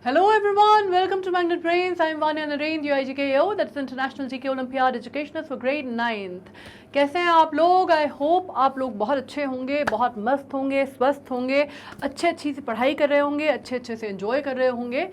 Hello everyone, welcome to Magnet Brains. I'm Vanya Narain, your IGKO, that's International GK Olympiad Educationist for grade 9th. कैसे हैं आप लोग? I hope आप लोग बहुत अच्छे होंगे, बहुत मस्त होंगे, स्वस्थ होंगे, अच्छी से पढ़ाई कर रहे होंगे, अच्छे से एंजॉय कर रहे होंगे।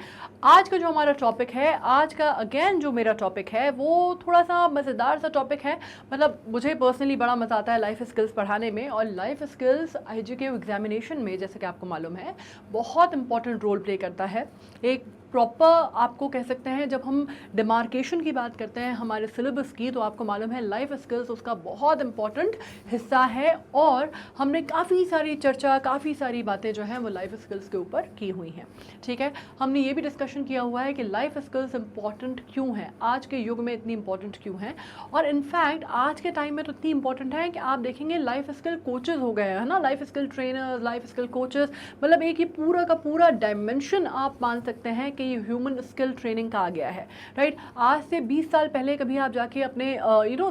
आज का जो हमारा टॉपिक है, आज का अगेन जो मेरा टॉपिक है वो थोड़ा सा मज़ेदार सा टॉपिक है। मतलब मुझे पर्सनली बड़ा मज़ा आता है लाइफ स्किल्स पढ़ाने में, और लाइफ स्किल्स IGKO एग्जामिनेशन में जैसे कि आपको मालूम है बहुत इंपॉर्टेंट रोल प्ले करता है। एक प्रॉपर आपको कह सकते हैं, जब हम डिमार्केशन की बात करते हैं हमारे सिलेबस की, तो आपको मालूम है लाइफ स्किल्स उसका बहुत इंपॉर्टेंट हिस्सा है। और हमने काफ़ी सारी चर्चा, काफ़ी सारी बातें जो हैं वो लाइफ स्किल्स के ऊपर की हुई हैं। ठीक है, हमने ये भी डिस्कशन किया हुआ है कि लाइफ स्किल्स इंपॉर्टेंट क्यों हैं, आज के युग में इतनी इंपॉर्टेंट क्यों हैं। और इनफैक्ट आज के टाइम में तो इतनी इंपॉर्टेंट है कि आप देखेंगे लाइफ स्किल कोचेज़ हो गए हैं ना, life skill trainers, life skill coaches, मतलब एक ही पूरा का पूरा डायमेंशन आप मान सकते हैं कि ये ह्यूमन स्किल ट्रेनिंग का आ गया है। राइट, आज से 20 साल पहले कभी आप जाके अपने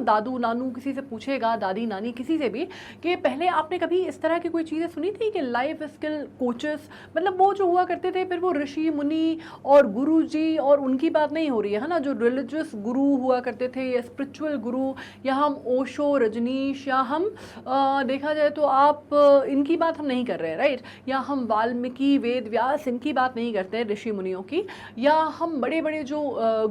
दादू नानू किसी से पूछेगा, दादी नानी किसी से भी, कि पहले आपने कभी इस तरह की कोई चीज़ें सुनी थी कि लाइफ स्किल कोचेस, मतलब वो जो हुआ करते थे फिर वो ऋषि मुनि और गुरु जी, और उनकी बात नहीं हो रही है ना, जो रिलीजियस गुरु हुआ करते थे या स्पिरिचुअल गुरु, या हम ओशो, रजनीश, या हम देखा जाए तो आप इनकी बात हम नहीं कर रहे हैं। राइट, या हम वाल्मीकि, वेद व्यास, इनकी बात नहीं करते हैं, ऋषि मुनियों की, या हम बड़े बड़े जो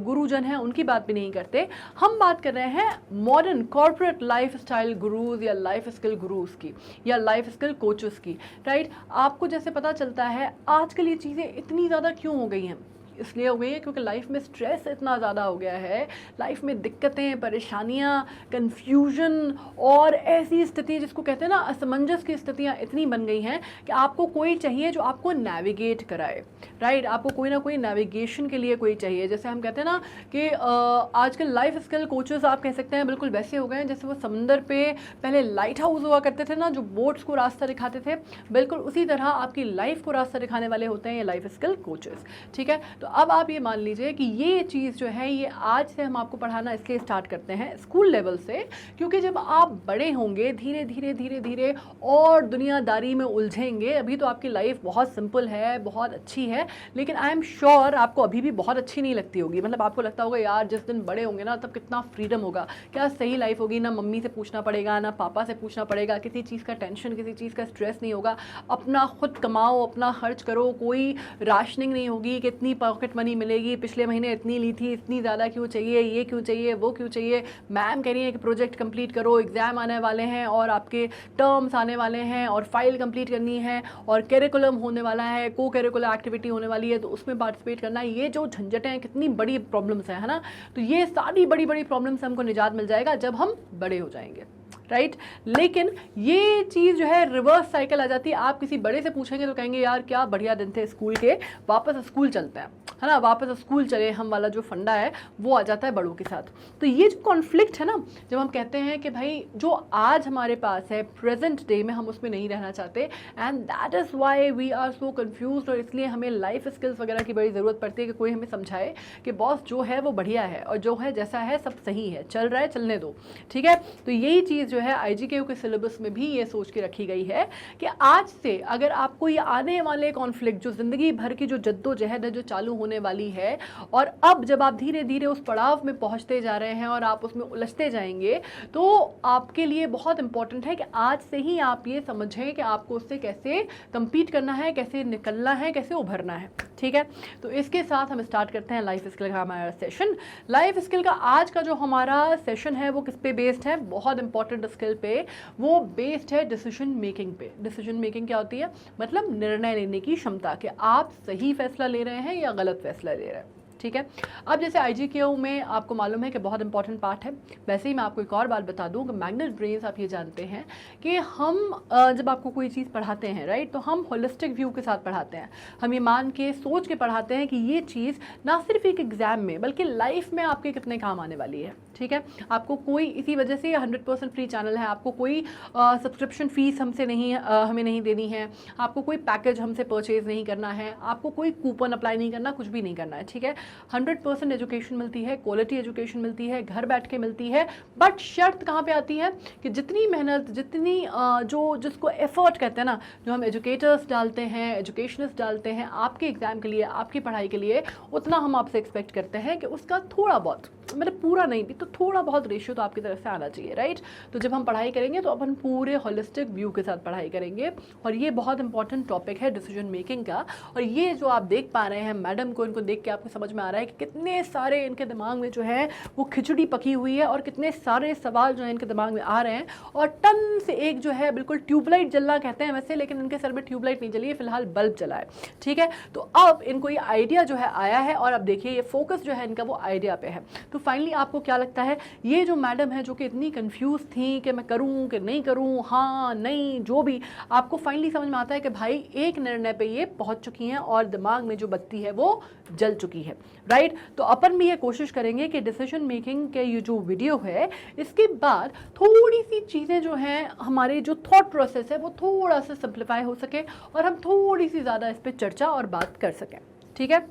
गुरुजन हैं उनकी बात भी नहीं करते। हम बात कर रहे हैं modern corporate life style gurus या लाइफ स्किल गुरुज की, या लाइफ स्किल कोचेस की। राइट, आपको जैसे पता चलता है आजकल ये चीज़ें इतनी ज़्यादा क्यों हो गई हैं, इसलिए हो गई है क्योंकि लाइफ में स्ट्रेस इतना ज़्यादा हो गया है, लाइफ में दिक्कतें, परेशानियाँ, कन्फ्यूजन और ऐसी स्थिति जिसको कहते हैं ना असमंजस की स्थितियाँ इतनी बन गई हैं कि आपको कोई चाहिए जो आपको नेविगेट कराए। राइट, आपको कोई ना कोई नेविगेशन के लिए कोई चाहिए। जैसे हम कहते हैं ना कि आजकल लाइफ स्किल कोचेस आप कह सकते हैं बिल्कुल वैसे हो गए हैं जैसे वो समंदर पे पहले लाइट हाउस हुआ करते थे ना, जो बोट्स को रास्ता दिखाते थे, बिल्कुल उसी तरह आपकी लाइफ को रास्ता दिखाने वाले होते हैं ये लाइफ स्किल कोचेस। ठीक है, तो अब आप ये मान लीजिए कि ये चीज़ जो है ये आज से हम आपको पढ़ाना इसलिए स्टार्ट करते हैं स्कूल लेवल से, क्योंकि जब आप बड़े होंगे धीरे धीरे और दुनियादारी में उलझेंगे, अभी तो आपकी लाइफ बहुत सिंपल है, बहुत अच्छी है, लेकिन आई एम श्योर आपको अभी भी बहुत अच्छी नहीं लगती होगी। मतलब आपको लगता होगा यार जिस दिन बड़े होंगे ना तब कितना फ्रीडम होगा, क्या सही लाइफ होगी, ना मम्मी से पूछना पड़ेगा, ना पापा से पूछना पड़ेगा, किसी चीज़ का टेंशन, किसी चीज़ का स्ट्रेस नहीं होगा, अपना खुद कमाओ, अपना खर्च करो, कोई राशनिंग नहीं होगी, कितनी पॉकेट मनी मिलेगी, पिछले महीने इतनी ली थी, इतनी ज़्यादा क्यों चाहिए, ये क्यों चाहिए, वो क्यों चाहिए, मैम कह रही है कि प्रोजेक्ट कंप्लीट करो, एग्ज़ाम आने वाले हैं और आपके टर्म्स आने वाले हैं और फाइल कंप्लीट करनी है और करिकुलम होने वाला है, को करिकुलर एक्टिविटी होने वाली है तो उसमें पार्टिसिपेट करना है। ये जो झंझटें हैं कितनी बड़ी प्रॉब्लम्स हैं, है ना। तो ये सारी बड़ी बड़ी प्रॉब्लम्स से हमको निजात मिल जाएगा जब हम बड़े हो जाएंगे। राइट, लेकिन ये चीज़ जो है रिवर्स साइकिल आ जाती है। आप किसी बड़े से पूछेंगे तो कहेंगे यार क्या बढ़िया दिन थे स्कूल के, वापस स्कूल चलते हैं, है ना, वापस स्कूल चले हम वाला जो फंडा है वो आ जाता है बड़ों के साथ। तो ये जो कॉन्फ्लिक्ट है ना, जब हम कहते हैं कि भाई जो आज हमारे पास है प्रेजेंट डे में हम उसमें नहीं रहना चाहते, and that is why we are so confuse. और इसलिए हमें लाइफ स्किल्स वगैरह की बड़ी ज़रूरत पड़ती है कि कोई हमें समझाए कि बॉस जो है वो बढ़िया है और जो है जैसा है सब सही है, चल रहा है चलने दो। ठीक है, तो यही चीज़ जो है IGKO के सिलेबस में भी ये सोच के रखी गई है कि आज से अगर आपको ये आने वाले कॉन्फ्लिक्ट, जो ज़िंदगी भर की जो जद्दोजहद है जो चालू होने वाली है, और अब जब आप धीरे धीरे उस पड़ाव में पहुंचते जा रहे हैं और आप उसमें उलझते जाएंगे, तो आपके लिए बहुत इंपॉर्टेंट है कि आज से ही आप ये समझें कि आपको उससे कैसे compete करना है, कैसे निकलना है, कैसे उभरना है। ठीक है, तो इसके साथ हम स्टार्ट करते हैं लाइफ स्किल का हमारा सेशन। लाइफ स्किल का आज का जो हमारा सेशन है वो किस पे बेस्ड है, बहुत इंपॉर्टेंट स्किल पे, वो बेस्ड है डिसीजन मेकिंग पे। डिसीजन मेकिंग क्या होती है, मतलब निर्णय लेने की क्षमता, कि आप सही फैसला ले रहे हैं या गलत फैसला ले रहे हैं। ठीक है, अब जैसे IGKO में आपको मालूम है कि बहुत इंपॉर्टेंट पार्ट है, वैसे ही मैं आपको एक और बात बता दूं कि मैग्नेट ब्रेन्स आप ये जानते हैं कि हम जब आपको कोई चीज़ पढ़ाते हैं, राइट, तो हम होलिस्टिक व्यू के साथ पढ़ाते हैं। हम ये मान के सोच के पढ़ाते हैं कि ये चीज़ ना सिर्फ एक एग्ज़ाम में बल्कि लाइफ में आपके कितने काम आने वाली है। ठीक है। आपको कोई इसी वजह से 100% फ्री चैनल है, आपको कोई सब्सक्रिप्शन फीस हमसे नहीं हमें नहीं देनी है, आपको कोई पैकेज हमसे परचेज नहीं करना है, आपको कोई कूपन अप्लाई नहीं करना, कुछ भी नहीं करना है, ठीक है। 100% एजुकेशन मिलती है, क्वालिटी एजुकेशन मिलती है, घर बैठ के मिलती है। बट शर्त कहाँ पे आती है कि जितनी मेहनत, जितनी जो जिसको एफर्ट कहते हैं ना, जो हम एजुकेटर्स डालते हैं, एजुकेशनिस्ट डालते हैं आपके एग्जाम के लिए, आपकी पढ़ाई के लिए, उतना हम आपसे एक्सपेक्ट करते हैं कि उसका थोड़ा बहुत, मतलब पूरा नहीं भी तो थोड़ा बहुत रेशियो तो आपकी तरफ से आना चाहिए, राइट। तो जब हम पढ़ाई करेंगे तो अपन पूरे होलिस्टिक व्यू के साथ पढ़ाई करेंगे। और ये बहुत इंपॉर्टेंट टॉपिक है डिसीजन मेकिंग का। और ये जो आप देख पा रहे हैं मैडम को, इनको देख के आपको समझ में आ रहा है कि कितने सारे इनके दिमाग में जो है वो खिचड़ी पकी हुई है और कितने सारे सवाल जो है इनके दिमाग में आ रहे हैं। और टन से एक जो है बिल्कुल ट्यूबलाइट जलना कहते हैं वैसे, लेकिन इनके सर में ट्यूबलाइट नहीं जली है, फिलहाल बल्ब जला है, ठीक है। तो अब इनको ये आइडिया जो है आया है और अब देखिए ये फोकस जो है इनका वो आइडिया पे है। तो फाइनली आपको क्या लगता है, ये जो मैडम है जो कि इतनी कंफ्यूज थी कि मैं करूं कि नहीं करूं, हाँ नहीं जो भी, आपको फाइनली समझ में आता है कि भाई एक निर्णय पे ये पहुंच चुकी हैं और दिमाग में जो बत्ती है वो जल चुकी है, राइट। तो अपन भी ये कोशिश करेंगे कि डिसीजन मेकिंग के ये जो वीडियो है इसके बाद थोड़ी सी चीज़ें जो हैं, हमारे जो थॉट प्रोसेस है वो थोड़ा सा सिंप्लीफाई हो सके और हम थोड़ी सी ज़्यादा इस पर चर्चा और बात कर सकें, ठीक है।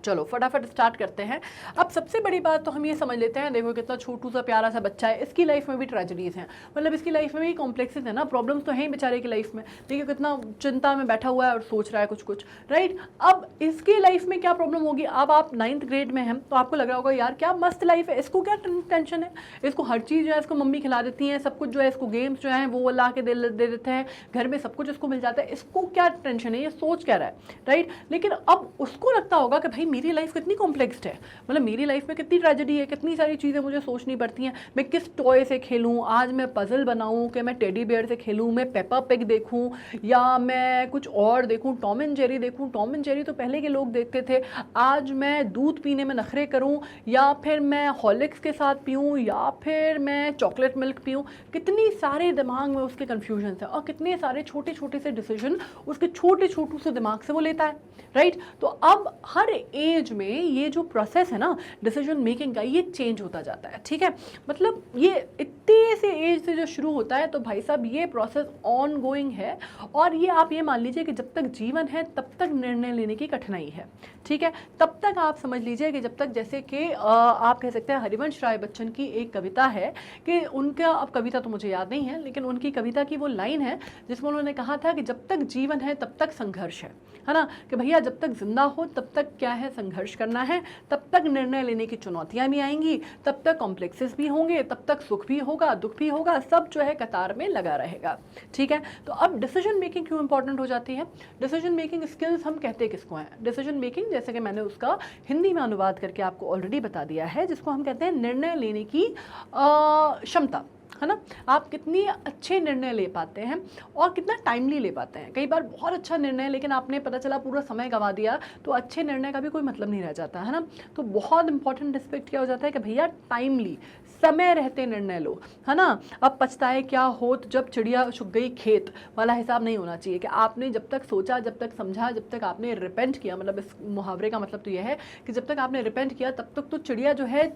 चलो फटाफट स्टार्ट करते हैं। अब सबसे बड़ी बात तो हम ये समझ लेते हैं, देखो कितना छोटू सा प्यारा सा बच्चा है, इसकी लाइफ में भी ट्रेजेडीज़ हैं, मतलब इसकी लाइफ में भी कॉम्प्लेक्सेस है ना, प्रॉब्लम्स तो हैं बेचारे की लाइफ में। देखिए कितना चिंता में बैठा हुआ है और सोच रहा है कुछ कुछ, राइट। अब इसकी लाइफ में क्या प्रॉब्लम होगी, अब आप 9th ग्रेड में हैं तो आपको लग रहा होगा यार क्या मस्त लाइफ है, इसको क्या टेंशन है, इसको हर चीज़ जो है इसको मम्मी खिला देती हैं, सब कुछ जो है इसको गेम्स जो है वो ला के दे देते हैं, घर में सब कुछ इसको मिल जाता है, इसको क्या टेंशन है, ये सोच क्या रहा है, राइट। लेकिन अब उसको लगता होगा कि भाई मेरी लाइफ कितनी कॉम्प्लेक्स्ड है, मतलब मेरी लाइफ में कितनी ट्रेजेडी है, कितनी सारी चीज़ें मुझे सोचनी पड़ती हैं, मैं किस टॉय से खेलूं, आज मैं पजल बनाऊं कि मैं टेडी बेयर से खेलूं, मैं पेपा पिग देखूं या मैं कुछ और देखूं, टॉम एंड जेरी देखूं। टॉम एंड जेरी तो पहले के लोग देखते थे, आज मैं दूध पीने में नखरे करूं या फिर मैं हॉर्लिक्स के साथ पीऊं या फिर मैं चॉकलेट मिल्क पीऊं। कितनी सारे दिमाग में उसके कन्फ्यूजन है और कितने सारे छोटे छोटे से डिसीजन उसके छोटे छोटू से दिमाग से वो लेता है, राइट। तो अब हर एज में ये जो प्रोसेस है ना डिसीजन मेकिंग का, ये चेंज होता जाता है, ठीक है। मतलब ये इतने से एज से जो शुरू होता है तो भाई साहब ये प्रोसेस ऑन गोइंग है। और ये आप ये मान लीजिए कि जब तक जीवन है तब तक निर्णय लेने की कठिनाई है, ठीक है। तब तक आप समझ लीजिए कि जब तक, जैसे कि आप कह सकते हैं हरिवंश राय बच्चन की एक कविता है कि उनका, अब कविता तो मुझे याद नहीं है, लेकिन उनकी कविता की वो लाइन है जिसमें उन्होंने कहा था कि जब तक जीवन है तब तक संघर्ष है ना, कि भैया जब तक जिंदा हो तब तक क्या है, संघर्ष करना है, तब तक निर्णय लेने की चुनौतियां भी आएंगी, तब तक कॉम्प्लेक्सेस भी होंगे, तब तक सुख भी होगा, दुख भी होगा, सब जो है कतार में लगा रहेगा, ठीक है। तो अब डिसीजन मेकिंग क्यों इंपॉर्टेंट हो जाती है, डिसीजन मेकिंग स्किल्स हम कहते किसको हैं, डिसीजन मेकिंग जैसे कि मैंने उसका हिंदी में अनुवाद करके आपको ऑलरेडी बता दिया है, जिसको हम कहते हैं निर्णय लेने की क्षमता, है ना। आप कितनी अच्छे निर्णय ले पाते हैं और कितना टाइमली ले पाते हैं। कई बार बहुत अच्छा निर्णय लेकिन आपने पता चला पूरा समय गंवा दिया, तो अच्छे निर्णय का भी कोई मतलब नहीं रह जाता, है ना। तो बहुत इंपॉर्टेंट एस्पेक्ट क्या हो जाता है कि भैया टाइमली, समय रहते निर्णय लो, है ना। अब पछताए क्या होत जब चिड़िया चुग गई खेत वाला हिसाब नहीं होना चाहिए कि आपने जब तक सोचा, जब तक समझा, जब तक आपने रिपेंट किया, मतलब इस मुहावरे का मतलब तो यह है कि जब तक आपने रिपेंट किया तब तक तो चिड़िया जो है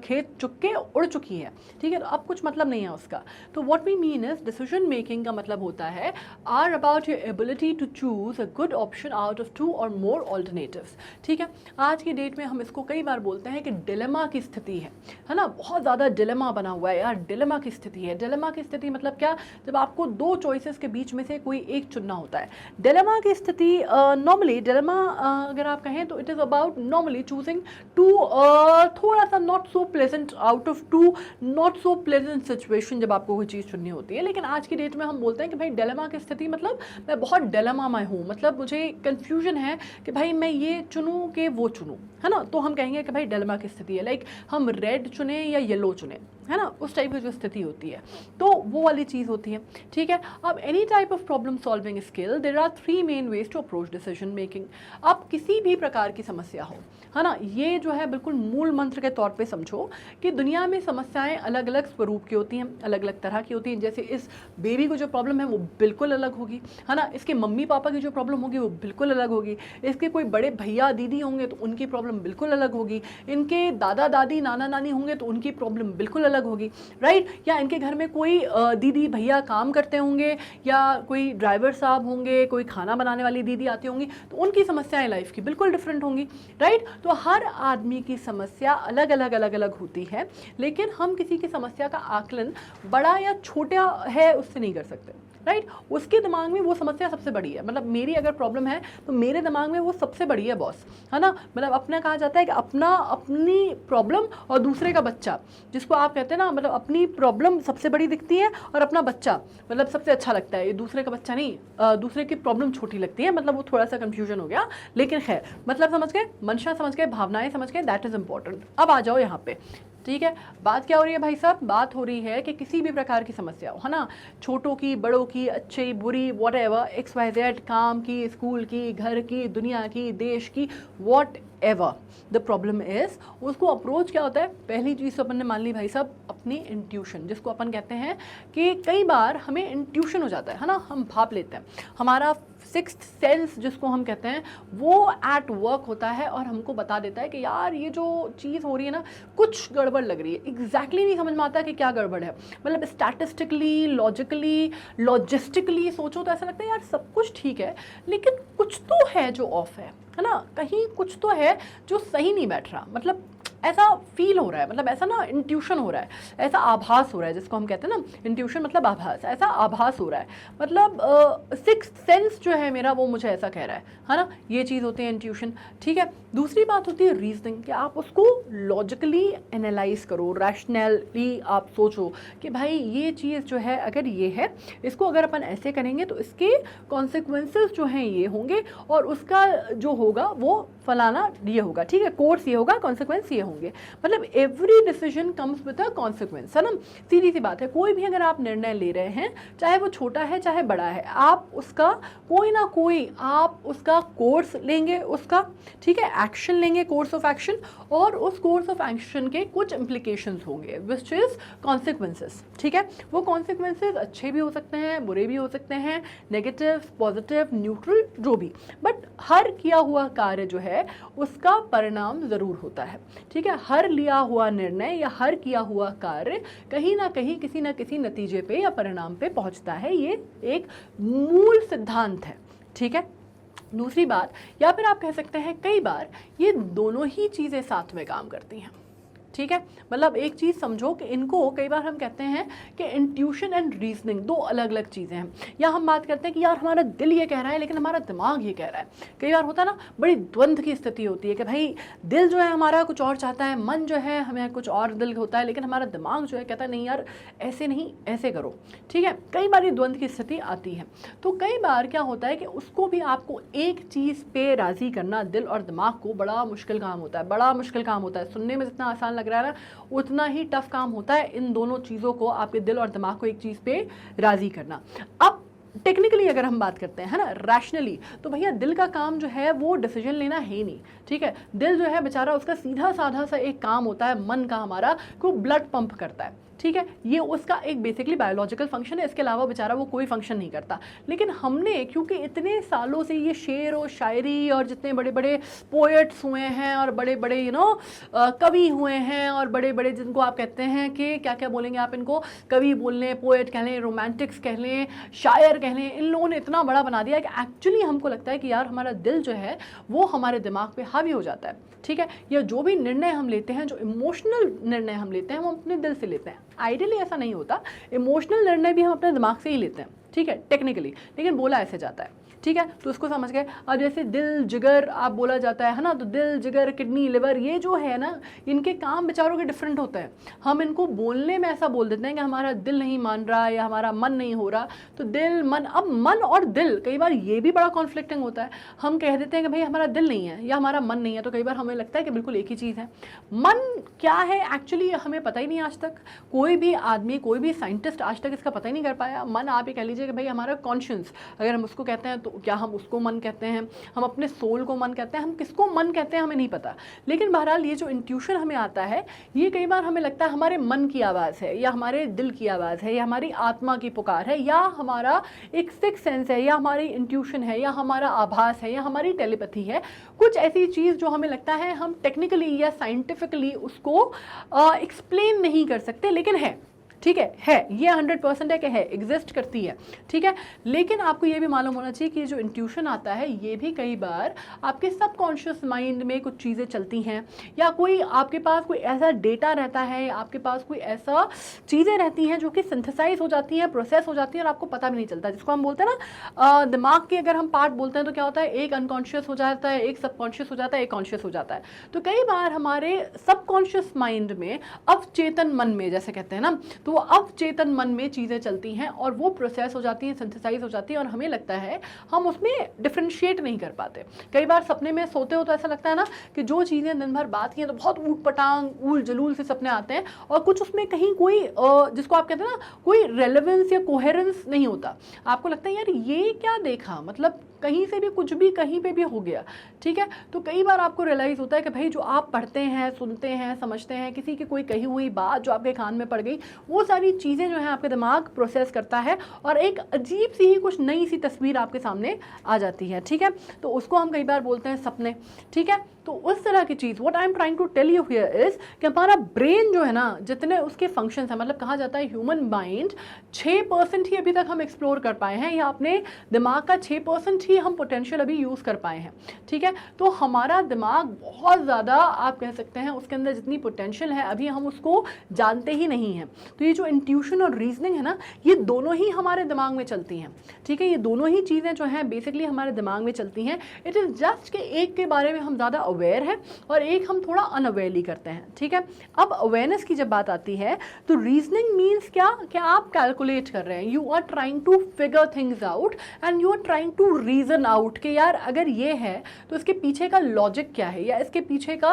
खेत चुग के उड़ चुकी है, ठीक है। तो अब कुछ मतलब नहीं है उसका। तो what we mean is decision making का मतलब होता है are about your ability to choose a good option out of 2 और मोर ऑल्टरनेटिव्स, ठीक है। आज की डेट में हम इसको कई बार बोलते हैं कि डिलेमा की स्थिति है ना, बहुत ज़्यादा डिलेमा बना हुआ है यार, डिलेमा की स्थिति है। डिलेमा की स्थिति मतलब क्या, जब आपको 2 चॉइसेस के बीच में से कोई एक चुनना होता है। डिलेमा की स्थिति नॉर्मली, डिलेमा अगर आप कहें तो it is about normally choosing to थोड़ा सा not so pleasant, out of 2 not so pleasant situation जब आपको कोई चीज़ चुननी होती है। लेकिन आज की डेट में हम बोलते हैं कि भाई डिलेमा की स्थिति मतलब मैं बहुत डिलेमा में हूँ, मतलब मुझे कन्फ्यूजन है कि भाई मैं ये चुनूँ कि वो चुनूँ, है ना। तो हम कहेंगे कि भाई डिलेमा की स्थिति है। लाइक हम रेड चुने या येलो चुने, है ना, उस टाइप की जो स्थिति होती है, तो वो वाली चीज़ होती है। ठीक है, अब any type of problem solving skill, there are 3 main ways to approach decision making. अब किसी भी प्रकार की समस्या हो, है ना, ये जो है बिल्कुल मूल मंत्र के तौर पे समझो कि दुनिया में समस्याएं अलग अलग स्वरूप की होती हैं, अलग अलग तरह की होती हैं। जैसे इस बेबी को जो प्रॉब्लम है वो बिल्कुल अलग होगी, है ना, इसके मम्मी पापा की जो प्रॉब्लम होगी वो बिल्कुल अलग होगी, इसके कोई बड़े भैया दीदी होंगे तो उनकी प्रॉब्लम बिल्कुल अलग होगी, इनके दादा दादी नाना नानी होंगे तो उनकी प्रॉब्लम बिल्कुल अलग होगी, राइट। या इनके घर में कोई दीदी भैया काम करते होंगे, या कोई ड्राइवर साहब होंगे, कोई खाना बनाने वाली दीदी आती होंगी, तो उनकी समस्याएं लाइफ की बिल्कुल डिफरेंट होंगी, राइट। तो हर आदमी की समस्या अलग अलग होती है, लेकिन हम किसी की समस्या का आकलन बड़ा या छोटा है उससे नहीं कर सकते, राइट। उसके दिमाग में वो समस्या सबसे बड़ी है। मतलब मेरी अगर प्रॉब्लम है तो मेरे दिमाग में वो सबसे बड़ी है बॉस, है ना। मतलब अपना कहा जाता है कि अपनी प्रॉब्लम और दूसरे का बच्चा, जिसको आप कहते हैं ना, मतलब अपनी प्रॉब्लम सबसे बड़ी दिखती है और अपना बच्चा मतलब सबसे अच्छा लगता है। ये दूसरे का बच्चा नहीं, दूसरे की प्रॉब्लम छोटी लगती है। मतलब वो थोड़ा सा कंफ्यूजन हो गया, लेकिन खैर मतलब समझ गए, मंशा समझ गए, भावनाएं समझ गए, दैट इज इंपॉर्टेंट। अब आ जाओ यहाँ पे, ठीक है। बात क्या हो रही है भाई साहब? बात हो रही है कि किसी भी प्रकार की समस्या हो, है ना, छोटों की, बड़ों की, अच्छी बुरी, वॉट एवर, XYZ, काम की, स्कूल की, घर की, दुनिया की, देश की, what ever the problem is, उसको अप्रोच क्या होता है? पहली चीज़ तो अपन ने मान ली भाई साहब अपनी इंट्यूशन, जिसको अपन कहते हैं कि कई बार हमें इंट्यूशन हो जाता है ना, हम भाप लेते हैं, हमारा सिक्स्थ सेंस जिसको हम कहते हैं वो एट वर्क होता है और हमको बता देता है कि यार ये जो चीज़ हो रही है ना, कुछ गड़बड़ लग रही है। एग्जैक्टली नहीं समझ में आता कि क्या गड़बड़ है। मतलब स्टैटिस्टिकली, लॉजिकली, लॉजिस्टिकली सोचो तो ऐसा लगता है यार सब कुछ ठीक है, लेकिन कुछ तो है जो ऑफ है ना, कहीं कुछ तो है जो सही नहीं बैठ रहा। मतलब ऐसा फील हो रहा है, मतलब ऐसा ना इंट्यूशन हो रहा है, ऐसा आभास हो रहा है, जिसको हम कहते हैं ना इंट्यूशन मतलब आभास, ऐसा आभास हो रहा है। मतलब सिक्स्थ सेंस जो है मेरा वो मुझे ऐसा कह रहा है ना, ये चीज़ होती है इंट्यूशन। ठीक है, दूसरी बात होती है रीजनिंग, कि आप उसको लॉजिकली एनालाइज करो, रैशनली आप सोचो कि भाई ये चीज़ जो है अगर ये है, इसको अगर अपन ऐसे करेंगे तो इसके कॉन्सिक्वेंसेस जो हैं ये होंगे, और उसका जो होगा वो फलाना ये होगा। ठीक है, कोर्स ये होगा, कॉन्सिक्वेंस ये होंगे। मतलब every decision comes with a consequence, है ना। सीधी सी बात है, कोई भी अगर आप निर्णय ले रहे हैं, चाहे वो छोटा है चाहे बड़ा है, आप उसका कोई ना कोई आप उसका कोर्स लेंगे, उसका ठीक है एक्शन लेंगे, कोर्स ऑफ एक्शन, और उस कोर्स ऑफ एक्शन के कुछ इम्प्लीकेशंस होंगे विच इज कॉन्सिक्वेंसेस। ठीक है, वो कॉन्सिक्वेंसेस अच्छे भी हो सकते हैं, बुरे भी हो सकते हैं, नेगेटिव, पॉजिटिव, न्यूट्रल, जो भी, बट हर किया हुआ कार्य जो है उसका परिणाम जरूर होता है। ठीक है, हर लिया हुआ निर्णय या हर किया हुआ कार्य कहीं ना कहीं किसी ना किसी नतीजे पे या परिणाम पे पहुंचता है। ये एक मूल सिद्धांत है। ठीक है, दूसरी बात, या फिर आप कह सकते हैं कई बार ये दोनों ही चीज़ें साथ में काम करती हैं। ठीक है, मतलब एक चीज़ समझो कि इनको कई बार हम कहते हैं कि इंट्यूशन एंड रीजनिंग दो अलग अलग चीज़ें हैं। या हम बात करते हैं कि यार हमारा दिल ये कह रहा है लेकिन हमारा दिमाग ये कह रहा है। कई बार होता है ना, बड़ी द्वंद्व की स्थिति होती है कि भाई दिल जो है हमारा कुछ और चाहता है, मन जो है हमें कुछ और दिल होता है, लेकिन हमारा दिमाग जो है कहता है नहीं यार ऐसे नहीं, ऐसे करो। ठीक है, कई बार ये द्वंद्व की स्थिति आती है। तो कई बार क्या होता है कि उसको भी आपको एक चीज़ पे राज़ी करना, दिल और दिमाग को, बड़ा मुश्किल काम होता है, बड़ा मुश्किल काम होता है। सुनने में जितना आसान लग रहा है ना, उतना ही टफ काम होता है इन दोनों चीज़ों को, आपके दिल और दिमाग को एक चीज़ पे राज़ी करना। अब टेक्निकली अगर हम बात करते हैं, है ना, रैशनली, तो भैया दिल का काम जो है वो डिसीजन लेना है ही नहीं। ठीक है, दिल जो है बेचारा, उसका सीधा साधा सा एक काम होता है, मन का हमारा, को ब्लड पंप करता है। ठीक है, ये उसका एक बेसिकली बायोलॉजिकल फंक्शन है, इसके अलावा बेचारा वो कोई फंक्शन नहीं करता। लेकिन हमने क्योंकि इतने सालों से ये शेर और शायरी और जितने बड़े बड़े पोएट्स हुए हैं और बड़े बड़े कवि हुए हैं और बड़े बड़े जिनको आप कहते हैं कि क्या क्या बोलेंगे आप इनको, कवि बोल लें, पोएट कह लें, रोमांटिक्स कह लें, शायर कह लें, इन लोगों ने इतना बड़ा बना दिया कि एक्चुअली हमको लगता है कि यार हमारा दिल जो है वो हमारे दिमाग पे हावी हो जाता है। ठीक है, या जो भी निर्णय हम लेते हैं, जो इमोशनल निर्णय हम लेते हैं, वो अपने दिल से लेते हैं। आइडियली ऐसा नहीं होता, इमोशनल निर्णय भी हम अपने दिमाग से ही लेते हैं। ठीक है, टेक्निकली, लेकिन बोला ऐसे जाता है। ठीक है, तो उसको समझ गए। अब जैसे दिल जिगर आप बोला जाता है ना, तो दिल जिगर किडनी लिवर ये जो है ना, इनके काम बेचारों के डिफरेंट होते हैं। हम इनको बोलने में ऐसा बोल देते हैं कि हमारा दिल नहीं मान रहा या हमारा मन नहीं हो रहा, तो दिल मन, अब मन और दिल कई बार ये भी बड़ा कॉन्फ्लिक्टिंग होता है। हम कह देते हैं कि भाई हमारा दिल नहीं है या हमारा मन नहीं है, तो कई बार हमें लगता है कि बिल्कुल एक ही चीज़ है। मन क्या है एक्चुअली हमें पता ही नहीं आज तक, कोई भी आदमी कोई भी साइंटिस्ट आज तक इसका पता ही नहीं कर पाया। मन आप ये कह लीजिए कि भाई हमारा कॉन्शियस, अगर हम उसको कहते हैं तो क्या हम उसको मन कहते हैं, हम अपने सोल को मन कहते हैं, हम किसको मन कहते हैं हमें नहीं पता। लेकिन बहरहाल ये जो इंट्यूशन हमें आता है, ये कई बार हमें लगता है हमारे मन की आवाज़ है या हमारे दिल की आवाज़ है या हमारी आत्मा की पुकार है या हमारा एक सिक्स सेंस है या हमारी इंट्यूशन है या हमारा आभास है या हमारी टेलीपैथी है। कुछ ऐसी चीज़ जो हमें लगता है हम टेक्निकली या साइंटिफिकली उसको एक्सप्लेन नहीं कर सकते, लेकिन है, ठीक है, ये 100% है कि है, एग्जिस्ट करती है, ठीक है। लेकिन आपको ये भी मालूम होना चाहिए कि जो इंट्यूशन आता है ये भी कई बार आपके सबकॉन्शियस माइंड में कुछ चीज़ें चलती हैं या कोई आपके पास कोई ऐसा डेटा रहता है, आपके पास कोई ऐसा चीज़ें रहती हैं जो कि सिंथेसाइज हो जाती हैं, प्रोसेस हो जाती हैं और आपको पता भी नहीं चलता, जिसको हम बोलते हैं ना दिमाग के अगर हम पार्ट बोलते हैं तो क्या होता है, एक अनकॉन्शियस हो जाता है, एक सबकॉन्शियस हो जाता है, एक कॉन्शियस हो जाता है। तो कई बार हमारे सबकॉन्शियस माइंड में अवचेतन मन में जैसे कहते हैं ना, तो वो अवचेतन मन में चीज़ें चलती हैं और वो प्रोसेस हो जाती हैं, सिंथेसाइज हो जाती हैं और हमें लगता है हम उसमें डिफ्रेंशिएट नहीं कर पाते। कई बार सपने में सोते हो तो ऐसा लगता है ना कि जो चीज़ें दिन भर बात की हैं तो बहुत ऊट पटांग ऊल जलूल से सपने आते हैं और कुछ उसमें कहीं कोई जिसको आप कहते हैं ना कोई रेलेवेंस या कोहेरेंस नहीं होता। आपको लगता है यार ये क्या देखा, मतलब कहीं से भी कुछ भी कहीं पे भी हो गया, ठीक है। तो कई बार आपको रियलाइज़ होता है कि भाई जो आप पढ़ते हैं, सुनते हैं, समझते हैं, किसी की कोई कही हुई बात जो आपके कान में पड़ गई, वो सारी चीज़ें जो है आपके दिमाग प्रोसेस करता है और एक अजीब सी ही कुछ नई सी तस्वीर आपके सामने आ जाती है, ठीक है। तो उसको हम कई बार बोलते हैं सपने, ठीक है। तो उस तरह की चीज़, what I am trying to tell you here is कि हमारा ब्रेन जो है ना, जितने उसके फंक्शंस हैं, मतलब कहा जाता है ह्यूमन माइंड 6% ही अभी तक हम एक्सप्लोर कर पाए हैं या अपने दिमाग का 6% ही हम पोटेंशियल अभी यूज़ कर पाए हैं, ठीक है। तो हमारा दिमाग बहुत ज़्यादा आप कह सकते हैं उसके अंदर जितनी पोटेंशियल है अभी हम उसको जानते ही नहीं हैं। तो ये जो इंट्यूशन और रीजनिंग है ना, ये दोनों ही हमारे दिमाग में चलती हैं, ठीक है। ये दोनों ही चीज़ें जो हैं बेसिकली हमारे दिमाग में चलती हैं। इट इज़ जस्ट कि एक के बारे में हम ज़्यादा अवेयर है और एक हम थोड़ा अनअवेयरली करते हैं, ठीक है। अब अवेयरनेस की जब बात आती है तो रीजनिंग मीन्स क्या, कि आप कैलकुलेट कर रहे हैं, you are trying to figure things out and you are trying to reason out कि यार अगर ये है तो इसके पीछे का लॉजिक क्या है या इसके पीछे का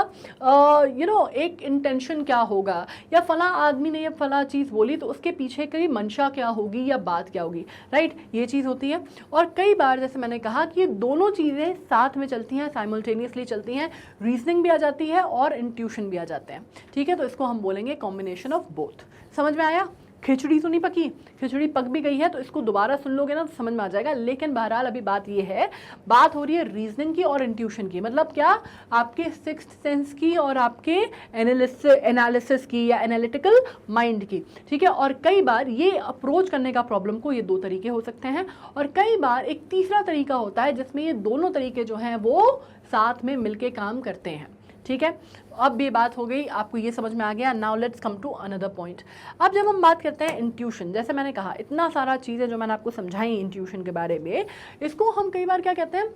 एक इंटेंशन क्या होगा या फला आदमी ने ये फला चीज़ बोली तो उसके पीछे की मंशा क्या होगी या बात क्या होगी, राइट। ये चीज़ होती है। और कई बार जैसे मैंने कहा कि ये दोनों चीज़ें साथ में चलती हैं, साइमल्टेनियसली चलती हैं, रीजनिंग भी आ जाती है और इंट्यूशन भी आ जाते हैं, ठीक है। तो इसको हम बोलेंगे कॉम्बिनेशन ऑफ बोथ। समझ में आया? खिचड़ी तो नहीं पकी, खिचड़ी पक भी गई है तो इसको दोबारा सुन लोगे ना तो समझ में आ जाएगा। लेकिन बहरहाल अभी बात ये है, बात हो रही है रीजनिंग की और इंट्यूशन की, मतलब क्या आपके सिक्स्थ सेंस की और आपके एनालिसिस की या एनालिटिकल माइंड की, ठीक है। और कई बार ये अप्रोच करने का प्रॉब्लम को ये दो तरीके हो सकते हैं और कई बार एक तीसरा तरीका होता है जिसमें ये दोनों तरीके जो हैं वो साथ में मिलके काम करते हैं, ठीक है। अब ये बात हो गई, आपको ये समझ में आ गया। Now let's come to another point. अब जब हम बात करते हैं इंट्यूशन, जैसे मैंने कहा इतना सारा चीज़ें जो मैंने आपको समझाई इंट्यूशन के बारे में, इसको हम कई बार क्या कहते हैं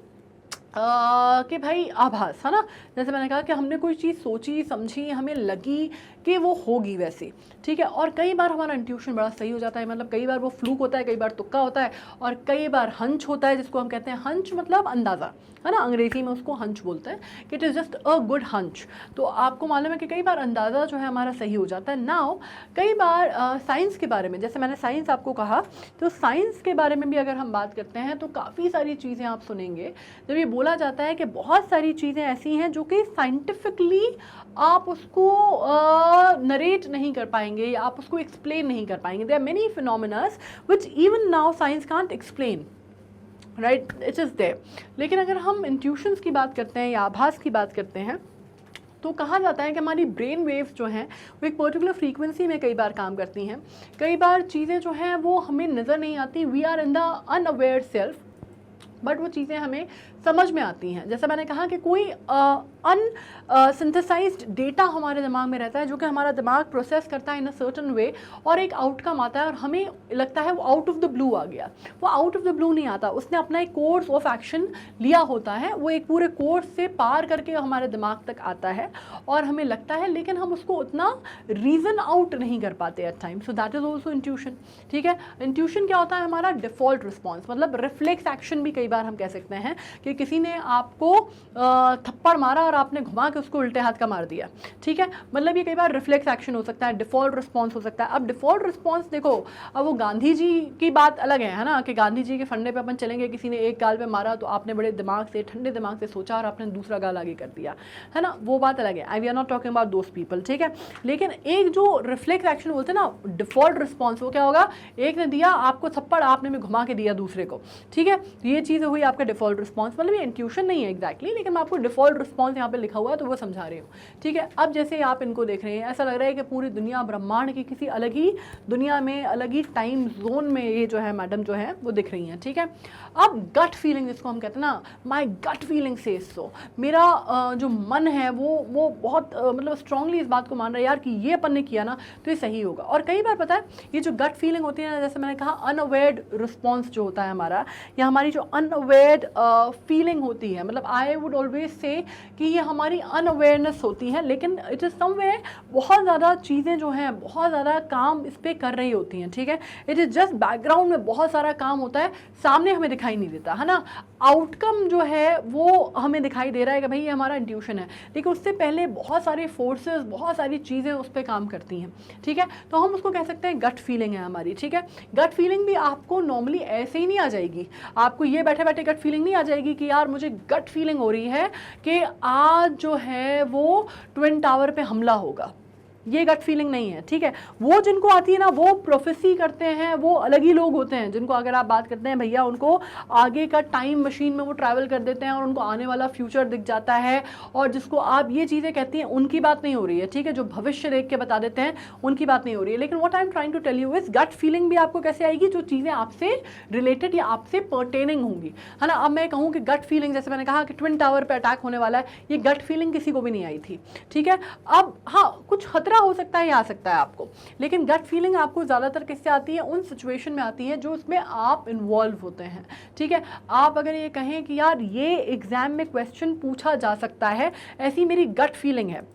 कि भाई आभास, है ना। जैसे मैंने कहा कि हमने कोई चीज़ सोची समझी, हमें लगी कि वो होगी वैसे, ठीक है। और कई बार हमारा इंट्यूशन बड़ा सही हो जाता है, मतलब कई बार वो फ्लूक होता है, कई बार तुक्का होता है और कई बार हंच होता है, जिसको हम कहते हैं हंच मतलब अंदाज़ा, है ना। अंग्रेजी में उसको हंच बोलते हैं कि it is just a good hunch. तो आपको मालूम है कि कई बार अंदाज़ा जो है हमारा सही हो जाता है। नाउ कई बार साइंस के बारे में, जैसे मैंने साइंस आपको कहा, तो साइंस के बारे में भी अगर हम बात करते हैं तो काफ़ी सारी चीज़ें आप सुनेंगे जब ये बोला जाता है कि बहुत सारी चीज़ें ऐसी हैं जो कि साइंटिफिकली आप उसको नरेट नहीं कर पाएंगे या आप उसको एक्सप्लेन नहीं कर पाएंगे। There are many phenomenas which even now science can't explain, right, it is there. लेकिन अगर हम इंट्यूशंस की बात करते हैं या आभास की बात करते हैं तो कहा जाता है कि हमारी ब्रेन वेव्स जो हैं वो एक पर्टिकुलर फ्रीक्वेंसी में कई बार काम करती हैं। कई बार चीज़ें जो हैं वो हमें नज़र नहीं आती, we are in the unaware self, but वो चीज़ें हमें समझ में आती हैं। जैसे मैंने कहा कि कोई सिंथेसाइज्ड डेटा हमारे दिमाग में रहता है जो कि हमारा दिमाग प्रोसेस करता है इन अ सर्टन वे, और एक आउटकम आता है और हमें लगता है वो आउट ऑफ द ब्लू आ गया। वो आउट ऑफ द ब्लू नहीं आता, उसने अपना एक कोर्स ऑफ एक्शन लिया होता है, वो एक पूरे कोर्स से पार करके हमारे दिमाग तक आता है और हमें लगता है, लेकिन हम उसको उतना रीज़न आउट नहीं कर पाते at time. So that is also intuition. ठीक है, इंट्यूशन क्या होता है? हमारा डिफॉल्ट रिस्पॉन्स, मतलब रिफ्लेक्स एक्शन भी कई बार हम कह सकते हैं कि किसी ने आपको थप्पड़ मारा और आपने घुमा के उसको उल्टे हाथ का मार दिया। ठीक है, मतलब ये कई बार रिफ्लेक्स एक्शन हो सकता है, डिफॉल्ट रिस्पॉन्स हो सकता है। अब डिफॉल्ट रिस्पॉन्स देखो, अब वो गांधी जी की बात अलग है ना, कि गांधी जी के फंडे पे अपन चलेंगे, किसी ने एक गाल पे मारा तो आपने बड़े दिमाग से, ठंडे दिमाग से सोचा और आपने दूसरा गाल आगे कर दिया, है ना, वो बात अलग है। I we are not talking about those people. ठीक है, लेकिन एक जो रिफ्लेक्स एक्शन बोलते हैं ना, डिफॉल्ट रिस्पॉन्स, वो क्या होगा? एक ने दिया आपको थप्पड़, आपने भी घुमा के दिया दूसरे को। ठीक है, ये चीज़ हुई आपका डिफॉल्ट रिस्पॉन्स। मतलब ये इंट्यूशन नहीं है एग्जैक्टली, लेकिन मैं आपको डिफॉल्ट रिस्पॉन्स यहाँ पे लिखा हुआ है तो वो समझा रही हूँ। ठीक है, अब जैसे आप इनको देख रहे हैं, ऐसा लग रहा है कि पूरी दुनिया ब्रह्मांड की किसी अलग ही दुनिया में, अलग ही टाइम जोन में ये जो है मैडम जो है वो दिख रही हैं। ठीक है, अब गट फीलिंग जिसको हम कहते हैं ना, माई गट फीलिंग सेज सो, मेरा जो मन है वो बहुत मतलब स्ट्रांगली इस बात को मान रहा है यार कि ये अपन ने किया ना तो ये सही होगा। और कई बार पता है ये जो गट फीलिंग होती है ना, जैसे मैंने कहा अनअवेयर्ड रिस्पॉन्स जो होता है हमारा, या हमारी जो अनअवेयर्ड फीलिंग होती है, मतलब आई वुड ऑलवेज से कि ये हमारी अनअवेयरनेस होती है, लेकिन इट इज़ समवेयर बहुत ज़्यादा चीज़ें जो हैं, बहुत ज़्यादा काम इस पर कर रही होती हैं। ठीक है, इट इज़ जस्ट बैकग्राउंड में बहुत सारा काम होता है, सामने हमें दिखाई नहीं देता, है ना। आउटकम जो है वो हमें दिखाई दे रहा है कि भाई ये हमारा इंट्यूशन है, लेकिन उससे पहले बहुत सारे फोर्सेस, बहुत सारी चीज़ें उस पर काम करती हैं। ठीक है, तो हम उसको कह सकते हैं गट फीलिंग है हमारी। ठीक है, गट फीलिंग भी आपको नॉर्मली ऐसे ही नहीं आ जाएगी, आपको ये बैठे बैठे गट फीलिंग नहीं आ जाएगी कि यार मुझे गट फीलिंग हो रही है कि आज जो है वो ट्विन टावर पे हमला होगा, ये गट फीलिंग नहीं है। ठीक है, वो जिनको आती है ना, वो प्रोफेसी करते हैं, वो अलग ही लोग होते हैं, जिनको अगर आप बात करते हैं भैया उनको आगे का टाइम मशीन में वो ट्रैवल कर देते हैं और उनको आने वाला फ्यूचर दिख जाता है, और जिसको आप ये चीज़ें कहती हैं उनकी बात नहीं हो रही है। ठीक है, जो भविष्य देख के बता देते हैं उनकी बात नहीं हो रही है। लेकिन what I am trying to tell you is gut feeling भी आपको कैसे आएगी? जो चीज़ें आपसे रिलेटेड या आपसे पर्टेनिंग होंगी, है ना। अब मैं कहूँ कि गट फीलिंग, जैसे मैंने कहा कि ट्विन टावर पर अटैक होने वाला है, ये गट फीलिंग किसी को भी नहीं आई थी। ठीक है, अब हाँ कुछ खतरा हो सकता है या आ सकता है आपको, लेकिन गट फीलिंग आपको ज़्यादातर किससे आती है? उन सिचुएशन में आती है जो उसमें आप इन्वॉल्व होते हैं। ठीक है, आप अगर ये कहें कि यार ये एग्जाम में क्वेश्चन पूछा जा सकता है, ऐसी मेरी गट फीलिंग है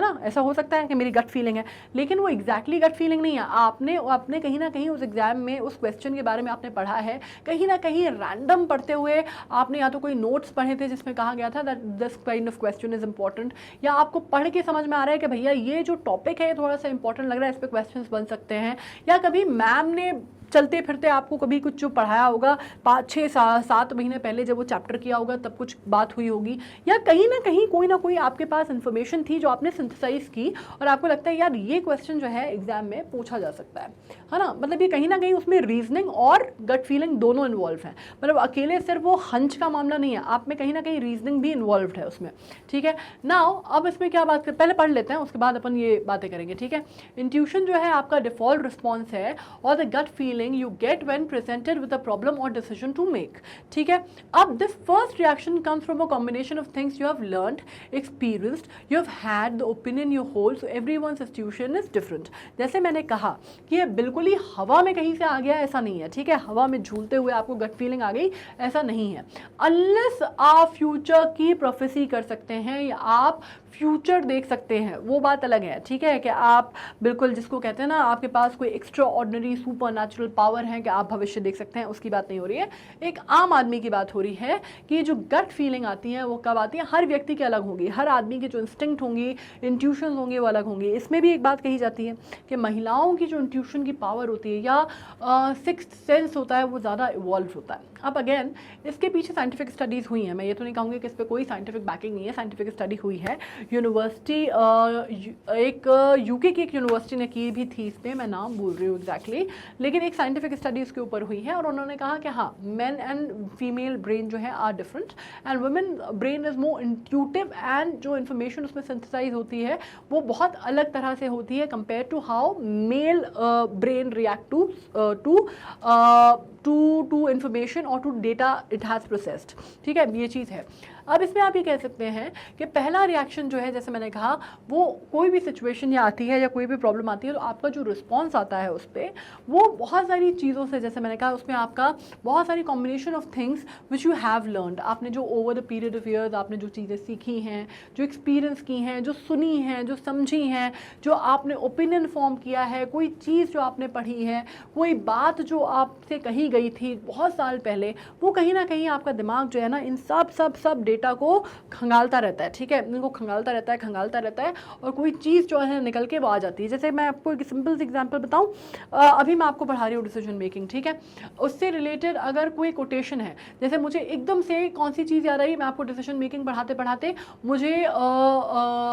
ना, ऐसा हो सकता है कि मेरी गट फीलिंग है, लेकिन वो एग्जैक्टली गट फीलिंग नहीं है। आपने कहीं ना कहीं उस एग्जाम में उस क्वेश्चन के बारे में आपने पढ़ा है, कहीं ना कहीं रैंडम पढ़ते हुए आपने या तो कोई नोट्स पढ़े थे जिसमें कहा गया था that this kind of question is important, या आपको पढ़ के समझ में आ रहा है कि भैया ये जो टॉपिक है थोड़ा सा इंपॉर्टेंट लग रहा है, इस पर क्वेश्चन बन सकते हैं, या कभी मैम ने चलते फिरते आपको कभी कुछ जो पढ़ाया होगा 5-6-7 महीने पहले जब वो चैप्टर किया होगा तब कुछ बात हुई होगी, या कहीं ना कहीं कोई ना कोई आपके पास इन्फॉर्मेशन थी जो आपने सिंथेसाइज की और आपको लगता है यार ये क्वेश्चन जो है एग्जाम में पूछा जा सकता है ना। मतलब ये कहीं ना कहीं उसमें रीजनिंग और गट फीलिंग दोनों इन्वॉल्व हैं, मतलब अकेले सिर्फ वो हंच का मामला नहीं है, आप में कहीं ना कहीं रीजनिंग भी इन्वॉल्व है उसमें। ठीक है, नाउ अब इसमें क्या बात कर, पहले पढ़ लेते हैं उसके बाद अपन ये बातें करेंगे। ठीक है, इंट्यूशन जो है आपका डिफॉल्ट रिस्पॉन्स है और the gut feeling you get when presented with a problem or decision to make. ठीक है, अब this first reaction comes from a combination of things you have learned, experienced, you have had, the opinion you hold, so everyone's situation is different. जैसे मैंने कहा कि ये बिल्कुल ही हवा में कहीं से आ गया ऐसा नहीं है। ठीक है, हवा में झूलते हुए आपको गट फीलिंग आ गई ऐसा नहीं है, अनलेस आप फ्यूचर की प्रोफेसी कर सकते हैं या आप फ्यूचर देख सकते हैं, वो बात अलग है। ठीक है, कि आप बिल्कुल जिसको कहते हैं ना आपके पास कोई extra ordinary super natural power है कि आप भविष्य देख सकते हैं, उसकी बात नहीं हो रही है। एक आम आदमी की बात हो रही है कि जो गट फीलिंग आती है वो कब आती है? हर व्यक्ति की अलग होगी, हर आदमी की जो इंस्टिंक्ट होंगी, इंट्यूशन होंगे वो अलग होंगी। इसमें भी एक बात कही जाती है कि महिलाओं की जो इंट्यूशन की पावर होती है या सिक्स्थ सेंस होता है वो ज़्यादा इवॉल्व होता है। अब अगेन इसके पीछे साइंटिफिक स्टडीज़ हुई हैं, मैं ये तो नहीं कहूँगी कि इस पर कोई साइंटिफिक बैकिंग नहीं है, साइंटिफिक स्टडी हुई है। यूनिवर्सिटी एक यूके की एक यूनिवर्सिटी ने की भी थी, इस पर मैं नाम भूल रही हूँ एग्जैक्टली, लेकिन एक साइंटिफिक स्टडी उसके ऊपर हुई है और उन्होंने कहा कि हाँ मेन एंड फीमेल ब्रेन जो है are different and women brain is more intuitive and जो इन्फॉर्मेशन उसमें सिंथेसाइज होती है वो बहुत अलग तरह से होती है compare to how male brain react to information और to data it has processed, ठीक है, ये चीज़ है। अब इसमें आप ये कह सकते हैं कि पहला रिएक्शन जो है, जैसे मैंने कहा, वो कोई भी सिचुएशन या आती है या कोई भी प्रॉब्लम आती है तो आपका जो रिस्पॉन्स आता है उस पर, वो बहुत सारी चीज़ों से, जैसे मैंने कहा, उसमें आपका बहुत सारी combination of things which you have learned, आपने जो over the period of years आपने जो चीज़ें सीखी हैं, जो एक्सपीरियंस की हैं, जो सुनी हैं, जो समझी हैं, जो आपने ओपिनियन फॉर्म किया है, कोई चीज़ जो आपने पढ़ी है, कोई बात जो आपसे कही गई थी बहुत साल पहले, वो कहीं ना कहीं आपका दिमाग जो है ना, इन सब डेटा को खंगालता रहता है, ठीक है, इनको खंगालता रहता है और कोई चीज़ जो है निकल के वो आ जाती है। जैसे मैं आपको एक सिंपल सी एग्जांपल बताऊं, अभी मैं आपको पढ़ा रही हूँ डिसीजन मेकिंग, ठीक है, उससे रिलेटेड अगर कोई कोटेशन है, जैसे मुझे एकदम से कौन सी चीज़ याद आई, मैं आपको डिसीजन मेकिंग पढ़ाते पढ़ाते मुझे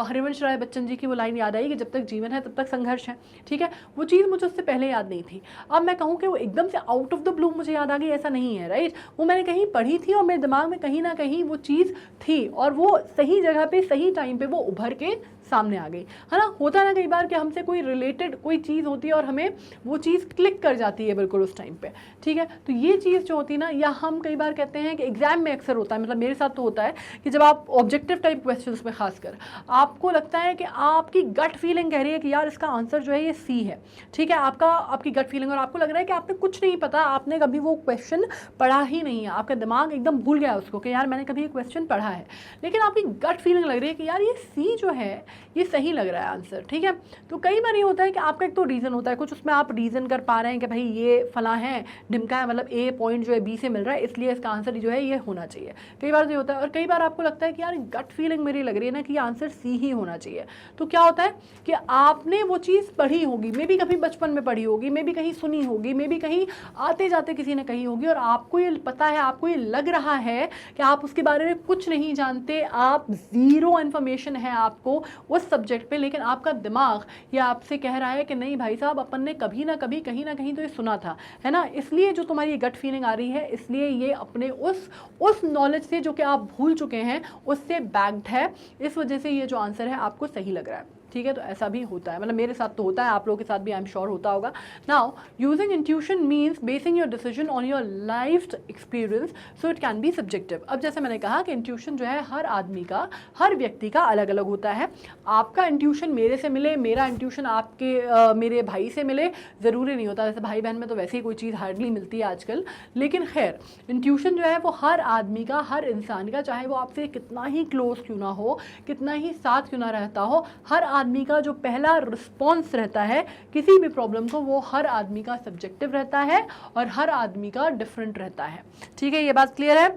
हरिवंश राय बच्चन जी की वो लाइन याद आई कि जब तक जीवन है तब तक संघर्ष है, ठीक है, वो चीज़ मुझे उससे पहले याद नहीं थी। अब मैं कहूँ कि वो एकदम से आउट ऑफ द ब्लू मुझे याद आ गई, ऐसा नहीं है, राइट, वो मैंने कहीं पढ़ी थी और मेरे दिमाग में कहीं ना कहीं वो चीज़ थी और वो सही जगह पे सही टाइम पे वो उभर के सामने आ गई, है ना। होता है ना कई बार कि हमसे कोई रिलेटेड कोई चीज़ होती है और हमें वो चीज़ क्लिक कर जाती है बिल्कुल उस टाइम पे, ठीक है। तो ये चीज़ जो होती है ना, या हम कई बार कहते हैं कि एग्जाम में अक्सर होता है, मतलब मेरे साथ तो होता है कि जब आप ऑब्जेक्टिव टाइप क्वेश्चंस में खासकर आपको लगता है कि आपकी गट फीलिंग कह रही है कि यार इसका आंसर जो है ये सी है, ठीक है, आपकी गट फीलिंग, और आपको लग रहा है कि आपने कुछ नहीं पता, आपने कभी वो क्वेश्चन पढ़ा ही नहीं है, आपका दिमाग एकदम भूल गया उसको कि यार मैंने कभी ये क्वेश्चन पढ़ा है, लेकिन आपकी गट फीलिंग लग रही है कि यार ये सी जो है ये सही लग रहा है आंसर, ठीक है। तो कई बार ये होता है कि आपका एक तो रीज़न होता है, कुछ उसमें आप रीज़न कर पा रहे हैं कि भाई ये फला है, ढिमका है, मतलब ए पॉइंट जो है बी से मिल रहा है, इसलिए इसका आंसर जो है ये होना चाहिए। कई बार ये होता है, और कई बार आपको लगता है कि यार गट फीलिंग मेरी लग रही है ना कि ये आंसर सी ही होना चाहिए। तो क्या होता है कि आपने वो चीज़ पढ़ी होगी, मे बी कभी बचपन में पढ़ी होगी, मे बी कहीं सुनी होगी, मे बी कहीं आते जाते किसी ने कही होगी, और आपको ये पता है, आपको ये लग रहा है कि आप उसके बारे में कुछ नहीं जानते, आप ज़ीरो इन्फॉर्मेशन है आपको उस सब्जेक्ट पे, लेकिन आपका दिमाग ये आपसे कह रहा है कि नहीं भाई साहब, अपन ने कभी ना कभी कहीं ना कहीं तो ये सुना था, है ना, इसलिए जो तुम्हारी गट फीलिंग आ रही है, इसलिए ये अपने उस नॉलेज से जो कि आप भूल चुके हैं उससे बैक्ड है, इस वजह से ये जो आंसर है आपको सही लग रहा है, ठीक है। तो ऐसा भी होता है, मतलब मेरे साथ तो होता है, आप लोगों के साथ भी आई एम श्योर होता होगा। Now using intuition means basin your decision on your life experience, so it can be subjective. अब जैसे मैंने कहा कि इंट्यूशन जो है हर आदमी का, हर व्यक्ति का अलग अलग होता है। आपका इंट्यूशन मेरे से मिले, मेरा इंट्यूशन आपके मेरे भाई से मिले, ज़रूरी नहीं होता, जैसे भाई बहन में तो वैसे ही कोई चीज़ हार्डली मिलती है आजकल, लेकिन खैर इंट्यूशन जो है वो हर आदमी का, हर इंसान का, चाहे वो आपसे कितना ही क्लोज क्यों ना हो, कितना ही साथ क्यों ना रहता हो, हर आदमी का जो पहला रिस्पॉन्स रहता है किसी भी प्रॉब्लम को, वो हर आदमी का सब्जेक्टिव रहता है और हर आदमी का डिफरेंट रहता है, ठीक है, ये बात क्लियर है।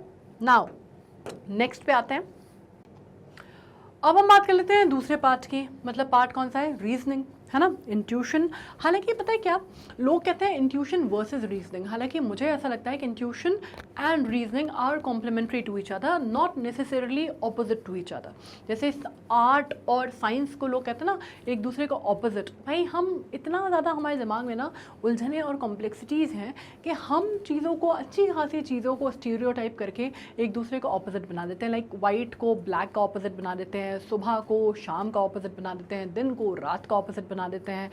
नाउ नेक्स्ट पे आते हैं। अब हम बात कर लेते हैं दूसरे पार्ट की, मतलब पार्ट कौन सा है, रीजनिंग, है ना, इंट्यूशन। हालांकि पता है क्या, लोग कहते हैं इंट्यूशन वर्सेस रीजनिंग, हालांकि मुझे ऐसा लगता है कि intuition and reasoning are complementary to each other, not necessarily opposite to each other. जैसे आर्ट और साइंस को लोग कहते हैं ना एक दूसरे को ऑपोजिट, भाई हम इतना ज़्यादा हमारे दिमाग में ना उलझने और कॉम्प्लेक्सिटीज़ हैं कि हम चीज़ों को, अच्छी खासी चीज़ों को स्टीरियोटाइप करके एक दूसरे को ऑपोजिट बना देते हैं। लाइक वाइट को ब्लैक का ऑपोजिट बना देते हैं, सुबह को शाम का ऑपोजिट बना देते हैं, दिन को रात का ऑपोजिट बना देते हैं,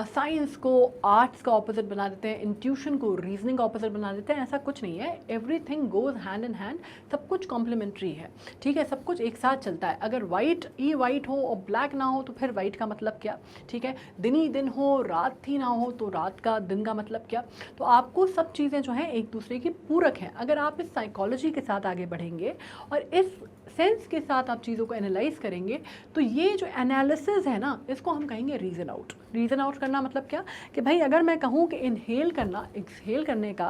साइंस को आर्ट्स का ऑपोजिट बना देते हैं, इंट्यूशन को रीजनिंग का ऑपोजिट बना देते हैं। ऐसा कुछ नहीं है, everything goes hand in hand, सब कुछ कॉम्प्लीमेंट्री है, ठीक है, सब कुछ एक साथ चलता है। अगर वाइट ही वाइट हो और ब्लैक ना हो तो फिर वाइट का मतलब क्या, ठीक है, दिन ही दिन हो, रात ही ना हो तो रात का दिन का मतलब क्या। तो आपको सब चीज़ें जो हैं एक दूसरे की पूरक हैं। अगर आप इस साइकोलॉजी के साथ आगे बढ़ेंगे और इस सेंस के साथ आप चीज़ों को एनालाइज करेंगे, तो ये जो एनालिसिस है ना, इसको हम कहेंगे रीजन आउट। रीजन आउट करना मतलब क्या कि भाई अगर मैं कहूँ कि इनहेल करना एक्सहेल करने का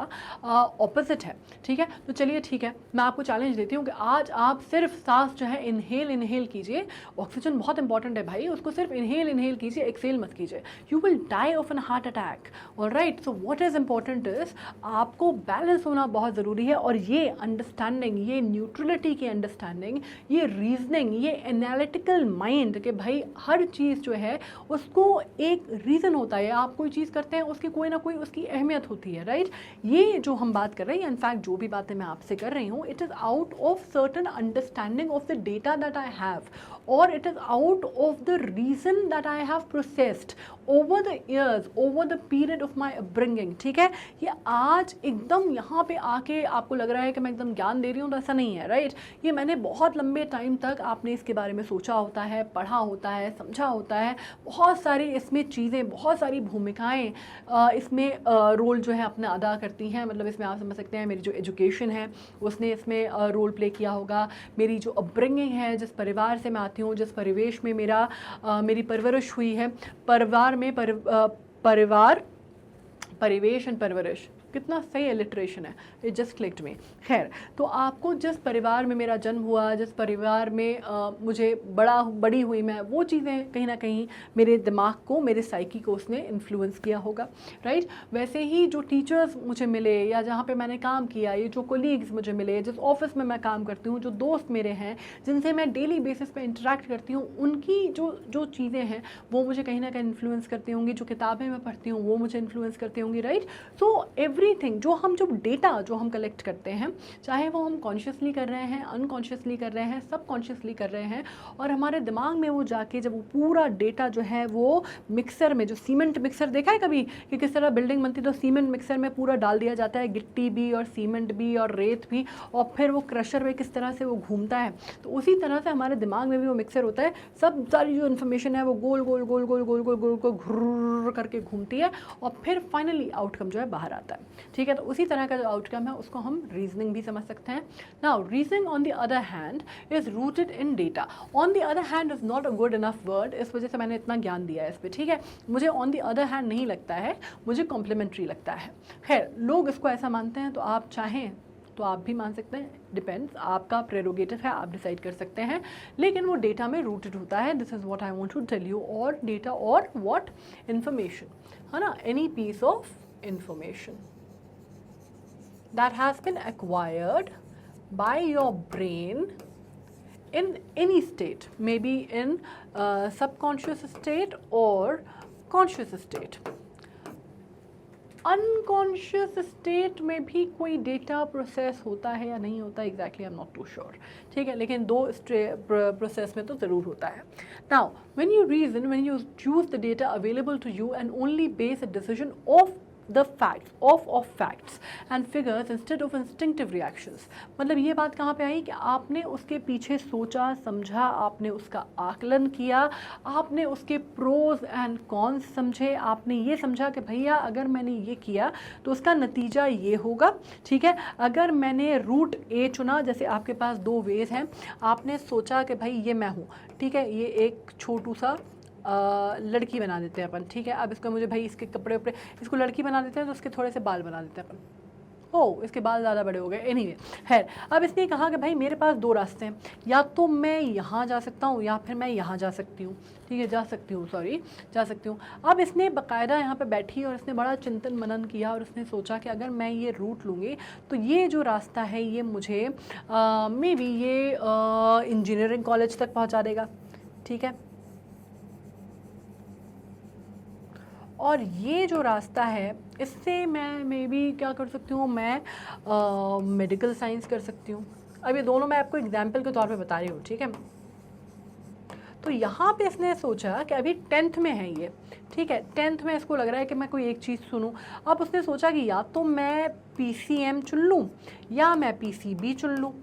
ऑपोजिट है, ठीक है, तो चलिए ठीक है, मैं आपको चैलेंज देती हूँ कि आज आप सिर्फ सांस जो है इनहेल कीजिए, ऑक्सीजन बहुत इंपॉर्टेंट है भाई, उसको सिर्फ इनहेल कीजिए, एक्सहेल मत कीजिए, you will die of an heart attack. Alright, so what is important is आपको बैलेंस होना बहुत ज़रूरी है, और ये अंडरस्टैंडिंग, ये न्यूट्रलिटी की अंडरस्टैंडिंग, ये रीजनिंग, ये एनालिटिकल माइंड कि भाई हर चीज़ जो है उसको एक रीज़न होता है, आप कोई चीज़ करते हैं उसकी कोई ना कोई उसकी अहमियत होती है, राइट। ये जो हम बात कर रहे हैं, इनफैक्ट जो भी बातें मैं आपसे कर रही हूँ, it is out of certain understanding of the data that I have, और it is out of the reason that I have processed over the years, over the period of my upbringing. ठीक है, ये आज एकदम यहाँ पे आके आपको लग रहा है कि मैं एकदम ज्ञान दे रही हूँ, तो ऐसा नहीं है, राइट। ये मैंने बहुत लंबे टाइम तक आपने इसके बारे में सोचा होता है, पढ़ा होता है, समझा होता है, बहुत सारी इसमें चीज़ें, बहुत सारी भूमिकाएँ इसमें रोल जो है अपना अदा करती हैं। मतलब इसमें आप समझ सकते हैं मेरी जो एजुकेशन है उसने इसमें रोल प्ले किया होगा, मेरी जो अपब्रिंगिंग है, जिस परिवार से मैं आती हूँ, जिस परिवेश में मेरी परवरिश हुई है, परिवार में परिवार, परिवेश एंड परवरिश, कितना सही एलिट्रेशन है, इट जस्ट क्लिक्ड मी। खैर, तो आपको जिस परिवार में मेरा जन्म हुआ, जिस परिवार में मुझे बड़ी हुई मैं, वो चीज़ें कहीं ना कहीं मेरे दिमाग को, मेरे साइकी को उसने इन्फ्लुएंस किया होगा, राइट। वैसे ही जो टीचर्स मुझे मिले या जहाँ पे मैंने काम किया, ये जो कोलीग्स मुझे मिले, जिस ऑफिस में मैं काम करती हूँ, जो दोस्त मेरे हैं, जिनसे मैं डेली बेसिस पे इंटरेक्ट करती हूँ, उनकी जो चीज़ें हैं वो मुझे कहीं ना कहीं इन्फ्लुएंस करती होंगी, जो किताबें मैं पढ़ती हूँ वो मुझे इन्फ्लुएंस करती होंगी, राइट। सो एवरीथिंग जो डेटा जो हम कलेक्ट करते हैं, चाहे वो हम कॉन्शियसली कर रहे हैं, अनकॉन्शियसली कर रहे हैं, सब कॉन्शियसली कर रहे हैं, और हमारे दिमाग में वो जाके जब वो पूरा डेटा जो है वो मिक्सर में, जो सीमेंट मिक्सर देखा है कभी कि किस तरह बिल्डिंग बनती है, तो सीमेंट मिक्सर में पूरा डाल दिया जाता है, गिट्टी भी और सीमेंट भी और रेत भी, और फिर वो क्रशर में किस तरह से वो घूमता है, तो उसी तरह से हमारे दिमाग में भी वो मिक्सर होता है। सब सारी जो इन्फॉर्मेशन है वो गोल गोल गोल गोल गोल गोल गोल को घुर्र करके घूमती है, और फिर फाइनली आउटकम जो है बाहर आता है। ठीक है, तो उसी तरह का जो आउटकम है उसको हम रीजनिंग भी समझ सकते हैं। Now reasoning on the other hand is rooted in data. On the other hand is not a good enough word, इस वजह से मैंने इतना ज्ञान दिया है इस पर। ठीक है, मुझे ऑन द अदर हैंड नहीं लगता है, मुझे कॉम्प्लीमेंट्री लगता है। खैर, लोग इसको ऐसा मानते हैं, तो आप चाहें तो आप भी मान सकते हैं, डिपेंड्स, आपका प्रेरोगेटिव है, आप डिसाइड कर सकते हैं, लेकिन वो डेटा में रूटेड होता है। This is what I want to tell you. और डेटा और व्हाट, इंफॉर्मेशन, है ना, any piece of information that has been acquired by your brain in any state, maybe in subconscious state or conscious state. Unconscious state में भी कोई data process होता है या नहीं होता, exactly I am not too sure. ठीक है, लेकिन दो प्रोसेस में तो ज़रूर होता है। Now when you reason, when you choose the data available to you and only base a decision of the facts of facts and figures instead of instinctive reactions। मतलब ये बात कहाँ पे आई कि आपने उसके पीछे सोचा समझा, आपने उसका आकलन किया, आपने उसके प्रोज एंड कॉन्स समझे, आपने ये समझा कि भैया अगर मैंने ये किया तो उसका नतीजा ये होगा। ठीक है, अगर मैंने रूट ए चुना, जैसे आपके पास दो वेज हैं, आपने सोचा कि भाई ये मैं हूँ, ठीक है, ये एक छोटू सा लड़की बना देते हैं अपन। ठीक है, अब इसको मुझे भाई इसके कपड़े उपड़े, इसको लड़की बना देते हैं तो उसके थोड़े से बाल बना देते हैं अपन, ओ इसके बाल ज़्यादा बड़े हो गए। एनीवे, खैर, अब इसने कहा कि भाई मेरे पास दो रास्ते हैं, या तो मैं यहाँ जा सकता हूँ या फिर मैं यहाँ जा सकती हूँ। ठीक है, जा सकती हूँ। अब इसने बाकायदा यहाँ पे बैठी और इसने बड़ा चिंतन मनन किया और उसने सोचा कि अगर मैं ये रूट लूँगी तो ये जो रास्ता है ये मुझे मे बी ये इंजीनियरिंग कॉलेज तक पहुँचा देगा। ठीक है, और ये जो रास्ता है इससे मैं मे बी क्या कर सकती हूँ, मैं मेडिकल साइंस कर सकती हूँ। अब ये दोनों मैं आपको एग्जाम्पल के तौर पे बता रही हूँ। ठीक है, तो यहाँ पे इसने सोचा कि अभी 10th में है ये। ठीक है, 10th में इसको लग रहा है कि मैं कोई एक चीज़ सुनूं। अब उसने सोचा कि या तो मैं PCM चुन लूँ या मैं PCB चुन लूँ।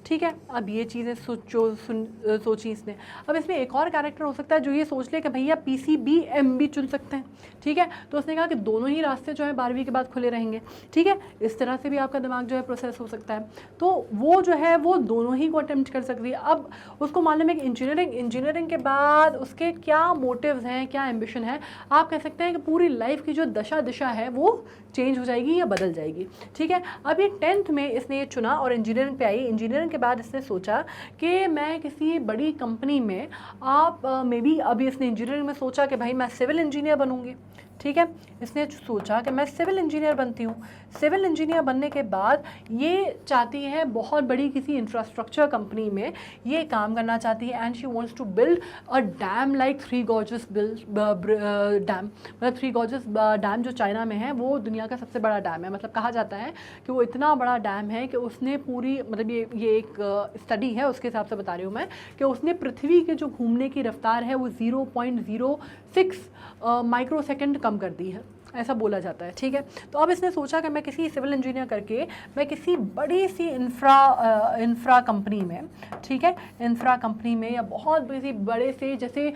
ठीक है, अब ये चीज़ें सोची इसने। अब इसमें एक और कैरेक्टर हो सकता है जो ये सोच ले कि भैया PCBM भी चुन सकते हैं। ठीक है, तो उसने कहा कि दोनों ही रास्ते जो है 12वीं के बाद खुले रहेंगे। ठीक है, इस तरह से भी आपका दिमाग जो है प्रोसेस हो सकता है, तो वो जो है वो दोनों ही को अटेम्प्ट कर सकती है। अब उसको मालूम है कि इंजीनियरिंग के बाद उसके क्या मोटिव्स हैं, क्या एम्बिशन है। आप कह सकते हैं कि पूरी लाइफ की जो दिशा है वो चेंज हो जाएगी या बदल जाएगी। ठीक है, अब ये 10th में इसने ये चुना और इंजीनियरिंग पे आई। इंजीनियरिंग के बाद इसने सोचा कि मैं किसी बड़ी कंपनी में, आप मे बी अभी इसने इंजीनियरिंग में सोचा कि भाई मैं सिविल इंजीनियर बनूंगी। ठीक है। इसने सोचा कि मैं सिविल इंजीनियर बनती हूँ। सिविल इंजीनियर बनने के बाद ये चाहती है बहुत बड़ी किसी इंफ्रास्ट्रक्चर कंपनी में ये काम करना चाहती है, and she wants to build a dam like Three Gorges Dam. मतलब थ्री गॉर्जेस डैम जो चाइना में है वो दुनिया का सबसे बड़ा डैम है। मतलब कहा जाता है कि वो इतना बड़ा डैम है कि उसने पूरी, मतलब ये एक स्टडी है उसके हिसाब से बता रही हूँ मैं, कि उसने पृथ्वी के जो घूमने की रफ्तार है वो 0.06 माइक्रोसेकंड कम कर दी है, ऐसा बोला जाता है। ठीक है, तो अब इसने सोचा कि मैं किसी सिविल इंजीनियर करके मैं किसी बड़ी सी इंफ्रा कंपनी में, ठीक है, इंफ्रा कंपनी में या बहुत किसी बड़े से जैसे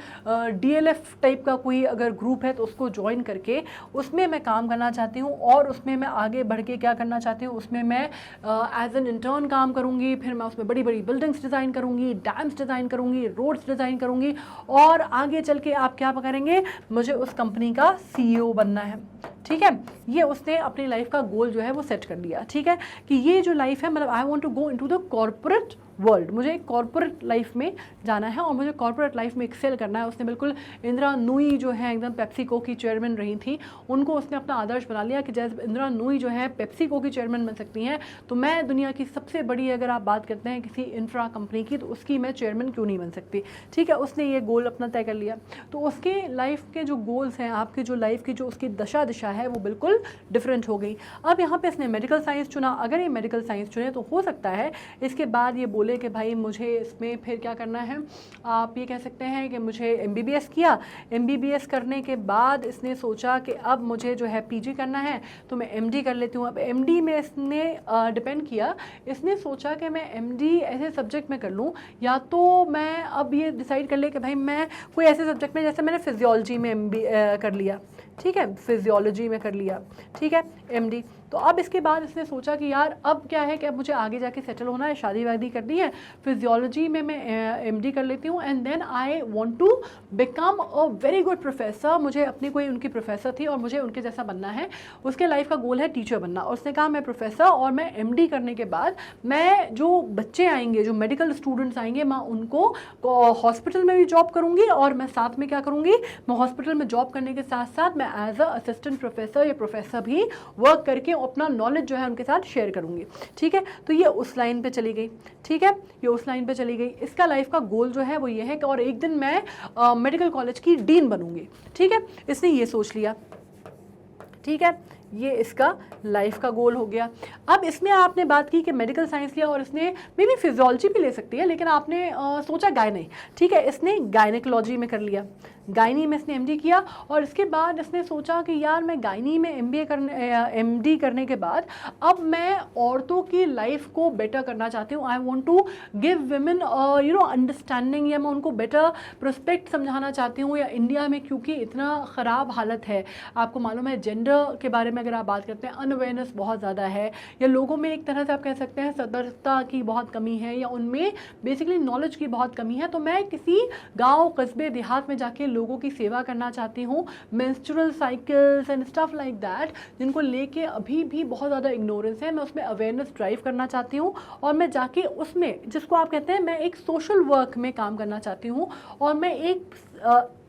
DLF टाइप का कोई अगर ग्रुप है तो उसको ज्वाइन करके उसमें मैं काम करना चाहती हूँ, और उसमें मैं आगे बढ़ के क्या करना चाहती हूँ, उसमें मैं एज एन इंटर्न काम करूँगी, फिर मैं उसमें बड़ी बड़ी बिल्डिंग्स डिज़ाइन करूँगी, डैम्स डिज़ाइन करूँगी, रोड्स डिज़ाइन करूँगी, और आगे चल के आप क्या करेंगे, मुझे उस कंपनी का CEO बनना है। ठीक है, ये उसने अपनी लाइफ का गोल जो है वो सेट कर लिया। ठीक है, कि ये जो लाइफ है, मतलब I want to go into the corporate world, मुझे एक कॉर्पोरेट लाइफ में जाना है और मुझे कॉर्पोरेट लाइफ में एक्सेल करना है। उसने बिल्कुल इंदिरा नूई जो है एकदम पेप्सिको की चेयरमैन रही थी, उनको उसने अपना आदर्श बना लिया कि जैसे इंदिरा नूई जो है पेप्सिको की चेयरमैन बन सकती हैं, तो मैं दुनिया की सबसे बड़ी, अगर आप बात करते हैं किसी इंफ्रा कंपनी की, तो उसकी मैं चेयरमैन क्यों नहीं बन सकती। ठीक है, उसने ये गोल अपना तय कर लिया। तो उसके लाइफ के जो गोल्स हैं, आपकी जो लाइफ की जो उसकी दिशा है वो बिल्कुल डिफरेंट हो गई। अब यहाँ पे इसने मेडिकल साइंस चुना। अगर ये मेडिकल साइंस चुने तो हो सकता है इसके बाद ये बोले कि भाई मुझे इसमें फिर क्या करना है, आप ये कह सकते हैं कि मुझे MBBS किया। MBBS करने के बाद इसने सोचा कि अब मुझे जो है PG करना है तो मैं MD कर लेती हूँ। अब MD में इसने डिपेंड किया, इसने सोचा कि मैं MD ऐसे सब्जेक्ट में कर लूँ, या तो मैं अब ये डिसाइड कर ले कि भाई मैं कोई ऐसे सब्जेक्ट में, जैसे मैंने फिजियोलॉजी में कर लिया, ठीक है, फिजियोलॉजी में कर लिया, ठीक है, MD। तो अब इसके बाद इसने सोचा कि यार अब क्या है कि अब मुझे आगे जाके सेटल होना है, शादी वादी करनी है, फिजियोलॉजी में मैं MD कर लेती हूँ, and then I want to become a very good professor. मुझे अपनी कोई उनकी प्रोफेसर थी और मुझे उनके जैसा बनना है। उसके लाइफ का गोल है टीचर बनना, और उसने कहा मैं प्रोफेसर, और मैं MD करने के बाद मैं जो बच्चे आएंगे, जो मेडिकल स्टूडेंट्स आएंगे, मैं उनको हॉस्पिटल में भी जॉब करूँगी, और मैं साथ में क्या करूँगी, मैं हॉस्पिटल में जॉब करने के साथ साथ मैं एज अ असिस्टेंट प्रोफेसर या प्रोफेसर भी वर्क करके अपना नॉलेज जो है उनके साथ शेयर करूंगी। ठीक है, तो ये उस लाइन पे चली गई। ठीक है, ये उस लाइन पे चली गई। इसका लाइफ का गोल जो है वो ये है कि और एक दिन मैं मेडिकल कॉलेज की डीन बनूंगी। ठीक है, इसने ये सोच लिया। ठीक है, ये इसका लाइफ का गोल हो गया। अब इसमें आपने बात की कि मेडिकल साइंस लिया, और इसने मे बी फिजियोलॉजी भी ले सकती है, लेकिन आपने सोचा गायने। ठीक है, इसने गायनेकोलॉजी में कर लिया, गायनी में इसने MD किया, और इसके बाद इसने सोचा कि यार मैं गायनी में MD करने के बाद अब मैं औरतों की लाइफ को बेटर करना चाहती हूँ। I want to give women understanding, या मैं उनको बेटर प्रोस्पेक्ट समझाना चाहती हूँ। या इंडिया में क्योंकि इतना ख़राब हालत है, आपको मालूम है, जेंडर के बारे में अगर आप बात करते हैं, अनअवेयरनेस बहुत ज़्यादा है, या लोगों में एक तरह से आप कह सकते हैं सतर्कता की बहुत कमी है, या उनमें बेसिकली नॉलेज की बहुत कमी है। तो मैं किसी गाँव, कस्बे, देहात में जाके लोगों की सेवा करना चाहती हूँ, menstrual cycles and stuff like that, जिनको लेके अभी भी बहुत ज़्यादा इग्नोरेंस है, मैं उसमें अवेयरनेस ड्राइव करना चाहती हूँ, और मैं जाके उसमें, जिसको आप कहते हैं, मैं एक सोशल वर्क में काम करना चाहती हूँ, और मैं एक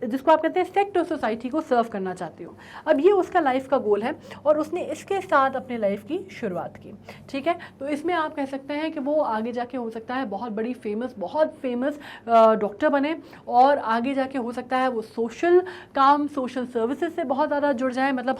जिसको आप कहते हैं सेक्टर सोसाइटी को सर्व करना चाहती हूँ। अब ये उसका लाइफ का गोल है, और उसने इसके साथ अपने लाइफ की शुरुआत की। ठीक है, तो इसमें आप कह सकते हैं कि वो आगे जाके हो सकता है बहुत फेमस डॉक्टर बने, और आगे जाके हो सकता है वो सोशल सर्विसेज से बहुत ज़्यादा जुड़ जाए। मतलब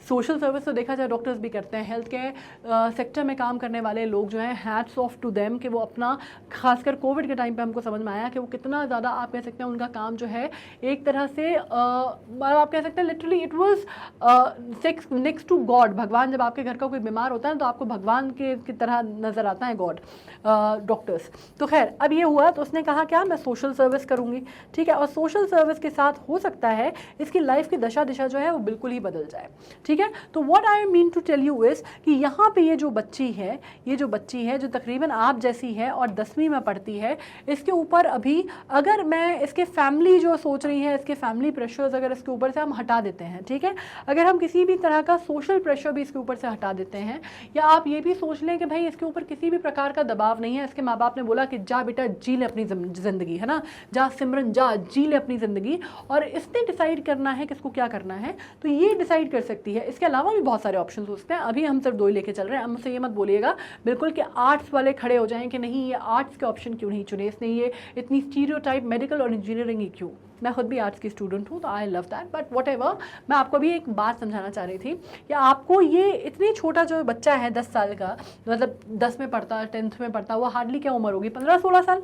सोशल सर्विस तो देखा जाए डॉक्टर्स भी करते हैं, हेल्थ केयर सेक्टर में काम करने वाले लोग जो हैं, हैट्स ऑफ टू देम, कि वो अपना, खासकर कोविड के टाइम पे हमको समझ में आया कि वो कितना ज़्यादा, आप कह सकते हैं, उनका काम जो है एक तरह से आप कह सकते हैं literally it was next to God. भगवान, जब आपके घर का कोई बीमार होता है तो आपको भगवान की तरह नज़र आता है गॉड, डॉक्टर्स। तो खैर, अब ये हुआ तो उसने कहा क्या, मैं सोशल सर्विस करूँगी। ठीक है, और सोशल सर्विस के साथ हो सकता है इसकी लाइफ की दिशा जो है वो बिल्कुल ही बदल जाए। ठीक है, तो what I mean to tell you is कि यहाँ पे ये जो बच्ची है जो तकरीबन आप जैसी है और 10वीं में पढ़ती है, इसके ऊपर अभी अगर मैं इसके फैमिली फैमिली जो सोच रही है, इसके फैमिली प्रेशर्स अगर इसके ऊपर से हम हटा देते हैं, ठीक है, अगर हम किसी भी तरह का सोशल प्रेशर भी इसके ऊपर से हटा देते हैं, या आप ये भी सोच लें कि भाई इसके ऊपर किसी भी प्रकार का दबाव नहीं है, इसके माँ बाप ने बोला कि जा बेटा जी ले अपनी ज़िंदगी, है ना, जा सिमरन जा जी ले अपनी ज़िंदगी, और इसने डिसाइड करना है किसको क्या करना है, तो ये डिसाइड कर सकती है। इसके अलावा भी बहुत सारे ऑप्शन हो सकते हैं, अभी हम सिर्फ 2 ही लेके चल रहे हैं। हम मुझसे ये मत बोलिएगा बिल्कुल कि आर्ट्स वाले खड़े हो जाएं कि नहीं ये आर्ट्स के ऑप्शन क्यों नहीं चुने इसने, ये इतनी स्टीरियोटाइप मेडिकल और इंजीनियरिंग ही क्यों। मैं खुद भी आर्ट्स की स्टूडेंट हूँ, तो I love that, but what ever, मैं आपको भी एक बात समझाना चाह रही थी कि आपको ये इतनी छोटा जो बच्चा है 10 साल का, मतलब 10 में पढ़ता, 10th में पढ़ता, वो हार्डली क्या उम्र होगी, 15-16 साल,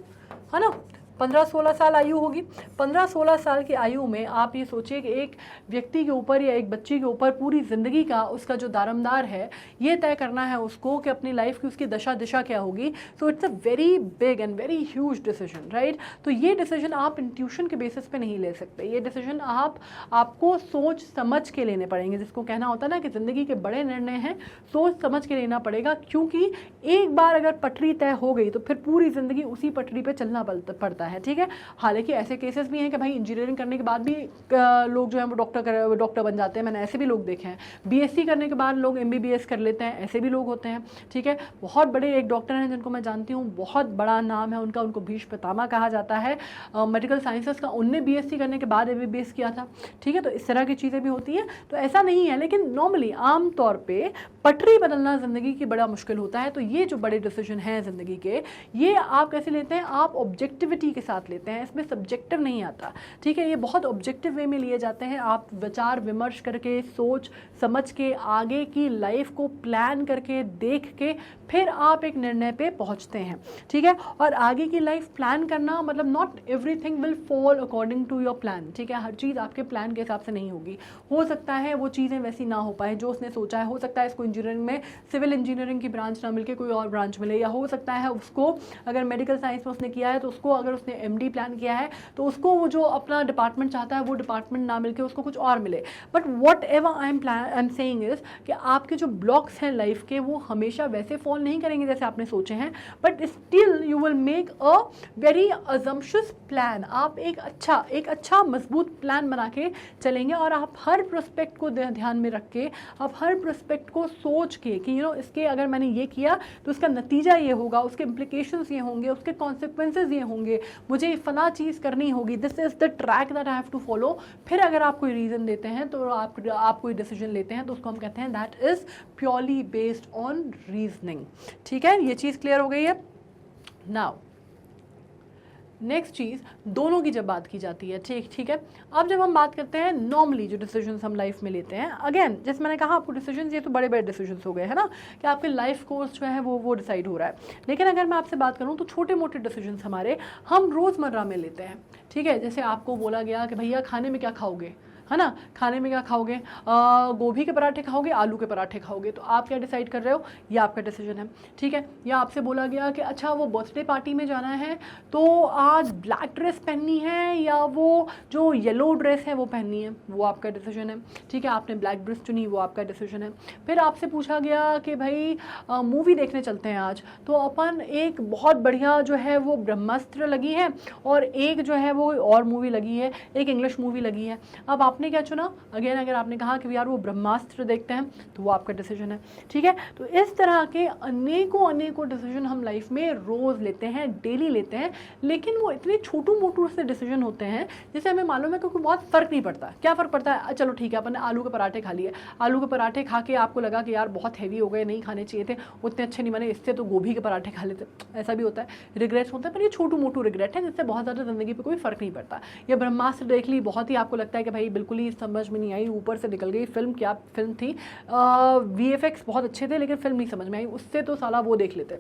है ना, 15-16 साल आयु होगी। 15-16 साल की आयु में आप ये सोचिए कि एक व्यक्ति के ऊपर या एक बच्चे के ऊपर पूरी ज़िंदगी का उसका जो दारोमदार है, ये तय करना है उसको कि अपनी लाइफ की उसकी दशा दिशा क्या होगी। So it's a very big and very huge decision, right. तो ये डिसीजन आप इंट्यूशन के बेसिस पे नहीं ले सकते, ये डिसीजन आपको सोच समझ के लेने पड़ेंगे, जिसको कहना होता है ना कि ज़िंदगी के बड़े निर्णय हैं, सोच समझ के लेना पड़ेगा, क्योंकि एक बार अगर पटरी तय हो गई तो फिर पूरी ज़िंदगी उसी पटरी पर चलना पड़ता है, ठीक है। हालांकि ऐसे केसेस भी हैं कि भाई इंजीनियरिंग करने के बाद भी लोग जो है वो डॉक्टर बन जाते हैं, मैंने ऐसे भी लोग देखे हैं। बीएससी करने के बाद लोग एमबीबीएस कर लेते हैं, ऐसे भी लोग होते हैं, ठीक है। बहुत बड़े एक डॉक्टर हैं जिनको मैं जानती हूँ, बहुत बड़ा नाम है उनका, उनको भीष्म पितामह कहा जाता है मेडिकल साइंसेस का, उनने बीएससी करने के बाद एमबीबीएस किया था, ठीक है। तो इस तरह की चीज़ें भी होती हैं, तो ऐसा नहीं है, लेकिन नॉर्मली आम तौर पर पटरी बदलना ज़िंदगी की बड़ा मुश्किल होता है। तो ये जो बड़े डिसीजन हैं ज़िंदगी के, ये आप कैसे लेते हैं, आप ऑब्जेक्टिविटी के साथ लेते हैं, इसमें सब्जेक्टिव नहीं आता, ठीक है। ये बहुत ऑब्जेक्टिव वे में लिए जाते हैं, आप विचार विमर्श करके, सोच समझ के, आगे की लाइफ को प्लान करके, देख के फिर आप एक निर्णय पे पहुंचते हैं, ठीक है। और आगे की लाइफ प्लान करना मतलब not everything will fall according to your plan, ठीक है। हर चीज़ आपके प्लान के हिसाब से नहीं होगी, हो सकता है वो चीज़ें वैसी ना हो पाए जो उसने सोचा है, हो सकता है इसको इंजीनियरिंग में सिविल इंजीनियरिंग की ब्रांच ना मिलकर कोई और ब्रांच मिले, या हो सकता है उसको अगर मेडिकल साइंस में उसने किया है तो उसको अगर उसने एमडी प्लान किया है तो उसको वो जो अपना डिपार्टमेंट चाहता है वो डिपार्टमेंट ना मिलके उसको कुछ और मिले। But what ever I am saying is कि आपके जो ब्लॉक्स हैं लाइफ के, वो हमेशा वैसे फॉल नहीं करेंगे जैसे आपने सोचे हैं, but still you will make a very assumptious plan. आप एक अच्छा मजबूत प्लान बना के चलेंगे, और आप हर प्रोस्पेक्ट को ध्यान में रख के, आप हर प्रोस्पेक्ट को सोच के कि इसके अगर मैंने ये किया तो उसका नतीजा ये होगा, उसके इम्प्लीकेशंस ये होंगे, उसके कॉन्सिक्वेंसेज ये होंगे, मुझे फला चीज़ करनी होगी, this is the track that I have to follow. फिर अगर आप कोई रीज़न देते हैं, तो आप कोई डिसीजन लेते हैं, तो उसको हम कहते हैं that is purely based on reasoning, ठीक है। ये चीज़ क्लियर हो गई है। नाउ नेक्स्ट चीज़, दोनों की जब बात की जाती है, ठीक है। अब जब हम बात करते हैं नॉर्मली जो डिसीजंस हम लाइफ में लेते हैं, अगेन जैसे मैंने कहा आपको डिसीजंस ये तो बड़े बड़े डिसीजंस हो गए, है ना, कि आपके लाइफ कोर्स जो है वो डिसाइड हो रहा है। लेकिन अगर मैं आपसे बात करूं तो छोटे मोटे डिसीजंस हमारे हम रोज़मर्रा में लेते हैं, ठीक है। जैसे आपको बोला गया कि भैया खाने में क्या खाओगे, है ना, खाने में क्या खाओगे, गोभी के पराठे खाओगे, आलू के पराठे खाओगे, तो आप क्या डिसाइड कर रहे हो, ये आपका डिसीजन है, ठीक है। या आपसे बोला गया कि अच्छा वो बर्थडे पार्टी में जाना है तो आज ब्लैक ड्रेस पहननी है या वो जो येलो ड्रेस है वो पहननी है, वो आपका डिसीजन है, ठीक है। आपने ब्लैक ड्रेस चुनी, वो आपका डिसीजन है। फिर आपसे पूछा गया कि भाई मूवी देखने चलते हैं आज, तो अपन एक बहुत बढ़िया जो है वो ब्रह्मास्त्र लगी है, और एक जो है वो और मूवी लगी है, एक इंग्लिश मूवी लगी है। अब आपने क्या चुना, अगेन अगर आपने कहा कि यार वो ब्रह्मास्त्र देखते हैं, तो वो आपका डिसीजन है, ठीक है। तो इस तरह के अनेकों डिसीजन हम लाइफ में रोज़ लेते हैं, डेली लेते हैं, लेकिन वो इतने छोटू मोटू से डिसीजन होते हैं जिससे हमें मालूम है कि कोई बहुत फ़र्क नहीं पड़ता। क्या फ़र्क पड़ता है, चलो ठीक है अपन ने आलू के पराठे खा लिए, आलू के पराठे खा के आपको लगा कि यार बहुत हैवी हो गए, नहीं खाने चाहिए थे, उतने अच्छे नहीं बने, इससे तो गोभी के पराठे खा लेते, ऐसा भी होता है, रिग्रेट्स होते हैं, पर ये छोटू मोटू रिग्रेट है जिससे बहुत ज़्यादा ज़िंदगी पर कोई फ़र्क नहीं पड़ता। ये ब्रह्मास्त्र देख ली, बहुत ही आपको लगता है कि भाई बिल्कुल ही समझ में नहीं आई, ऊपर से निकल गई, फिल्म क्या फिल्म थी, VFX बहुत अच्छे थे लेकिन फिल्म नहीं समझ में आई, उससे तो साला वो देख लेते,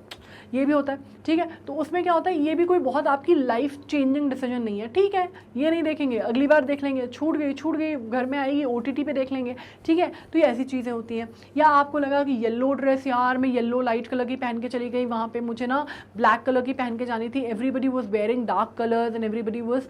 ये भी होता है, ठीक है। तो उसमें क्या होता है, ये भी कोई बहुत आपकी लाइफ चेंजिंग डिसीजन नहीं है, ठीक है, ये नहीं देखेंगे, अगली बार देख लेंगे, छूट गई, घर में आएगी OTT पे देख लेंगे, ठीक है। तो ये ऐसी चीज़ें होती हैं। या आपको लगा कि येलो ड्रेस, यार मैं येलो लाइट कलर की पहन के चली गई, वहाँ पे मुझे ना ब्लैक कलर की पहन के जानी थी, everybody was wearing dark colours and everybody was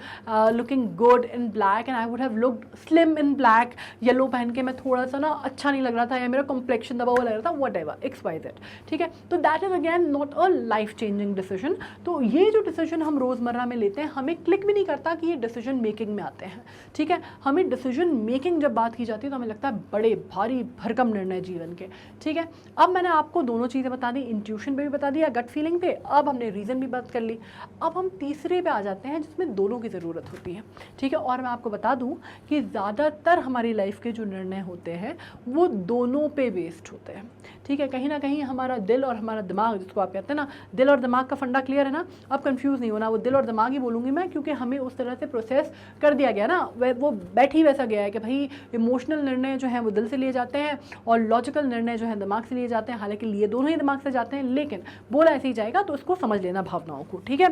looking good in black and I would have looked slim in black, yellow पहन के मैं थोड़ा सा ना अच्छा नहीं लग रहा था, या मेरा कॉम्प्लेक्शन दबा हुआ लग रहा था, वट एवर XYZ, ठीक है। तो that is again not a life changing decision. तो ये जो डिसीजन हम रोज़मर्रा में लेते हैं, हमें क्लिक भी नहीं करता कि ये डिसीजन मेकिंग में आते हैं, ठीक है। हमें डिसीजन मेकिंग जब बात की जाती है तो हमें लगता है बड़े भारी भरकम निर्णय जीवन के, ठीक है। अब मैंने आपको दोनों चीज़ें बता दी, इंट्यूशन पे भी बता दिया, गट फीलिंग पे, अब हमने रीज़न भी बात कर ली। अब हम तीसरे पे आ जाते हैं जिसमें दोनों की ज़रूरत होती है, ठीक है। और मैं आपको बता दूं कि ज़्यादातर हमारी लाइफ के जो निर्णय होते हैं वो दोनों पे बेस्ड होते हैं, ठीक है। कहीं ना कहीं हमारा दिल और हमारा दिमाग, जिसको आप कहते हैं ना, दिल और दिमाग का फंडा क्लियर है ना, अब कंफ्यूज नहीं होना, वो दिल और दिमाग ही बोलूँगी मैं, क्योंकि हमें उस तरह से प्रोसेस कर दिया गया ना, वो बैठ ही वैसा गया है कि भाई इमोशनल निर्णय जो है वो दिल से लिए जाते हैं और लॉजिकल निर्णय जो है दिमाग से लिए जाते हैं। हालांकि लिए दोनों ही दिमाग से जाते हैं, लेकिन बोला ऐसे ही जाएगा, तो उसको समझ लेना भावनाओं को, ठीक है।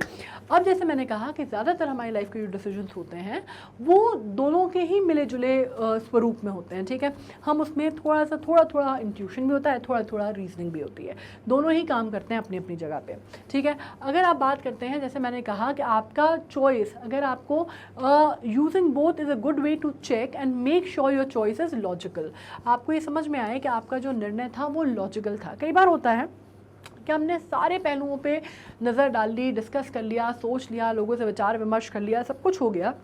अब जैसे मैंने कहा कि ज़्यादातर हमारी लाइफ के जो डिसीजंस होते हैं वो दोनों के ही मिले जुले स्वरूप में होते हैं, ठीक है। हम उसमें थोड़ा इंट्यूशन भी होता है, थोड़ा रीजनिंग भी होती है, दोनों ही काम करते हैं अपनी अपनी जगह पे, ठीक है। अगर आप बात करते हैं, जैसे मैंने कहा कि आपका चॉइस, अगर आपको using both is a good way to check and make sure your choice is logical, आपको ये समझ में आए कि आपका जो निर्णय था वो लॉजिकल था। कई बार होता है कि हमने सारे पहलुओं पे नज़र डाल ली, डिस्कस कर लिया, सोच लिया, लोगों से विचार विमर्श कर लिया, सब कुछ हो गया,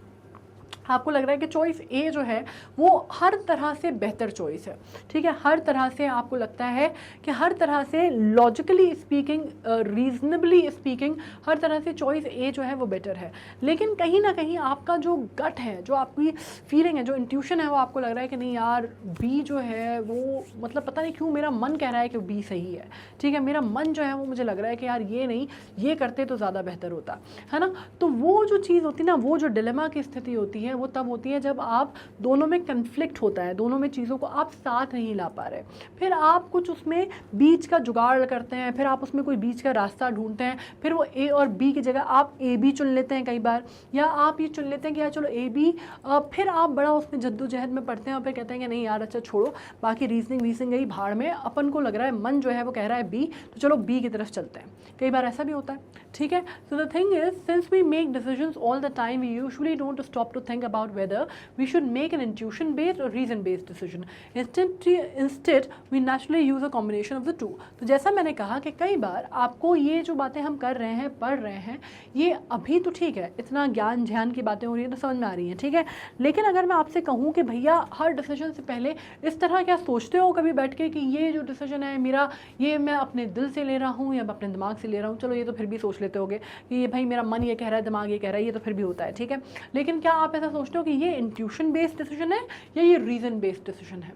आपको लग रहा है कि चॉइस ए जो है वो हर तरह से बेहतर चॉइस है, ठीक है। हर तरह से आपको लगता है कि हर तरह से लॉजिकली स्पीकिंग, रीजनेबली स्पीकिंग, हर तरह से चॉइस ए जो है वो बेटर है। लेकिन कहीं ना कहीं आपका जो गट है, जो आपकी फीलिंग है, जो इंट्यूशन है, वो आपको लग रहा है कि नहीं यार, बी जो है वो, मतलब पता नहीं क्यों मेरा मन कह रहा है कि बी सही है, ठीक है। मेरा मन जो है वो मुझे लग रहा है कि यार ये नहीं, ये करते तो ज़्यादा बेहतर होता है ना। तो वो जो चीज़ होती है ना, वो जो डिलेमा की स्थिति होती है, वो तब होती है जब आप दोनों में कन्फ्लिक्ट होता है, दोनों में चीज़ों को आप साथ नहीं ला पा रहे, फिर आप कुछ उसमें बीच का जुगाड़ करते हैं, फिर आप उसमें कोई बीच का रास्ता ढूंढते हैं, फिर वो ए और बी की जगह आप ए बी चुन लेते हैं कई बार, या आप ये चुन लेते हैं कि यार चलो ए बी, फिर आप बड़ा उसमें जद्दोजहद में पड़ते हैं और फिर कहते हैं कि नहीं यार अच्छा छोड़ो, बाकी रीजनिंग गई भाड़ में, अपन को लग रहा है, मन जो है वो कह रहा है बी, तो चलो बी की तरफ चलते हैं। कई बार ऐसा भी होता है, ठीक है। So the thing is, since we make decisions all the time, we usually don't stop to think about whether we should make an intuition based or reason based decision. Instead we naturally use a combination of the two. तो जैसा मैंने कहा कि कई बार आपको ये जो बातें हम कर रहे हैं, पढ़ रहे हैं, ये अभी तो ठीक है, इतना ज्ञान ध्यान की बातें हो रही है तो समझ में आ रही हैं, ठीक है। लेकिन अगर मैं आपसे कहूँ कि भैया हर डिसीजन से पहले इस तरह क्या सोचते हो कभी बैठ के कि ये जो डिसीजन है मेरा, ये मैं अपने दिल से ले रहा हूँ या अपने दिमाग से ले रहा हूँ, चलो ये तो फिर भी सोच लेते होगे कि ये भाई मेरा मन ये कह रहा है, दिमाग ये कह रहा है, ये तो फिर भी होता है, ठीक है। लेकिन क्या आप ऐसा सोचते हो कि ये इंट्यूशन बेस्ड डिसीजन है या ये रीज़न बेस्ड डिसीजन है?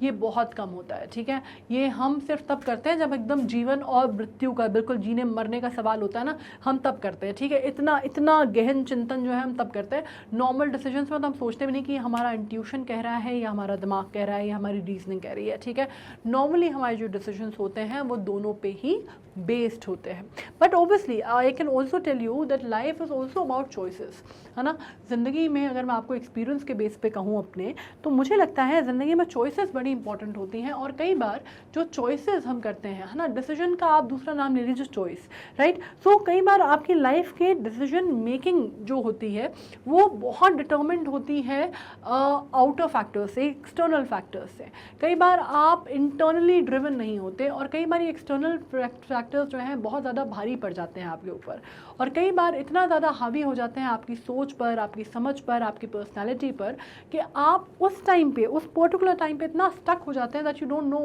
ये बहुत कम होता है, ठीक है। ये हम सिर्फ तब करते हैं जब एकदम जीवन और मृत्यु का, बिल्कुल जीने मरने का सवाल होता है ना, हम तब करते हैं, ठीक है। इतना गहन चिंतन जो है हम तब करते हैं। नॉर्मल डिसीजंस में तो हम सोचते भी नहीं कि हमारा इंट्यूशन कह रहा है या हमारा दिमाग कह रहा है या हमारी रीजनिंग कह रही है, ठीक है। नॉर्मली हमारे जो डिसीजंस होते हैं वो दोनों पे ही बेस्ड होते हैं। But obviously I can also tell you that life is also about choices, है ना। ज़िंदगी में अगर मैं आपको एक्सपीरियंस के बेस पे कहूँ अपने, तो मुझे लगता है ज़िंदगी में चॉइसेस बड़ी इंपॉर्टेंट होती हैं। और कई बार जो चॉइसेस हम करते हैं, है ना, डिसीजन का आप दूसरा नाम ले लीजिए चॉइस, राइट। सो कई बार आपकी लाइफ के डिसीजन मेकिंग जो होती है वो बहुत डिटर्मिंड होती है आउटर फैक्टर्स से, एक्सटर्नल फैक्टर्स से। कई बार आप इंटरनली ड्रिवन नहीं होते और कई बार ये एक्सटर्नल फैक्टर्स जो हैं बहुत ज़्यादा भारी पड़ जाते हैं आपके ऊपर, और कई बार इतना ज़्यादा हावी हो जाते हैं आपकी सोच पर, आपकी समझ पर, आपकी पर्सनैलिटी पर, कि आप उस टाइम पे, उस पर्टिकुलर टाइम पे इतना स्टक हो जाते हैं that you don't know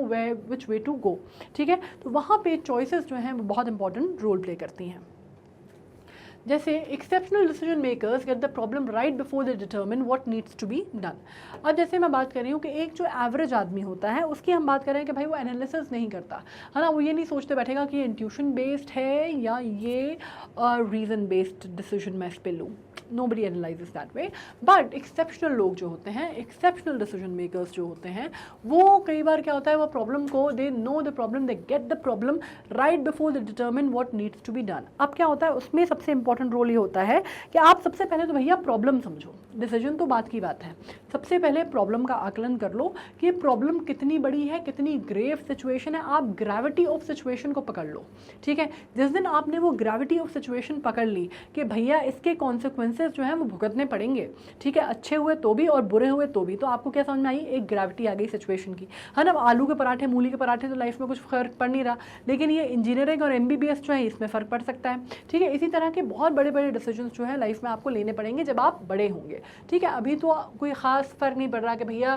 which way to go, ठीक है। तो वहाँ पे चॉइसेस जो हैं वो बहुत इंपॉर्टेंट रोल प्ले करती हैं। जैसे exceptional decision makers get the problem right before they determine what needs to be done. अब जैसे मैं बात कर रही हूँ कि एक जो एवरेज आदमी होता है उसकी हम बात कर रहे हैं कि भाई वो एनालिसिस नहीं करता, है ना। वो ये नहीं सोचते बैठेगा कि ये इंट्यूशन बेस्ड है या ये रीज़न बेस्ड डिसीजन मैं इस पे लूँ। nobody analyzes that way, but exceptional लोग जो होते हैं, exceptional decision makers जो होते हैं, वो कई बार क्या होता है, वो प्रॉब्लम को, they know the problem, they get the problem right before they determine what needs to be done। अब क्या होता है उसमें सबसे इंपॉर्टेंट रोल ये होता है कि आप सबसे पहले तो भैया प्रॉब्लम समझो, डिसीजन तो बात की बात है, सबसे पहले प्रॉब्लम का आकलन कर लो कि ये प्रॉब्लम कितनी बड़ी है, कितनी ग्रेव सिचुएशन है। आप ग्रेविटी ऑफ सिचुएशन को पकड़ लो, ठीक है। जिस दिन आपने वो ग्रेविटी ऑफ सिचुएशन पकड़ ली कि भैया इसके कॉन्सिक्वेंसेज जो हैं वो भुगतने पड़ेंगे, ठीक है, अच्छे हुए तो भी और बुरे हुए तो भी, तो आपको क्या समझ में आई, एक ग्रेविटी आ गई सिचुएशन की, है ना। आलू के पराठे, मूली के पराठे तो लाइफ में कुछ फर्क पड़ नहीं रहा, लेकिन ये इंजीनियरिंग और MBBS जो है इसमें फ़र्क पड़ सकता है, ठीक है। इसी तरह के बहुत बड़े बड़े डिसीजंस जो है लाइफ में आपको लेने पड़ेंगे जब आप बड़े होंगे, ठीक है। अभी तो कोई ख़ास फ़र्क नहीं पड़ रहा कि भैया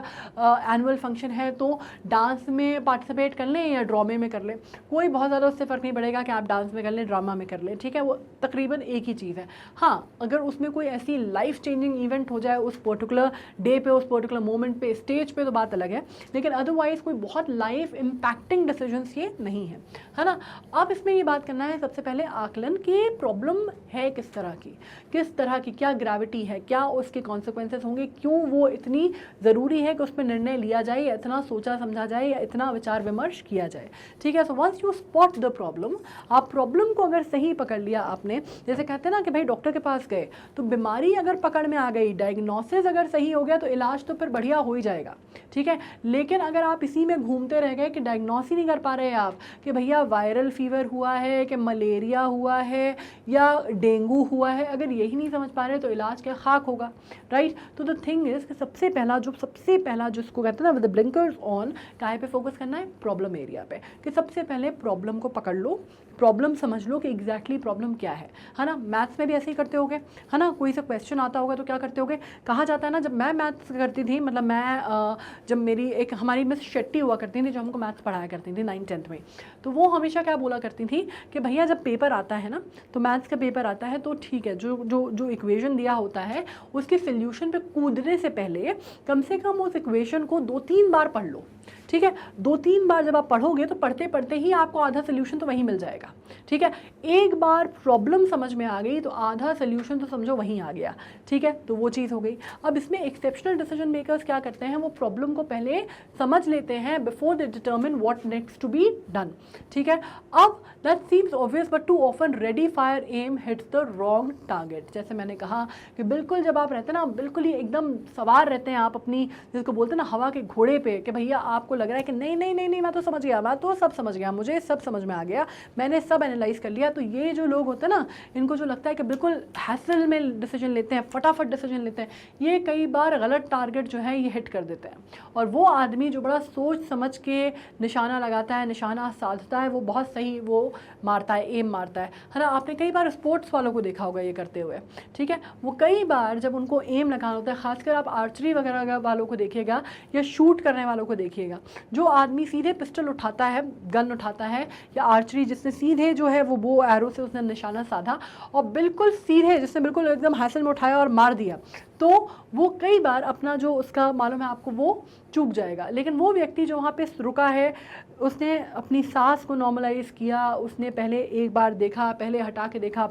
एनुअल फंक्शन है तो डांस में पार्टिसिपेट कर लें या ड्रामे में कर लें, कोई बहुत ज़्यादा उससे फ़र्क नहीं पड़ेगा कि आप डांस में कर लें, ड्रामा में कर लें, ठीक है, वो तकरीबन एक ही चीज़ है। हाँ, अगर उसमें कोई ऐसी लाइफ चेंजिंग इवेंट हो जाए उस पर्टिकुलर डे पे, उस पर्टिकुलर मोमेंट पे, स्टेज पे, तो बात अलग है, लेकिन अदरवाइज़ कोई बहुत लाइफ इम्पैक्टिंग डिसीजंस ये नहीं है ना। अब इसमें ये बात करना है सबसे पहले आकलन कि प्रॉब्लम है किस तरह की, क्या ग्रेविटी है, क्या उसके कॉन्सिक्वेंसेस होंगे, क्यों वो इतनी ज़रूरी है कि उस पर निर्णय लिया जाए, या इतना सोचा समझा जाए, या इतना विचार विमर्श किया जाए, ठीक है। So once you spot the problem, आप प्रॉब्लम को अगर सही पकड़ लिया आपने, जैसे कहते हैं ना कि भाई डॉक्टर के पास गए तो बीमारी अगर पकड़ में आ गई, डायग्नोसिस अगर सही हो गया तो इलाज तो फिर बढ़िया हो ही जाएगा, ठीक है। लेकिन अगर आप इसी में घूमते रह गए कि डायग्नोस ही नहीं कर पा रहे आप कि भैया वायरल फीवर हुआ है, कि मलेरिया हुआ है, या डेंगू हुआ है, अगर यही नहीं समझ पा रहे तो इलाज क्या खाक होगा, राइट। तो द थिंग इज कि सबसे पहला जिसको कहते हैं ना विद द ब्लिंकर्स ऑन, काहे पे फोकस करना है, प्रॉब्लम एरिया पे, कि सबसे पहले प्रॉब्लम को पकड़ लो, प्रॉब्लम समझ लो कि एग्जैक्टली प्रॉब्लम क्या है ना। मैथ्स में भी ऐसे ही करते होगे, है ना, कोई सा क्वेश्चन आता होगा तो क्या करते होगे, कहा जाता है ना, जब मैं मैथ्स करती थी, मतलब मैं जब मेरी एक हमारी मिस शेट्टी हुआ करती थी जो हमको मैथ्स पढ़ाया करती थी 9th-10th में, तो वो हमेशा क्या बोला करती थी कि भैया जब पेपर आता है ना, तो मैथ्स का पेपर आता है तो ठीक है, जो इक्वेशन दिया होता है उसके सोल्यूशन पे कूदने से पहले कम से कम उस इक्वेशन को 2-3 बार पढ़ लो, ठीक है। 2-3 बार जब आप पढ़ोगे तो पढ़ते पढ़ते ही आपको आधा सोल्यूशन तो वहीं मिल जाएगा, ठीक है। एक बार प्रॉब्लम समझ में आ गई तो आधा सोल्यूशन तो समझो वहीं आ गया, ठीक है, तो वो चीज़ हो गई। अब इसमें एक्सेप्शनल डिसीजन मेकर्स क्या करते हैं, वो प्रॉब्लम को पहले समझ लेते हैं before they determine what next to be done, ठीक है। अब that seems obvious but too often ready fire aim hits the wrong target. जैसे मैंने कहा कि बिल्कुल जब आप रहते हैं ना, बिल्कुल ही एकदम सवार रहते हैं आप अपनी, जिसको बोलते हैं ना हवा के घोड़े पे, कि भैया आपको लग रहा है कि नहीं नहीं नहीं नहीं मैं तो समझ गया, मैं तो सब समझ गया, मुझे सब समझ में आ गया, मैंने सब एनालाइज कर लिया। तो ये जो लोग होते हैं ना, इनको जो लगता है कि बिल्कुल हैसल में डिसीजन लेते हैं, फटाफट डिसीजन लेते हैं, ये कई बार गलत टारगेट जो है ये हिट कर देते हैं। और वो आदमी जो बड़ा सोच समझ के निशाना लगाता है, निशाना साधता है, वो बहुत सही वो मारता है, एम मारता है ना। आपने कई बार स्पोर्ट्स वालों को देखा होगा ये करते हुए, ठीक है। वो कई बार जब उनको एम लगाना होता है, खासकर आप आर्चरी वगैरह वालों को देखिएगा या शूट करने वालों को देखिएगा, जो आदमी सीधे पिस्टल उठाता है, गन उठाता है, या आर्चरी जिसने सीधे जो है वो बो एरो से उसने निशाना साधा और बिल्कुल सीधे जिसने बिल्कुल एकदम हैसल में उठाया और मार दिया, तो वो कई बार अपना जो उसका मालूम है आपको वो चूक जाएगा। लेकिन वो व्यक्ति जो वहाँ पे रुका है, उसने अपनी सांस को नॉर्मलाइज किया, उसने पहले एक बार देखा, पहले हटा के देखा,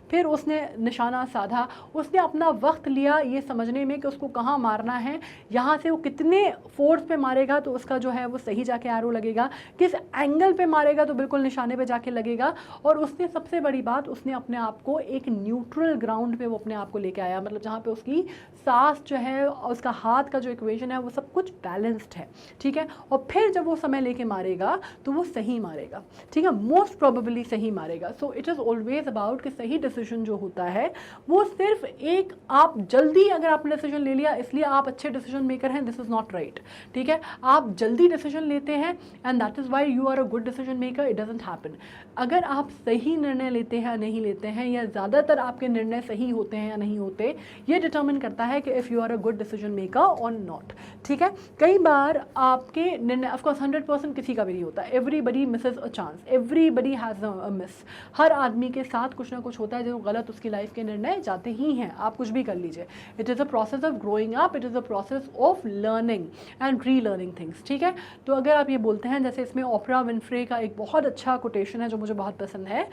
फिर उसने निशाना साधा, उसने अपना वक्त लिया ये समझने में कि उसको कहाँ मारना है, यहाँ से वो कितने फोर्स पे मारेगा तो उसका जो है वो सही जाके एरो लगेगा, किस एंगल पे मारेगा तो बिल्कुल निशाने पे जाके लगेगा। और उसने सबसे बड़ी बात, उसने अपने आप को एक न्यूट्रल ग्राउंड पे वो अपने आप को लेके आया, मतलब जहाँ पे उसकी सांस जो है, उसका हाथ का जो इक्वेशन है वो सब कुछ बैलेंस्ड है, ठीक है। और फिर जब वो समय लेके मारेगा तो वो सही मारेगा, ठीक है, मोस्ट प्रोबेबली सही मारेगा। सो इट इज़ ऑलवेज अबाउट कि सही डिसीजन जो होता है वो सिर्फ एक, आप जल्दी अगर आपने डिसीजन ले लिया इसलिए आप अच्छे डिसीजन मेकर हैं, दिस इज़ नॉट राइट, ठीक है। आप जल्दी डिसीजन लेते हैं and that is why you are a good decision maker, it doesn't happen. अगर आप सही निर्णय लेते हैं या नहीं लेते हैं, या ज़्यादातर आपके निर्णय सही होते हैं या नहीं होते, ये डिटर्मिन करता है कि if you are a good decision maker और नॉट, ठीक है। कई बार आपके निर्णय, ऑफकोर्स 100% किसी का भी नहीं होता, everybody misses a chance, everybody has a miss, हर आदमी के साथ कुछ ना कुछ होता है जो गलत उसकी लाइफ के निर्णय जाते ही हैं, आप कुछ भी कर लीजिए। It is a process of growing up, it is a process of learning and re learning things, ठीक है। तो अगर आप ये बोलते हैं, जैसे इसमें ओपरा विनफ्रे का एक बहुत अच्छा कोटेशन है जो मुझे बहुत पसंद है,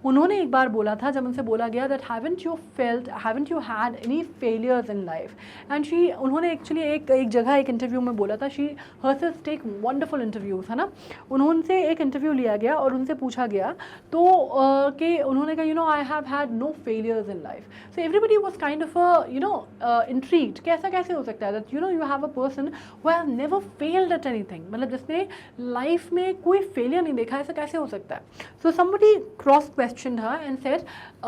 उन्होंने एक बार बोला था, जब उनसे बोला गया that haven't you had any failures in life, and उन्होंने एक्चुअली एक जगह एक इंटरव्यू में बोला था, she herself take wonderful interviews, है ना। उन्होंने एक इंटरव्यू लिया गया और उनसे पूछा गया तो कि उन्होंने कहा I have had no failures in life. So everybody was kind of intrigued कि ऐसा कैसे हो सकता है that you have a person who have never failed at anything, मतलब जिसने लाइफ में कोई फेलियर नहीं देखा, ऐसा कैसे हो सकता है। So somebody cross questioned her and said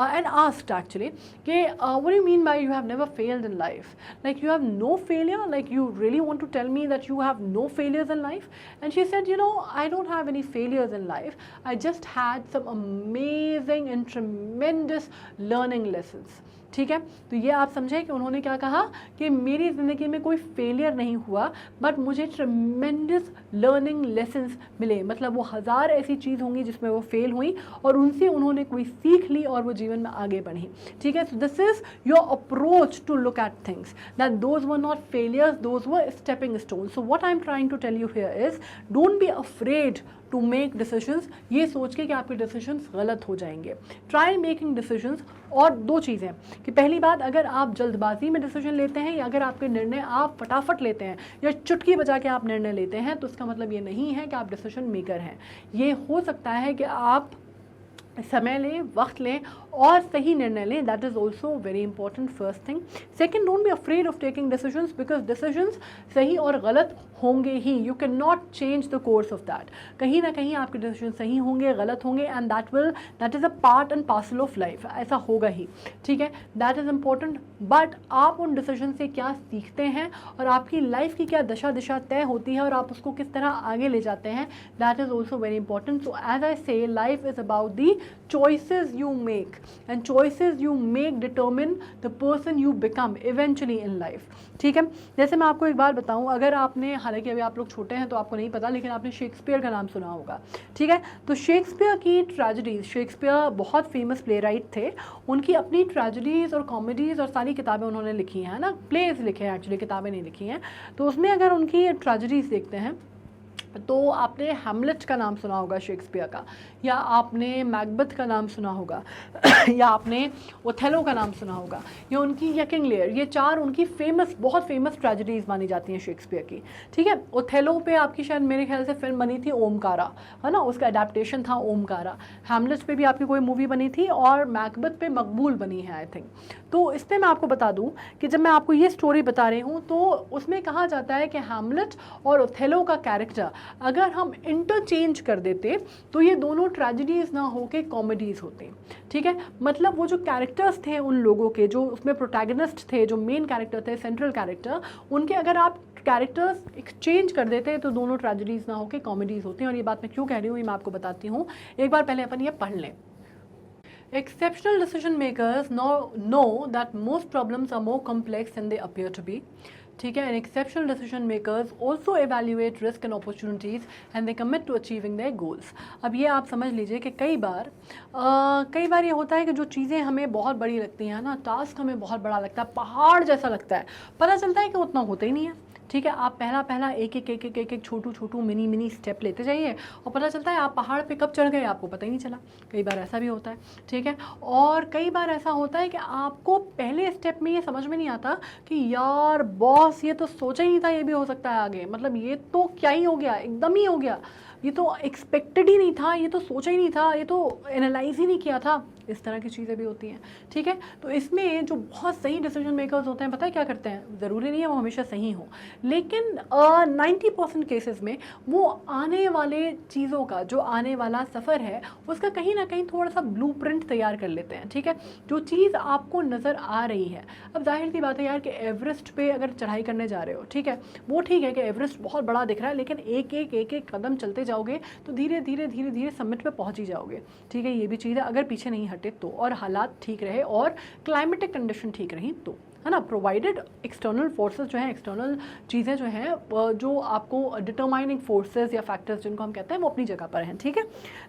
and asked actually what do you mean by you have never failed in life, like you have no failure, like you really want to tell me that you have no failures in life? And she said, I don't have any failures in life, I just had some amazing and tremendous learning lessons. ठीक है, तो ये आप समझे कि उन्होंने क्या कहा कि मेरी ज़िंदगी में कोई फेलियर नहीं हुआ, बट मुझे ट्रेमेंडस लर्निंग लेसन्स मिले, मतलब वो 1000 ऐसी चीज़ होंगी जिसमें वो फेल हुई और उनसे उन्होंने कोई सीख ली और वो जीवन में आगे बढ़ी। ठीक है, so this is your approach to look at things, that those were not failures, those were stepping stone. So what I am trying to tell you here is don't be afraid to make decisions, ये सोच के कि आपके decisions गलत हो जाएंगे। Try making decisions. और 2 चीज़ें कि पहली बात, अगर आप जल्दबाजी में डिसीजन लेते हैं या अगर आपके निर्णय आप फटाफट लेते हैं या चुटकी बजा के आप निर्णय लेते हैं, तो इसका मतलब ये नहीं है कि आप डिसीजन मेकर हैं। ये हो सकता है कि आप समय लें, वक्त लें और सही निर्णय लें, that is also very important first thing. Second, don't be afraid of taking decisions, because decisions सही और गलत होंगे ही, you can not change the course of that. कहीं ना कहीं आपके डिसीजन सही होंगे, गलत होंगे, and that is a part and parcel of life, ऐसा होगा ही। ठीक है, दैट इज़ इम्पॉर्टेंट, बट आप उन डिसीजन से क्या सीखते हैं और आपकी लाइफ की क्या दिशा तय होती है और आप उसको किस तरह आगे ले जाते हैं, that is also very important. So as I say, life is about the choices you make, and choices you make determine the person you become eventually in life. ठीक है, जैसे मैं आपको एक बात बताऊं, अगर आपने, हालांकि अभी आप लोग छोटे हैं तो आपको नहीं पता, लेकिन आपने शेक्सपियर का नाम सुना होगा। ठीक है, तो शेक्सपियर की ट्रेजेडीज, शेक्सपियर बहुत फेमस प्ले राइट थे, उनकी अपनी ट्रेजेडीज़ और कॉमेडीज़ और सारी किताबें उन्होंने लिखी हैं ना, प्लेज लिखे हैं एक्चुअली, किताबें नहीं लिखी हैं। तो उसमें अगर उनकी ट्रेजेडीज़ देखते हैं तो आपने हैमलेट का नाम सुना होगा शेक्सपियर का, या आपने मैकबेथ का नाम सुना होगा या आपने ओथेलो का नाम सुना होगा, या उनकी या किंग लियर, ये 4 उनकी बहुत फेमस ट्रेजेडीज़ मानी जाती हैं शेक्सपियर की। ठीक है, ओथेलो पे आपकी शायद मेरे ख्याल से फिल्म बनी थी ओमकारा, है ना, उसका अडेप्टेशन था ओमकारा। हैमलेट पे भी आपकी कोई मूवी बनी थी और मैकबेथ पे मकबूल बनी है आई थिंक। तो इस पर मैं आपको बता दूं कि जब मैं आपको ये स्टोरी बता रही हूँ तो उसमें कहा जाता है कि हैमलेट और ओथेलो का कैरेक्टर अगर हम इंटरचेंज कर देते तो ये दोनों ट्रेजेडीज़ ना हो के कॉमेडीज़ होती। ठीक है, मतलब वो जो कैरेक्टर्स थे उन लोगों के, जो उसमें प्रोटैगनिस्ट थे, जो मेन कैरेक्टर थे, सेंट्रल कैरेक्टर, उनके अगर आप कैरेक्टर्स एक्सचेंज कर देते हैं तो दोनों ट्रेजेडीज़ ना हो के कॉमेडीज़ होती हैं। और ये बात मैं क्यों कह रही हूँ ये मैं आपको बताती हूँ। एक बार पहले अपन ये पढ़ लें। Exceptional decision makers know that most problems are more complex than they appear to be. ठीक है, and exceptional decision makers also evaluate risk and opportunities and they commit to achieving their goals. अब ये आप समझ लीजिए कि कई बार ये होता है कि जो चीज़ें हमें बहुत बड़ी लगती हैं ना, टास्क हमें बहुत बड़ा लगता है, पहाड़ जैसा लगता है, पता चलता है कि उतना होता ही नहीं है। ठीक है, आप पहला एक छोटू मिनी स्टेप लेते जाइए और पता चलता है आप पहाड़ पे कब चढ़ गए आपको पता ही नहीं चला। कई बार ऐसा भी होता है। ठीक है, और कई बार ऐसा होता है कि आपको पहले स्टेप में ये समझ में नहीं आता कि यार बॉस ये तो सोचा ही नहीं था ये भी हो सकता है आगे, मतलब ये तो क्या ही हो गया, एकदम ही हो गया, ये तो एक्सपेक्टेड ही नहीं था, ये तो सोचा ही नहीं था, ये तो एनालाइज ही नहीं किया था। इस तरह की चीज़ें भी होती हैं। ठीक है, तो इसमें जो बहुत सही डिसीजन मेकर्स होते हैं पता है क्या करते हैं, ज़रूरी नहीं है वो हमेशा सही हो, लेकिन 90% केसेस में वो आने वाले चीज़ों का, जो आने वाला सफ़र है उसका कहीं ना कहीं थोड़ा सा ब्लूप्रिंट तैयार कर लेते हैं। ठीक है, जो चीज़ आपको नज़र आ रही है, अब जाहिर सी बात है यार कि एवरेस्ट पे अगर चढ़ाई करने जा रहे हो, ठीक है, वो ठीक है कि एवरेस्ट बहुत बड़ा दिख रहा है, लेकिन एक कदम चलते जाओगे तो धीरे धीरे समिट पे पहुँच ही जाओगे। ठीक है, ये भी चीज़ है, अगर पीछे नहीं हटे तो, और हालात ठीक रहे और क्लाइमेटिक कंडीशन ठीक रही तो, है ना, प्रोवाइडेड एक्सटर्नल फोर्सेस जो हैं, एक्सटर्नल चीज़ें जो हैं, जो आपको डिटरमाइनिंग फोर्सेस या फैक्टर्स जिनको हम कहते हैं वो अपनी जगह पर हैं। ठीक है,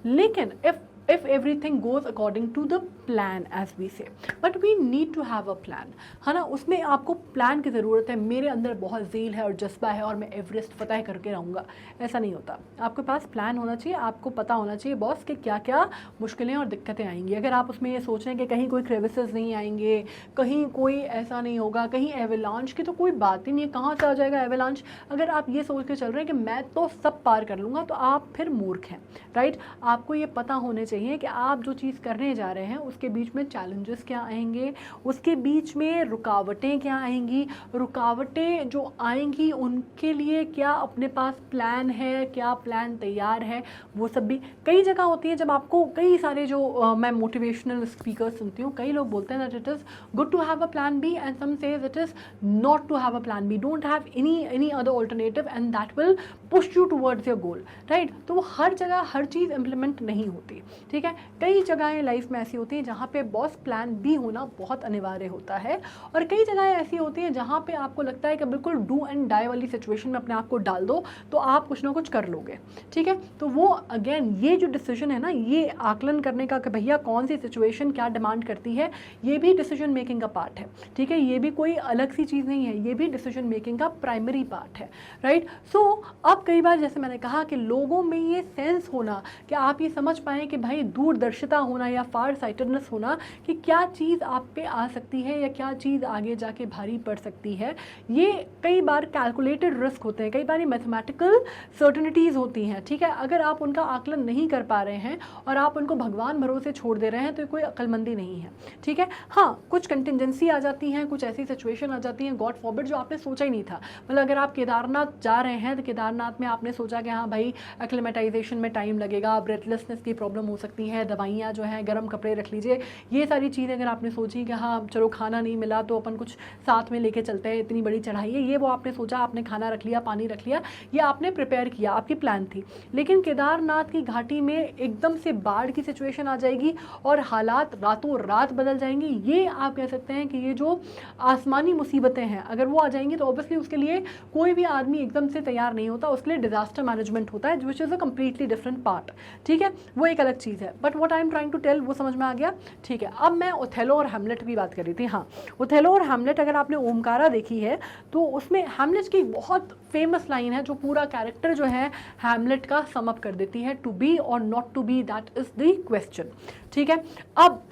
लेकिन if if everything goes according to the plan as we say, but we need to have a plan, है ना। उसमें आपको प्लान की ज़रूरत है। मेरे अंदर बहुत ज़ील है और जज्बा है और मैं एवरेस्ट फतह करके रहूँगा, ऐसा नहीं होता। आपके पास प्लान होना चाहिए, आपको पता होना चाहिए बॉस कि क्या क्या मुश्किलें और दिक्कतें आएंगी। अगर आप उसमें ये सोच रहे हैं कि कहीं कोई क्रेविसेस नहीं आएंगे, कहीं कोई ऐसा नहीं होगा, कहीं एवेलांच की तो कोई बात ही नहीं है, कहाँ से आ जाएगा एवेलांच। अगर आप ये सोच के चल रहे हैं कि मैं तो सब पार कर लूँगा, तो आप फिर मूर्ख हैं, राइट। आपको ये पता होने चाहिए कि आप जो चीज़ करने जा रहे हैं उसके बीच में चैलेंजेस क्या आएंगे, उसके बीच में रुकावटें क्या आएंगी, रुकावटें जो आएंगी उनके लिए क्या अपने पास प्लान है, क्या प्लान तैयार है। वो सब भी कई जगह होती है। जब आपको कई सारे जो मैं मोटिवेशनल स्पीकर सुनती हूँ, कई लोग बोलते हैं that it is good to have a plan B and some says it is not to have a plan B, don't have any other alternative and that will push you towards your goal, right. तो वो हर जगह हर चीज़ implement नहीं होती, ठीक है। कई जगहें life में ऐसी होती हैं जहाँ पे बॉस प्लान बी होना बहुत अनिवार्य होता है, और कई जगहें ऐसी होती हैं जहाँ पे आपको लगता है कि बिल्कुल डू एंड डाई वाली सिचुएशन में अपने आप को डाल दो तो आप कुछ ना कुछ कर लोगे, ठीक है। तो वो अगेन ये जो डिसीजन है ना, ये आकलन करने का कि भैया कौन सी सिचुएशन क्या डिमांड करती है, ये भी डिसीजन मेकिंग का पार्ट है, ठीक है। ये भी कोई अलग सी चीज़ नहीं है, ये भी डिसीजन मेकिंग का प्राइमरी पार्ट है, राइट। सो अब कई बार जैसे मैंने कहा कि लोगों में ये सेंस होना कि आप ये समझ पाएँ कि भाई दूरदर्शिता होना या फार साइटेडनेस होना कि क्या चीज़ आप पे आ सकती है या क्या चीज़ आगे जाके भारी पड़ सकती है, ये कई बार कैलकुलेटेड रिस्क होते हैं, कई बार मैथमेटिकल सर्टनिटीज़ होती हैं, ठीक है। अगर आप उनका आकलन नहीं कर पा रहे हैं और आप उनको भगवान भरोसे छोड़ दे रहे हैं तो कोई अक्लमंदी नहीं है, ठीक है। हाँ, कुछ कंटिजेंसी आ जाती हैं, कुछ ऐसी सिचुएशन आ जाती हैं, गॉड फॉरबिड, जो आपने सोचा ही नहीं था। मतलब अगर आप केदारनाथ जा रहे हैं तो केदारनाथ में आपने सोचा कि हाँ भाई एक्लिमेटाइजेशन में टाइम लगेगा, ब्रेथलेसनेस की प्रॉब्लम हो सकती है, दवाइयाँ जो हैं, गर्म कपड़े रख लीजिए, ये सारी चीज़ें अगर आपने सोची कि हाँ चलो खाना नहीं मिला तो अपन कुछ साथ में लेके चलते हैं, इतनी बड़ी चढ़ाई है, ये वो आपने सोचा, आपने खाना रख लिया, पानी रख लिया, ये आपने प्रिपेयर किया, आपकी प्लान थी। लेकिन केदारनाथ की घाटी में एकदम से बाढ़ की सिचुएशन आ जाएगी और हालात रातों रात बदल जाएंगी। ये आप कह सकते हैं कि ये जो आसमानी मुसीबतें हैं अगर वो आ जाएंगी तो ऑब्वियसली उसके लिए कोई भी आदमी एकदम से तैयार नहीं होता, उसके लिए डिजास्टर मैनेजमेंट होता है, which is a completely different part, ठीक है। वो एक अलग चीज़ है, but what I am trying to tell वो समझ में आ गया, ठीक है। अब मैं ओथेलो और हैमलेट की बात कर रही थी। हाँ, ओथेलो और हैमलेट अगर आपने ओमकारा देखी है तो उसमें हैमलेट की बहुत फेमस लाइन है जो पूरा कैरेक्टर जो है हैमलेट का सम अप कर देती है, टू बी और not to be, that is the question, ठीक है। अब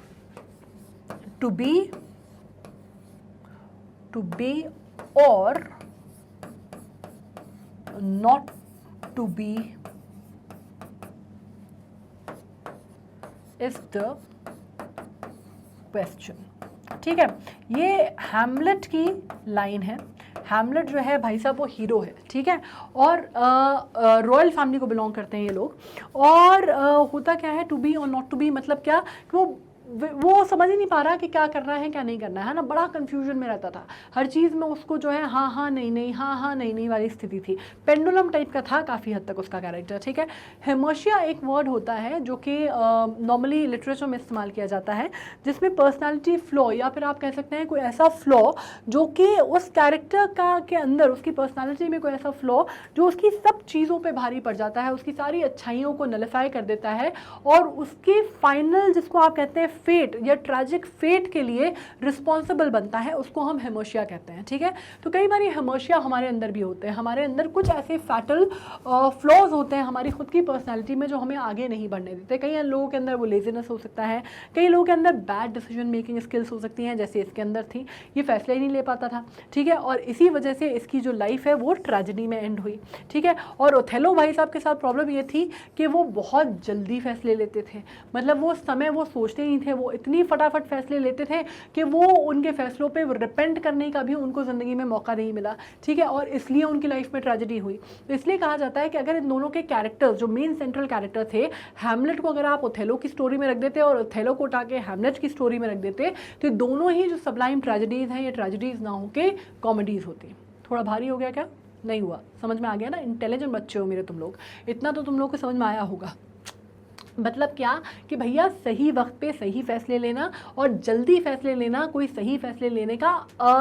टू बी और not to be is the question, ठीक है। ये हैमलेट की लाइन है। हैमलेट जो है भाई साहब वो हीरो है, ठीक है, और रॉयल फैमिली को बिलोंग करते हैं ये लोग। और होता क्या है, टू बी और नॉट टू बी मतलब क्या कि वो समझ ही नहीं पा रहा कि क्या करना है क्या नहीं करना है ना, बड़ा कंफ्यूजन में रहता था हर चीज़ में। उसको जो है हाँ हाँ नहीं नहीं, हाँ हाँ नहीं नहीं वाली स्थिति थी, पेंडुलम टाइप का था काफ़ी हद तक उसका कैरेक्टर, ठीक है। हेमर्शिया एक वर्ड होता है जो कि नॉर्मली लिटरेचर में इस्तेमाल किया जाता है, जिसमें पर्सनैलिटी फ्लॉ या फिर आप कह सकते हैं कोई ऐसा फ्लॉ जो कि उस कैरेक्टर का के अंदर, उसकी पर्सनैलिटी में कोई ऐसा फ्लॉ जो उसकी सब चीज़ों पर भारी पड़ जाता है, उसकी सारी अच्छाइयों को नलिफाई कर देता है और उसके फाइनल जिसको आप कहते हैं फेट या ट्रैजिक फेट के लिए रिस्पॉन्सिबल बनता है, उसको हम हेमर्शिया कहते हैं, ठीक है। तो कई बार ये हेमर्शिया हमारे अंदर भी होते हैं, हमारे अंदर कुछ ऐसे फैटल फ्लॉज होते हैं हमारी खुद की पर्सनैलिटी में जो हमें आगे नहीं बढ़ने देते। कई लोगों के अंदर वो लेजीनेस हो सकता है, कई लोगों के अंदर बैड डिसीजन मेकिंग स्किल्स हो सकती हैं, जैसे इसके अंदर थी, ये फैसले ही नहीं ले पाता था, ठीक है। और इसी वजह से इसकी जो लाइफ है वो ट्रेजेडी में एंड हुई, ठीक है। और ओथेलो भाई साहब के साथ प्रॉब्लम ये थी कि वो बहुत जल्दी फैसले लेते थे, मतलब वो समय वो सोचते नहीं थे, वो इतनी फटाफट फैसले लेते थे कि वो उनके फैसलों पे रिपेंट करने का भी उनको ज़िंदगी में मौका नहीं मिला, ठीक है। और इसलिए उनकी लाइफ में ट्रेजेडी हुई। तो इसलिए कहा जाता है कि अगर इन दोनों के कैरेक्टर्स जो मेन सेंट्रल कैरेक्टर थे, हैमलेट को अगर आप ओथेलो की स्टोरी में रख देते और ओथेलो को उठा के हैमलेट की स्टोरी में रख देते तो दोनों ही जो सबलाइम ट्रेजेडीज़ हैं ये ट्रेजेडीज़ ना होके कॉमेडीज़ होती। थोड़ा भारी हो गया क्या? नहीं हुआ, समझ में आ गया ना। इंटेलिजेंट बच्चे हो मेरे तुम लोग, इतना तो तुम लोग को समझ में आया होगा। मतलब क्या कि भैया सही वक्त पे सही फैसले लेना और जल्दी फैसले लेना कोई सही फैसले लेने का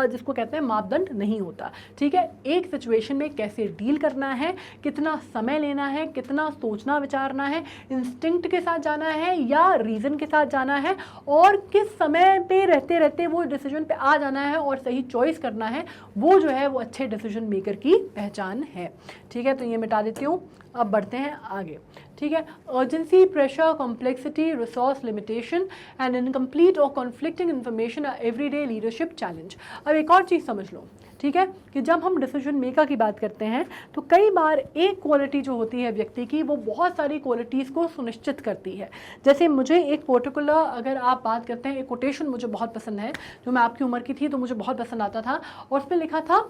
जिसको कहते हैं मापदंड नहीं होता। ठीक है, एक सिचुएशन में कैसे डील करना है, कितना समय लेना है, कितना सोचना विचारना है, इंस्टिंक्ट के साथ जाना है या रीज़न के साथ जाना है, और किस समय पे रहते रहते वो डिसीजन पे आ जाना है और सही चॉइस करना है, वो जो है वो अच्छे डिसीजन मेकर की पहचान है। ठीक है, तो ये मिटा देती हूँ। अब बढ़ते हैं आगे। ठीक है, urgency, pressure, complexity, resource limitation and incomplete और conflicting information are everyday leadership challenge. अब एक और चीज़ समझ लो, ठीक है, कि जब हम डिसीजन मेकर की बात करते हैं तो कई बार एक क्वालिटी जो होती है व्यक्ति की वो बहुत सारी क्वालिटीज़ को सुनिश्चित करती है। जैसे मुझे एक पर्टिकुलर, अगर आप बात करते हैं, एक कोटेशन मुझे बहुत पसंद है, जो मैं आपकी उम्र की थी तो मुझे बहुत पसंद आता था, और उसमें लिखा था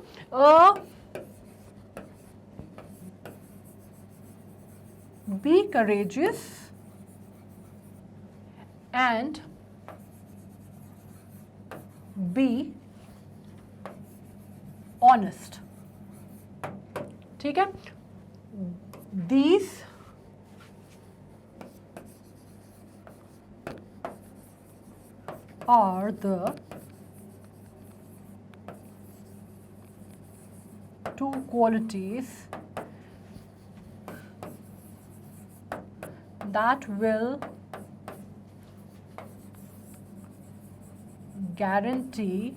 be courageous and be honest। ठीक है, these are the two qualities that will guarantee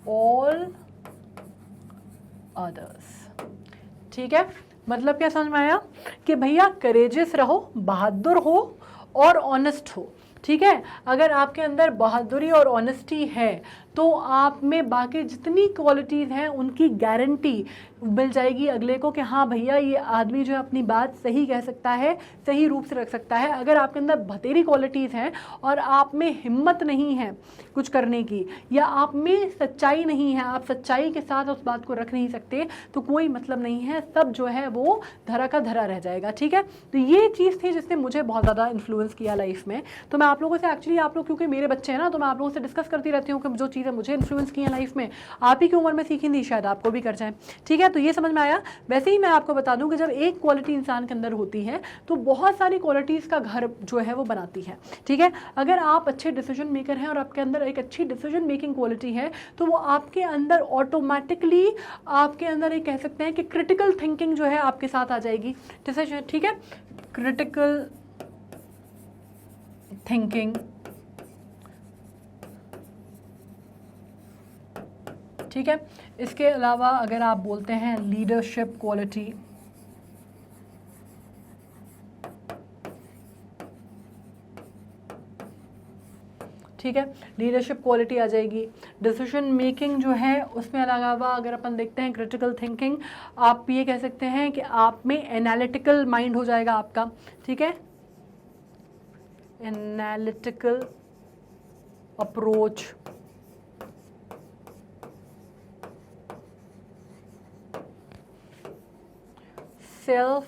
all others। ठीक है, मतलब क्या समझ में आया कि भैया करेजियस रहो, बहादुर हो और ऑनेस्ट हो। ठीक है, अगर आपके अंदर बहादुरी और ऑनेस्टी है तो आप में बाकी जितनी क्वालिटीज़ हैं उनकी गारंटी मिल जाएगी अगले को कि हाँ भैया ये आदमी जो है अपनी बात सही कह सकता है, सही रूप से रख सकता है। अगर आपके अंदर बतेरी क्वालिटीज़ हैं और आप में हिम्मत नहीं है कुछ करने की, या आप में सच्चाई नहीं है, आप सच्चाई के साथ उस बात को रख नहीं सकते, तो कोई मतलब नहीं है, सब जो है वो धरा का धरा रह जाएगा। ठीक है, तो ये चीज़ थी जिसने मुझे बहुत ज़्यादा इन्फ्लुएंस किया लाइफ में। तो मैं आप लोगों से एक्चुअली, आप लोग क्योंकि मेरे बच्चे हैं ना, तो मैं आप लोगों से डिस्कस करती रहती हूँ कि जो चीज़ें मुझे इन्फ्लुएंस की हैं लाइफ में, आप ही की उम्र में सीखी थी, शायद आपको भी कर जाएं। ठीक है, तो ये समझ में आया। वैसे ही मैं आपको बता दूं कि जब एक क्वालिटी इंसान के अंदर होती है तो बहुत सारी क्वालिटीज़ का घर जो है वो बनाती है। ठीक है, अगर आप अच्छे डिसीजन मेकर हैं और आपके अंदर एक अच्छी डिसीजन मेकिंग क्वालिटी है तो वो आपके अंदर ऑटोमेटिकली, आपके अंदर एक कह सकते हैं कि क्रिटिकल थिंकिंग जो है आपके साथ आ जाएगी। ठीक है, क्रिटिकल थिंकिंग। ठीक है, इसके अलावा अगर आप बोलते हैं लीडरशिप क्वालिटी, ठीक है, लीडरशिप क्वालिटी आ जाएगी। डिसीजन मेकिंग जो है उसमें अलावा अगर अपन देखते हैं क्रिटिकल थिंकिंग, आप ये कह सकते हैं कि आप में एनालिटिकल माइंड हो जाएगा आपका। ठीक है, analytical approach, self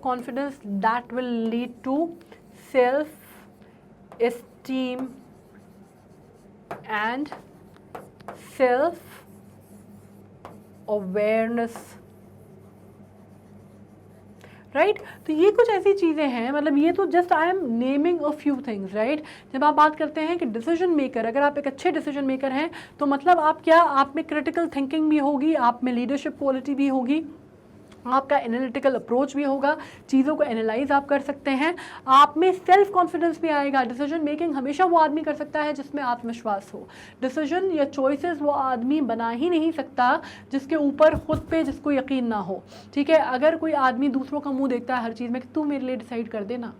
confidence that will lead to self esteem and self awareness। Right, तो ये कुछ ऐसी चीज़ें हैं, मतलब ये तो just I am naming a few things. Right, जब आप बात करते हैं कि डिसीजन मेकर, अगर आप एक अच्छे डिसीजन मेकर हैं तो मतलब आप क्या, आप में क्रिटिकल थिंकिंग भी होगी, आप में लीडरशिप क्वालिटी भी होगी, आपका एनालिटिकल अप्रोच भी होगा, चीज़ों को एनालाइज आप कर सकते हैं, आप में सेल्फ कॉन्फिडेंस भी आएगा। डिसीजन मेकिंग हमेशा वो आदमी कर सकता है जिसमें आत्मविश्वास हो। डिसीजन या चॉइसेस वो आदमी बना ही नहीं सकता जिसके ऊपर खुद पे जिसको यकीन ना हो। ठीक है, अगर कोई आदमी दूसरों का मुंह देखता है हर चीज़ में कि तू मेरे लिए डिसाइड कर देना,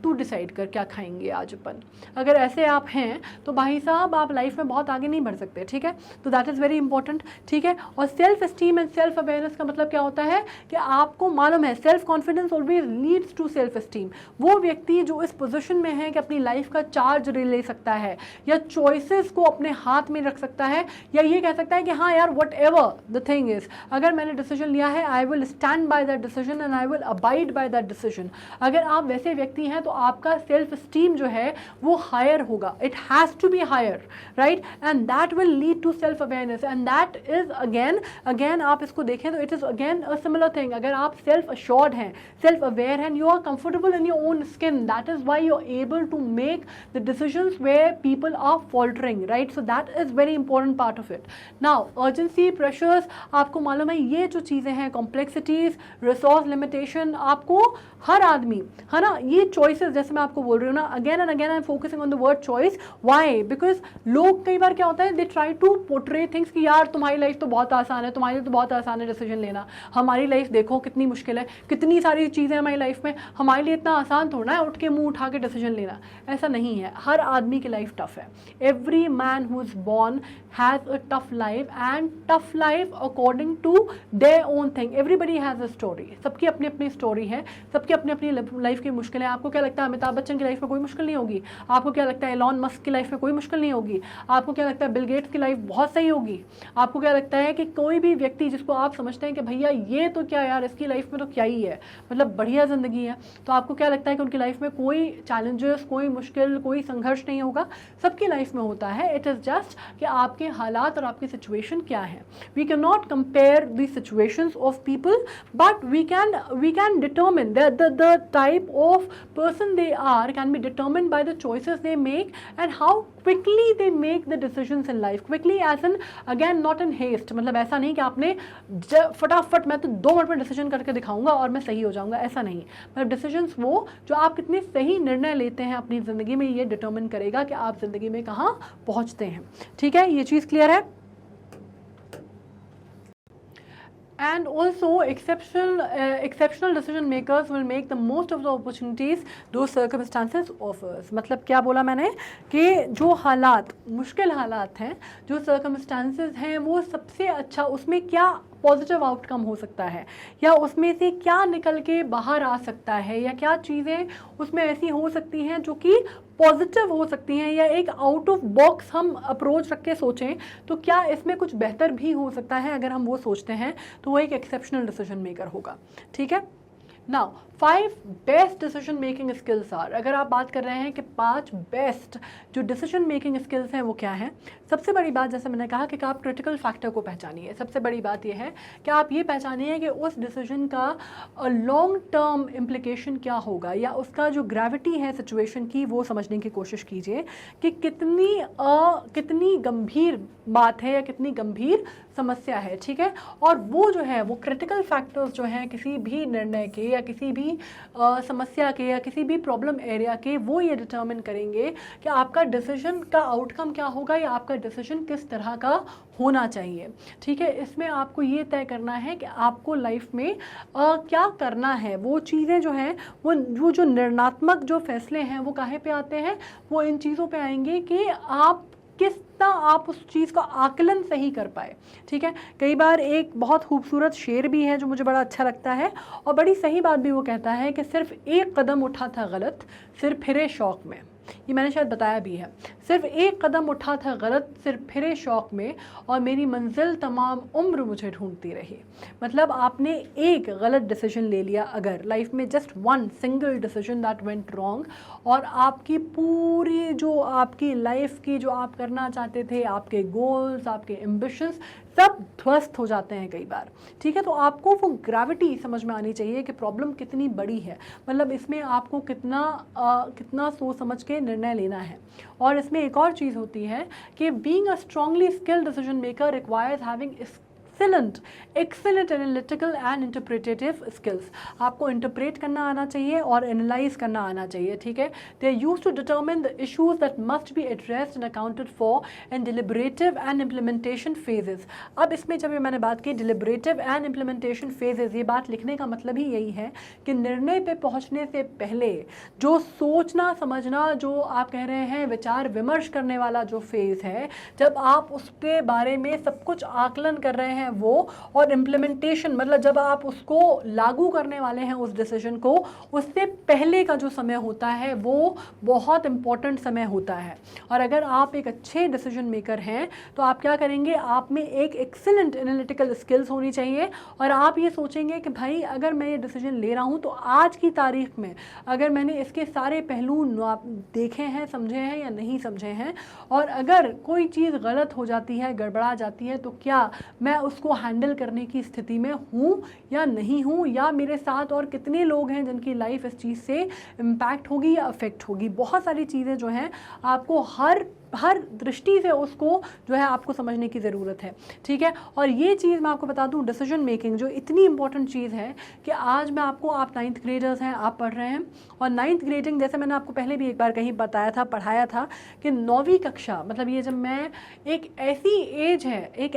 तू डिसाइड कर क्या खाएंगे आज अपन, अगर ऐसे आप हैं तो भाई साहब आप लाइफ में बहुत आगे नहीं बढ़ सकते। ठीक है, तो दैट इज़ वेरी इंपॉर्टेंट। ठीक है, और self esteem and self awareness का मतलब क्या होता है कि आपको मालूम है self confidence always leads to self esteem. वो व्यक्ति जो इस पोजीशन में है कि अपनी लाइफ का चार्ज ले सकता है या चॉइसेस को अपने हाथ में रख सकता है, या ये कह सकता है कि हाँ यार what ever the thing is, अगर मैंने डिसीजन लिया है I will stand by that decision and I will abide by that decision. अगर आप वैसे व्यक्ति हैं तो तो आपका सेल्फ स्टीम जो है वो हायर होगा, it has to be higher, right, and that will lead to self awareness, and that is again आप इसको देखें तो it is again a similar thing. अगर आप सेल्फ अश्योर्ड हैं, सेल्फ अवेयर हैं, you are comfortable in your own skin, that is why you are able to make the decisions where people are faltering, right. So that is very important part of it. Now urgency, pressures, आपको मालूम है ये जो चीज़ें हैं, complexities, resource limitation, आपको हर आदमी, है ना, ये चॉइसेस जैसे मैं आपको बोल रही हूँ ना, again and again I am focusing on the word choice. Why? Because लोग कई बार क्या होता है, they try to portray things कि यार तुम्हारी लाइफ तो बहुत आसान है, तुम्हारी तो बहुत आसान है डिसीजन लेना, हमारी लाइफ देखो कितनी मुश्किल है, कितनी सारी चीज़ें हमारी लाइफ में, हमारे लिए इतना आसान थोड़ा है उठ के मुंह उठा के डिसीजन लेना. ऐसा नहीं है, हर आदमी की लाइफ टफ है. Every man who is born has a tough life, and tough life according to their own thing. Everybody has a story, सबकी अपनी अपनी स्टोरी है, सबकी अपनी अपनी लाइफ की मुश्किलें. आपको क्या लगता है अमिताभ बच्चन की लाइफ में कोई मुश्किल नहीं होगी? आपको क्या लगता है एलॉन मस्क की लाइफ में कोई मुश्किल नहीं होगी? आपको क्या लगता है बिल गेट्स की लाइफ बहुत सही होगी? आपको क्या लगता है कि कोई भी व्यक्ति जिसको आप समझते हैं कि भैया ये तो क्या यार, इसकी लाइफ में तो क्या ही है, मतलब बढ़िया ज़िंदगी है, तो आपको क्या लगता है कि उनकी लाइफ में कोई चैलेंजेस, कोई मुश्किल, कोई संघर्ष नहीं होगा? सबकी लाइफ में होता है. इट इज़ जस्ट कि आपके हालात और आपकी सिचुएशन क्या है. We can not compare the situations of people, but we can determine the type of person they are can be determined by the choices they make and how quickly they make the decisions in life. Quickly as in again not in haste, मतलब ऐसा नहीं कि आपने फटाफट मैं तो 2 minute में decision करके दिखाऊंगा और मैं सही हो जाऊंगा, ऐसा नहीं. मतलब डिसीजंस वो जो आप कितने सही निर्णय लेते हैं अपनी ज़िंदगी में, ये डिटर्मिन करेगा कि आप ज़िंदगी में कहाँ पहुँचते हैं. ठीक है, ये चीज़ क्लियर है. And also exceptional decision makers will make the most of the opportunities those circumstances offers. मतलब क्या बोला मैंने कि जो हालात, मुश्किल हालात हैं, जो circumstances हैं, वो सबसे अच्छा उसमें क्या पॉजिटिव आउटकम हो सकता है, या उसमें से क्या निकल के बाहर आ सकता है, या क्या चीज़ें उसमें ऐसी हो सकती हैं जो कि पॉजिटिव हो सकती हैं, या एक आउट ऑफ बॉक्स हम अप्रोच रख के सोचें तो क्या इसमें कुछ बेहतर भी हो सकता है. अगर हम वो सोचते हैं तो वो एक एक्सेप्शनल डिसीजन मेकर होगा. ठीक है. Now 5 best decision making skills are. अगर आप बात कर रहे हैं कि 5 बेस्ट जो डिसीजन मेकिंग स्किल्स हैं वो क्या हैं, सबसे बड़ी बात जैसे मैंने कहा कि आप क्रिटिकल फैक्टर को पहचानिए. सबसे बड़ी बात ये है कि आप ये पहचानिए कि उस डिसीजन का लॉन्ग टर्म इम्प्लिकेशन क्या होगा, या उसका जो ग्रेविटी है सिचुएशन की वो समझने की कोशिश कीजिए कि कितनी गंभीर बात है या कितनी गंभीर समस्या है. ठीक है. और वो जो है वो क्रिटिकल फैक्टर्स जो हैं किसी भी निर्णय के या किसी भी समस्या के या किसी भी प्रॉब्लम एरिया के, वो ये डिटर्मिन करेंगे कि आपका डिसीजन का आउटकम क्या होगा या आपका डिसीजन किस तरह का होना चाहिए. ठीक है. इसमें आपको ये तय करना है कि आपको लाइफ में क्या करना है. वो चीज़ें जो हैं वो जो निर्णात्मक जो फैसले हैं वो काहे पे आते हैं, वो इन चीज़ों पे आएंगे कि आप किस तरह आप उस चीज़ का आकलन सही कर पाए. ठीक है. कई बार एक बहुत खूबसूरत शेर भी है जो मुझे बड़ा अच्छा लगता है, और बड़ी सही बात भी वो कहता है कि सिर्फ एक कदम उठा था गलत, सिर फिरे शौक़ में. ये मैंने शायद बताया भी है. सिर्फ एक कदम उठा था गलत, सिर फिरे शौक़ में, और मेरी मंजिल तमाम उम्र मुझे ढूंढती रही. मतलब आपने एक गलत डिसीजन ले लिया अगर लाइफ में, just 1 single decision that went wrong, और आपकी पूरी जो आपकी लाइफ की जो आप करना चाहते थे, आपके गोल्स, आपके एम्बिशंस सब ध्वस्त हो जाते हैं कई बार. ठीक है. तो आपको वो ग्रेविटी समझ में आनी चाहिए कि प्रॉब्लम कितनी बड़ी है, मतलब इसमें आपको कितना सोच समझ के निर्णय लेना है. और इसमें एक और चीज़ होती है कि being a strongly skilled decision maker requires having excellent analytical and interpretative skills. आपको इंटरप्रेट करना आना चाहिए और एनालाइज करना आना चाहिए. ठीक है. They are used to determine the issues that must be addressed and accounted for in deliberative and implementation phases. अब इसमें जब मैंने बात की deliberative and implementation phases, ये बात लिखने का मतलब ही यही है कि निर्णय पे पहुंचने से पहले जो सोचना समझना, जो आप कह रहे हैं विचार विमर्श करने वाला जो फेज़ है, जब आप उसके बारे में सब कुछ आकलन कर रहे हैं, वो, और इम्प्लीमेंटेशन मतलब जब आप उसको लागू करने वाले हैं उस डिसीजन को, उससे पहले का जो समय होता है वो बहुत इंपॉर्टेंट समय होता है। और अगर आप एक अच्छे डिसीजन मेकर हैं तो आप क्या करेंगे, आप में एक एक्सीलेंट एनालिटिकल स्किल्स होनी चाहिए, और आप ये सोचेंगे कि भाई अगर मैं ये डिसीजन ले रहा हूँ तो आज की तारीख में अगर मैंने इसके सारे पहलू देखे हैं, समझे हैं या नहीं समझे हैं, और अगर कोई चीज़ गलत हो जाती है, गड़बड़ा जाती है, तो क्या मैं उसको हैंडल करने की स्थिति में हूँ या नहीं हूँ, या मेरे साथ और कितने लोग हैं जिनकी लाइफ इस चीज़ से इम्पैक्ट होगी या अफेक्ट होगी। बहुत सारी चीज़ें जो हैं आपको हर दृष्टि से उसको जो है आपको समझने की ज़रूरत है, ठीक है। और ये चीज़ मैं आपको बता दूं, डिसीजन मेकिंग जो इतनी इंपॉर्टेंट चीज़ है कि आज मैं आपको, आप 9th ग्रेडर्स हैं, आप पढ़ रहे हैं, और 9th ग्रेडिंग जैसे मैंने आपको पहले भी एक बार कहीं बताया था, पढ़ाया था कि 9वीं कक्षा मतलब ये जब मैं एक ऐसी एज है, एक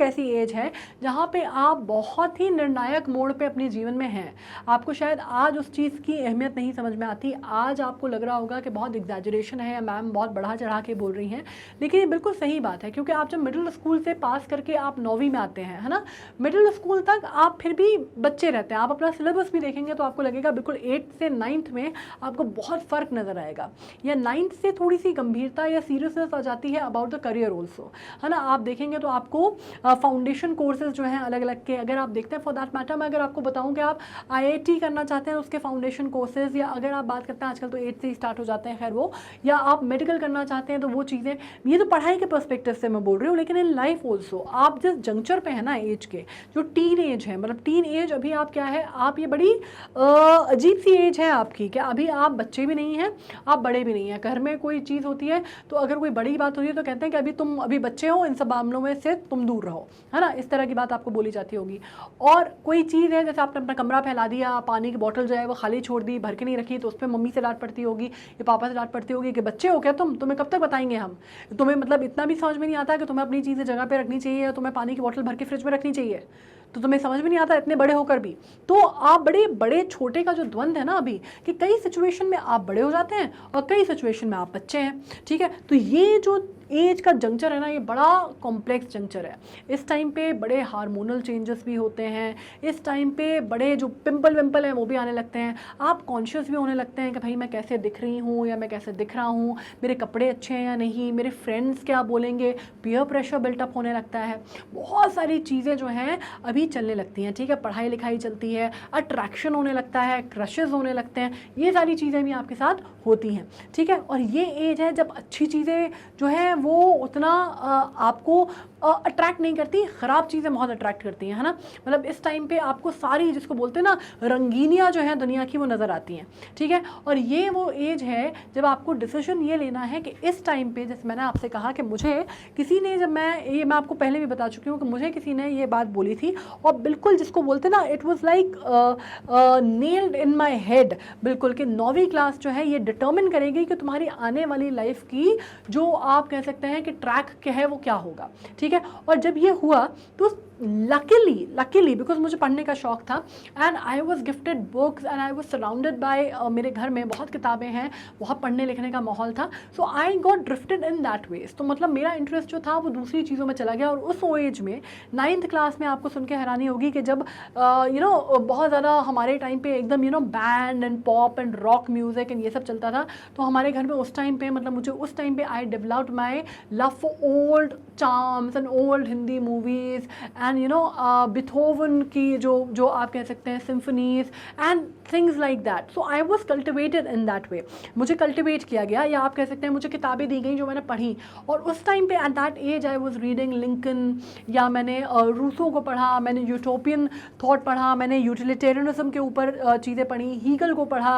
ऐसी एज है जहाँ पे आप बहुत ही निर्णायक मोड़ पे अपने जीवन में हैं। आपको शायद आज उस चीज़ की अहमियत नहीं समझ में आती, आज आपको लग रहा होगा कि बहुत एग्जैजरेशन है, मैम बहुत बढ़ा चढ़ा के बोल रही हैं, लेकिन ये बिल्कुल सही बात है। क्योंकि आप जब मिडिल स्कूल से पास करके आप 9वीं में आते हैं, है ना, मिडिल स्कूल तक आप फिर भी बच्चे रहते हैं। आप अपना सिलेबस भी देखेंगे तो आपको लगेगा बिल्कुल 8th से 9th में आपको बहुत फ़र्क नज़र आएगा, या 9th से थोड़ी सी गंभीरता या सीरियसनेस आ जाती है अबाउट द करियर ऑल्सो, है ना। आप देखेंगे तो आपको फाउंडेशन कोर्सेज जो हैं अलग अलग के, अगर आप देखते हैं, फॉर दैट मैटर मैं अगर आपको बताऊँ कि आप IIT करना चाहते हैं उसके फाउंडेशन कोर्सेज, या अगर आप बात करते हैं आजकल तो 8th से ही स्टार्ट हो जाते हैं, खैर वो, या आप मेडिकल करना चाहते हैं तो वो चीज़ें, ये तो पढ़ाई के पर्सपेक्टिव से मैं बोल रही हूँ, लेकिन इन लाइफ ऑल्सो आप जिस जंक्चर पे है ना एज के, जो टीन एज है, मतलब टीन एज अभी आप क्या है, आप ये बड़ी अजीब सी एज है आपकी, कि अभी आप बच्चे भी नहीं हैं, आप बड़े भी नहीं हैं। घर में कोई चीज़ होती है तो अगर कोई बड़ी बात होती है तो कहते हैं कि अभी तुम अभी बच्चे हो, इन सब मामलों में से तुम दूर रहो, है ना, इस तरह की बात आपको बोली जाती होगी। और कोई चीज़ है जैसे आपने अपना कमरा फैला दिया, पानी की बोतल जो है वो खाली छोड़ दी, भर के नहीं रखी, तो उस पर मम्मी से डांट पड़ती होगी या पापा से डांट पड़ती होगी कि बच्चे हो क्या तुम, तुम्हें कब तक बताएंगे हम, तुम्हें मतलब इतना भी समझ में नहीं आता कि तुम्हें अपनी चीज़ें जगह पे रखनी चाहिए, या तुम्हें पानी की बोतल भर के फ्रिज में रखनी चाहिए, तो तुम्हें समझ में नहीं आता इतने बड़े होकर भी। तो आप बड़े छोटे का जो द्वंद्व है ना अभी, कि कई सिचुएशन में आप बड़े हो जाते हैं और कई सिचुएशन में आप बच्चे हैं, ठीक है। तो ये जो एज का जंक्चर है ना, ये बड़ा कॉम्प्लेक्स जंक्चर है। इस टाइम पे बड़े हार्मोनल चेंजेस भी होते हैं, इस टाइम पे बड़े जो पिंपल विंपल हैं वो भी आने लगते हैं, आप कॉन्शियस भी होने लगते हैं कि भाई मैं कैसे दिख रही हूँ या मैं कैसे दिख रहा हूँ, मेरे कपड़े अच्छे हैं या नहीं, मेरे फ्रेंड्स क्या बोलेंगे, पीयर प्रेशर बिल्टअप होने लगता है, बहुत सारी चीज़ें जो हैं अभी चलने लगती हैं, ठीक है। पढ़ाई लिखाई चलती है, अट्रैक्शन होने लगता है, क्रशेज़ होने लगते हैं, ये सारी चीज़ें भी आपके साथ होती हैं, ठीक है। और ये एज है जब अच्छी चीज़ें जो है वो उतना आपको अट्रैक्ट नहीं करती, ख़राब चीज़ें बहुत अट्रैक्ट करती हैं, है ना। मतलब इस टाइम पे आपको सारी, जिसको बोलते हैं ना, रंगीनियाँ जो हैं दुनिया की, वो नज़र आती हैं, ठीक है। और ये वो एज है जब आपको डिसीजन ये लेना है कि इस टाइम पे, जैसे मैंने आपसे कहा कि मुझे किसी ने, जब मैं आपको पहले भी बता चुकी हूँ कि मुझे किसी ने ये बात बोली थी, और बिल्कुल जिसको बोलते हैं ना, it was like nailed in my head, बिल्कुल, कि 9वीं क्लास जो है ये डिटर्मिन करेगी कि तुम्हारी आने वाली लाइफ की जो आप कह सकते हैं कि ट्रैक क्या है वो क्या होगा, ठीक है। और जब ये हुआ तो लकीली बिकॉज मुझे पढ़ने का शौक था, and I was gifted books and I was surrounded by, मेरे घर में बहुत किताबें हैं, बहुत पढ़ने लिखने का माहौल था, so I got drifted in that ways. तो मतलब मेरा इंटरेस्ट जो था वो दूसरी चीज़ों में चला गया। और उस एज में 9th क्लास में आपको सुन के हैरानी होगी कि जब बहुत ज़्यादा हमारे टाइम पे एकदम band and pop and rock music and ये सब चलता था, तो हमारे घर में उस टाइम पे, मतलब मुझे उस टाइम पे I developed my love for old charms and old Hindi movies and बिथोवन की जो आप कह सकते हैं symphonies and things like that. So I was cultivated in that way, मुझे कल्टिवेट किया गया, या आप कह सकते हैं मुझे किताबें दी गई जो मैंने पढ़ी। और उस टाइम पे at that age I was reading Lincoln, या मैंने रूसो को पढ़ा, मैंने यूटोपियन थॉट पढ़ा, मैंने यूटिलिटेरियनिज्म के ऊपर चीज़ें पढ़ी, हीगल को पढ़ा,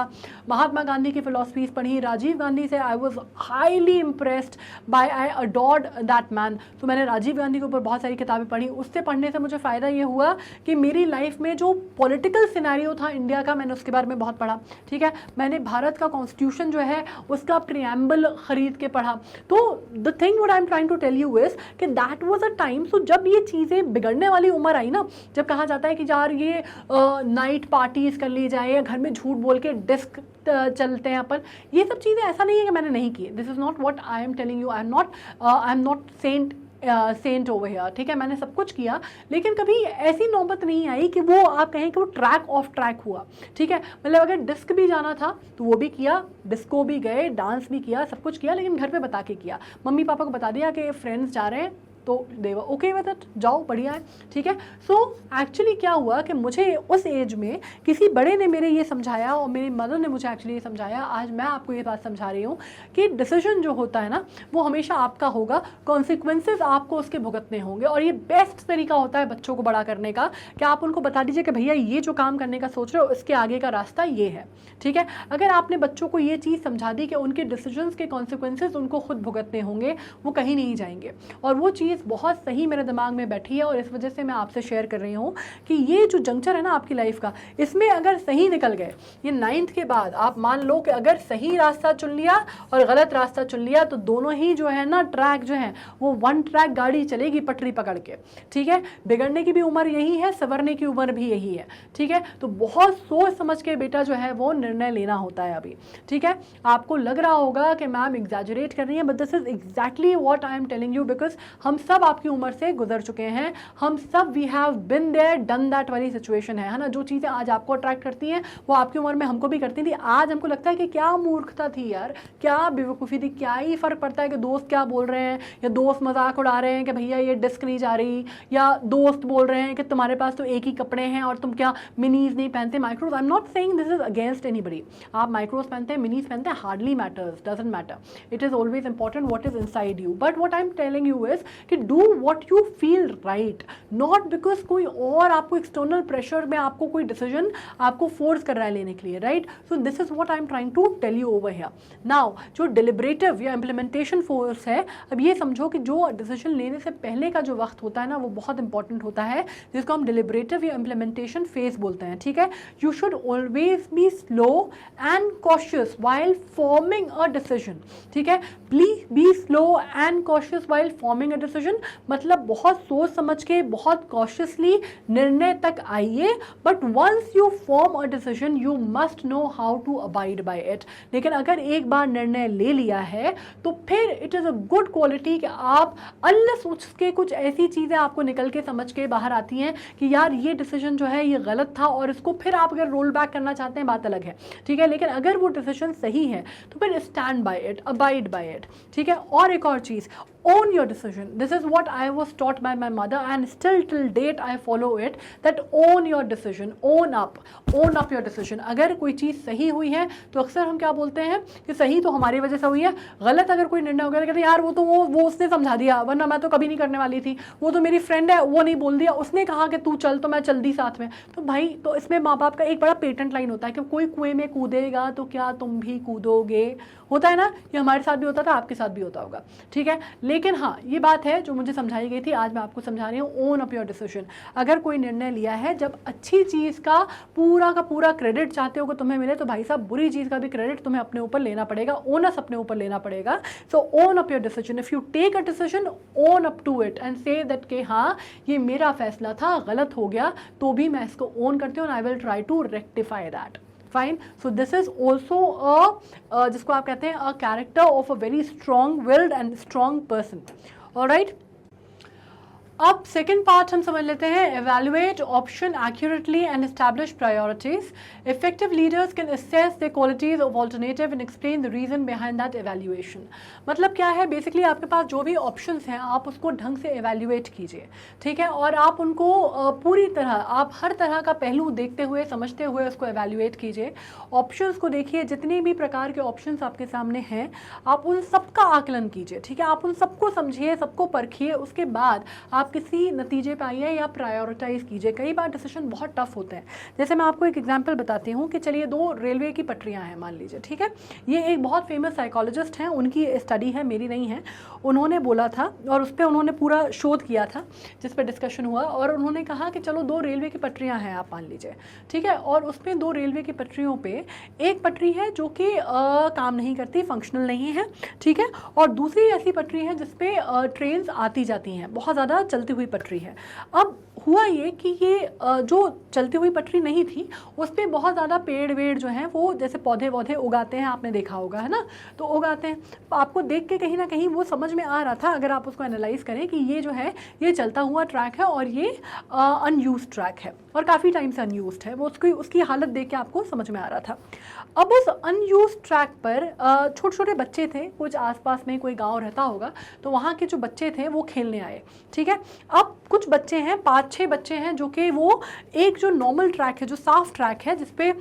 महात्मा गांधी की फिलॉसफीज पढ़ी, राजीव गांधी से I was highly impressed by, I adored that man. तो मैंने राजीव गांधी के ऊपर बहुत सारी किताबें पढ़ी। उससे पढ़ने से मुझे फ़ायदा ये हुआ कि मेरी लाइफ में जो पॉलिटिकल सिनेरियो था इंडिया का, मैंने उसके बारे में बहुत पढ़ा, ठीक है। मैंने भारत का कॉन्स्टिट्यूशन जो है उसका प्रियम्बल खरीद के पढ़ा। तो the thing what I am trying to tell you is कि that was a time, so जब ये चीज़ें बिगड़ने वाली उम्र आई ना, जब कहा जाता है कि यार ये नाइट पार्टीज कर ली जाए, घर में झूठ बोल के डिस्क चलते हैं अपन, ये सब चीज़ें, ऐसा नहीं है कि मैंने नहीं की, this is not what I am telling you, I am not saying sent over here, ठीक है, मैंने सब कुछ किया, लेकिन कभी ऐसी नौबत नहीं आई कि वो आप कहें कि वो ट्रैक ऑफ ट्रैक हुआ, ठीक है। मतलब अगर डिस्क भी जाना था तो वो भी किया, डिस्को भी गए, डांस भी किया, सब कुछ किया, लेकिन घर पे बता के किया, मम्मी पापा को बता दिया कि फ्रेंड्स जा रहे हैं, तो देवा ओके विद इट, जाओ बढ़िया है, ठीक है। सो एक्चुअली क्या हुआ कि मुझे उस एज में किसी बड़े ने मेरे ये समझाया और मेरी मदर ने मुझे एक्चुअली ये समझाया, आज मैं आपको ये बात समझा रही हूँ कि डिसीजन जो होता है ना वो हमेशा आपका होगा, कॉन्सिक्वेंसेज आपको उसके भुगतने होंगे, और ये बेस्ट तरीका होता है बच्चों को बड़ा करने का कि आप उनको बता दीजिए कि भैया ये जो काम करने का सोच रहे हो इसके आगे का रास्ता ये है, ठीक है। अगर आपने बच्चों को ये चीज़ समझा दी कि उनके डिसीजंस के कॉन्सिक्वेंसेज उनको खुद भुगतने होंगे, वो कहीं नहीं जाएंगे, और वो चीज़ बहुत सही मेरे दिमाग में बैठी है, और इस वजह से मैं आपसे शेयर कर रही हूँ कि ये जो जंक्चर है ना आपकी लाइफ का, इसमें अगर सही निकल गए, ये 9th के बाद आप मान लो कि अगर सही रास्ता चुन लिया और गलत रास्ता चुन लिया तो दोनों ही जो है ना ट्रैक जो है वो वन ट्रैक गाड़ी चलेगी पटरी पकड़ के, ठीक है। बिगड़ने की भी उम्र यही है, संवरने की उम्र भी यही है, ठीक है। तो बहुत सोच समझ के बेटा जो है वो निर्णय लेना होता है अभी, ठीक है। आपको लग रहा होगा कि मैम एग्जैजरेट कर रही है, but this is exactly what I am telling you, because हम सब आपकी उम्र से गुजर चुके हैं, हम सब we have been there done that वाली सिचुएशन है ना। जो चीज़ें आज आपको अट्रैक्ट करती हैं वो आपकी उम्र में हमको भी करती थी। आज हमको लगता है कि क्या मूर्खता थी यार, क्या बेवकूफ़ी थी, क्या ही फ़र्क पड़ता है कि दोस्त क्या बोल रहे हैं, या दोस्त मजाक उड़ा रहे हैं कि भैया ये डिस्क नहीं जा रही, या दोस्त बोल रहे हैं कि तुम्हारे पास तो एक ही कपड़े हैं और तुम क्या मिनीज नहीं पहनते, micros. I am not saying this is against anybody, आप माइक्रोज पहनते हैं, मिनीज पहनते हैं, hardly matters, doesn't matter, it is always important what is inside you. But what I am telling you is कि do what you feel right, not because कोई और आपको external pressure में आपको कोई डिसीजन आपको फोर्स कर रहा है लेने के लिए, right. So this is what I am trying to tell you over here now. जो डिलिब्रेटिव या इम्प्लीमेंटेशन फोर्स है, अब ये समझो कि जो डिसीजन लेने से पहले का जो वक्त होता है ना वो बहुत इंपॉर्टेंट होता है, जिसको हम डिलिब्रेटिव या इम्प्लीमेंटेशन फेज बोलते हैं, ठीक है। You should always be slow and cautious while forming a decision, ठीक है। Please be slow and cautious while forming a decision, मतलब बहुत सोच समझ के बहुत कॉशियसली निर्णय तक आइए, but once you form a decision you must know how to abide by it. लेकिन अगर एक बार निर्णय ले लिया है तो फिर it is a good quality कि आप अल्लाह सोच के कुछ ऐसी चीज़ें आपको निकल के समझ के बाहर आती हैं कि यार ये डिसीजन जो है ये गलत था, और इसको फिर आप अगर रोल बैक करना चाहते हैं बात अलग है, ठीक है। लेकिन अगर वो डिसीजन सही है तो फिर stand by it, abide by it, ठीक है। और एक और चीज़, own your decision. This is what I was taught by my mother, and still till date I follow it, that own your decision, own up your decision. अगर कोई चीज़ सही हुई है तो अक्सर हम क्या बोलते हैं कि सही तो हमारी वजह से हुई है, गलत अगर कोई निर्णय हो गया तो कहते हैं यार वो तो वो उसने समझा दिया, वरना मैं तो कभी नहीं करने वाली थी, वो तो मेरी फ्रेंड है वो नहीं बोल दिया, उसने कहा कि तू चल तो मैं चल दी साथ में। तो भाई तो इसमें माँ बाप का एक बड़ा पेटेंट लाइन होता है कि कोई कुएं में कूदेगा तो क्या तुम भी कूदोगे, होता है ना। ये हमारे साथ भी होता था, आपके साथ भी होता होगा, ठीक है। लेकिन हाँ ये बात है जो मुझे समझाई गई थी, आज मैं आपको समझा रही हूँ। Own up your decision. अगर कोई निर्णय लिया है, जब अच्छी चीज़ का पूरा क्रेडिट चाहते हो कि तुम्हें मिले, तो भाई साहब बुरी चीज़ का भी क्रेडिट तुम्हें अपने ऊपर लेना पड़ेगा, ओनस अपने ऊपर लेना पड़ेगा। So own up your decision. If you take a decision, own up to it and say that कि हाँ ये मेरा फैसला था, गलत हो गया तो भी मैं इसको ओन करती हूँ, I will try to rectify that. Fine. So this is also जिसको आप कहते हैं a character of a very strong willed and strong person. Alright, अब सेकेंड पार्ट हम समझ लेते हैं, evaluate option accurately and establish priorities. Effective leaders can assess the qualities of alternative and explain the reason behind that evaluation. मतलब क्या है, basically आपके पास जो भी ऑप्शंस हैं आप उसको ढंग से एवेल्युएट कीजिए, ठीक है, और आप उनको पूरी तरह, आप हर तरह का पहलू देखते हुए समझते हुए उसको एवेल्युएट कीजिए। ऑप्शंस को देखिए, जितने भी प्रकार के ऑप्शंस आपके सामने हैं आप उन सबका आकलन कीजिए, ठीक है, आप उन सबको समझिए, सबको परखिए, उसके बाद आप किसी नतीजे पे आइए या प्रायोरिटाइज कीजिए। कई बार डिसीजन बहुत टफ होते हैं। जैसे मैं आपको एक एग्जांपल बताती हूँ कि चलिए 2 रेलवे की पटरियाँ हैं मान लीजिए, ठीक है। ये एक बहुत फेमस साइकोलॉजिस्ट हैं, उनकी स्टडी है, मेरी नहीं है। उन्होंने बोला था और उस पर उन्होंने पूरा शोध किया था जिस पर डिस्कशन हुआ, और उन्होंने कहा कि चलो 2 रेलवे की पटरियाँ हैं आप मान लीजिए, ठीक है, और उसमें 2 रेलवे की पटरियों पर एक पटरी है जो कि काम नहीं करती, फंक्शनल नहीं है, ठीक है, और दूसरी ऐसी पटरी है जिसपे ट्रेन आती जाती हैं, बहुत ज़्यादा चलती हुई पटरी है। अब हुआ ये कि ये जो चलती हुई पटरी नहीं थी उस पर बहुत ज़्यादा पेड़ वेड़ जो हैं वो जैसे पौधे वौधे उगाते हैं, आपने देखा होगा, है ना, तो उगाते हैं। तो आपको देख के कहीं ना कहीं वो समझ में आ रहा था, अगर आप उसको एनालाइज करें, कि ये जो है ये चलता हुआ ट्रैक है और ये अनयूज्ड ट्रैक है और काफ़ी टाइम से अनयूज्ड है। वो उसकी हालत देख के आपको समझ में आ रहा था। अब उस अनयूज्ड ट्रैक पर छोटे छोटे बच्चे थे, कुछ आसपास में कोई गांव रहता होगा, तो वहाँ के जो बच्चे थे वो खेलने आए, ठीक है। अब कुछ बच्चे हैं, 5-6 बच्चे हैं, जो कि वो एक जो नॉर्मल ट्रैक है, जो साफ ट्रैक है जिसपे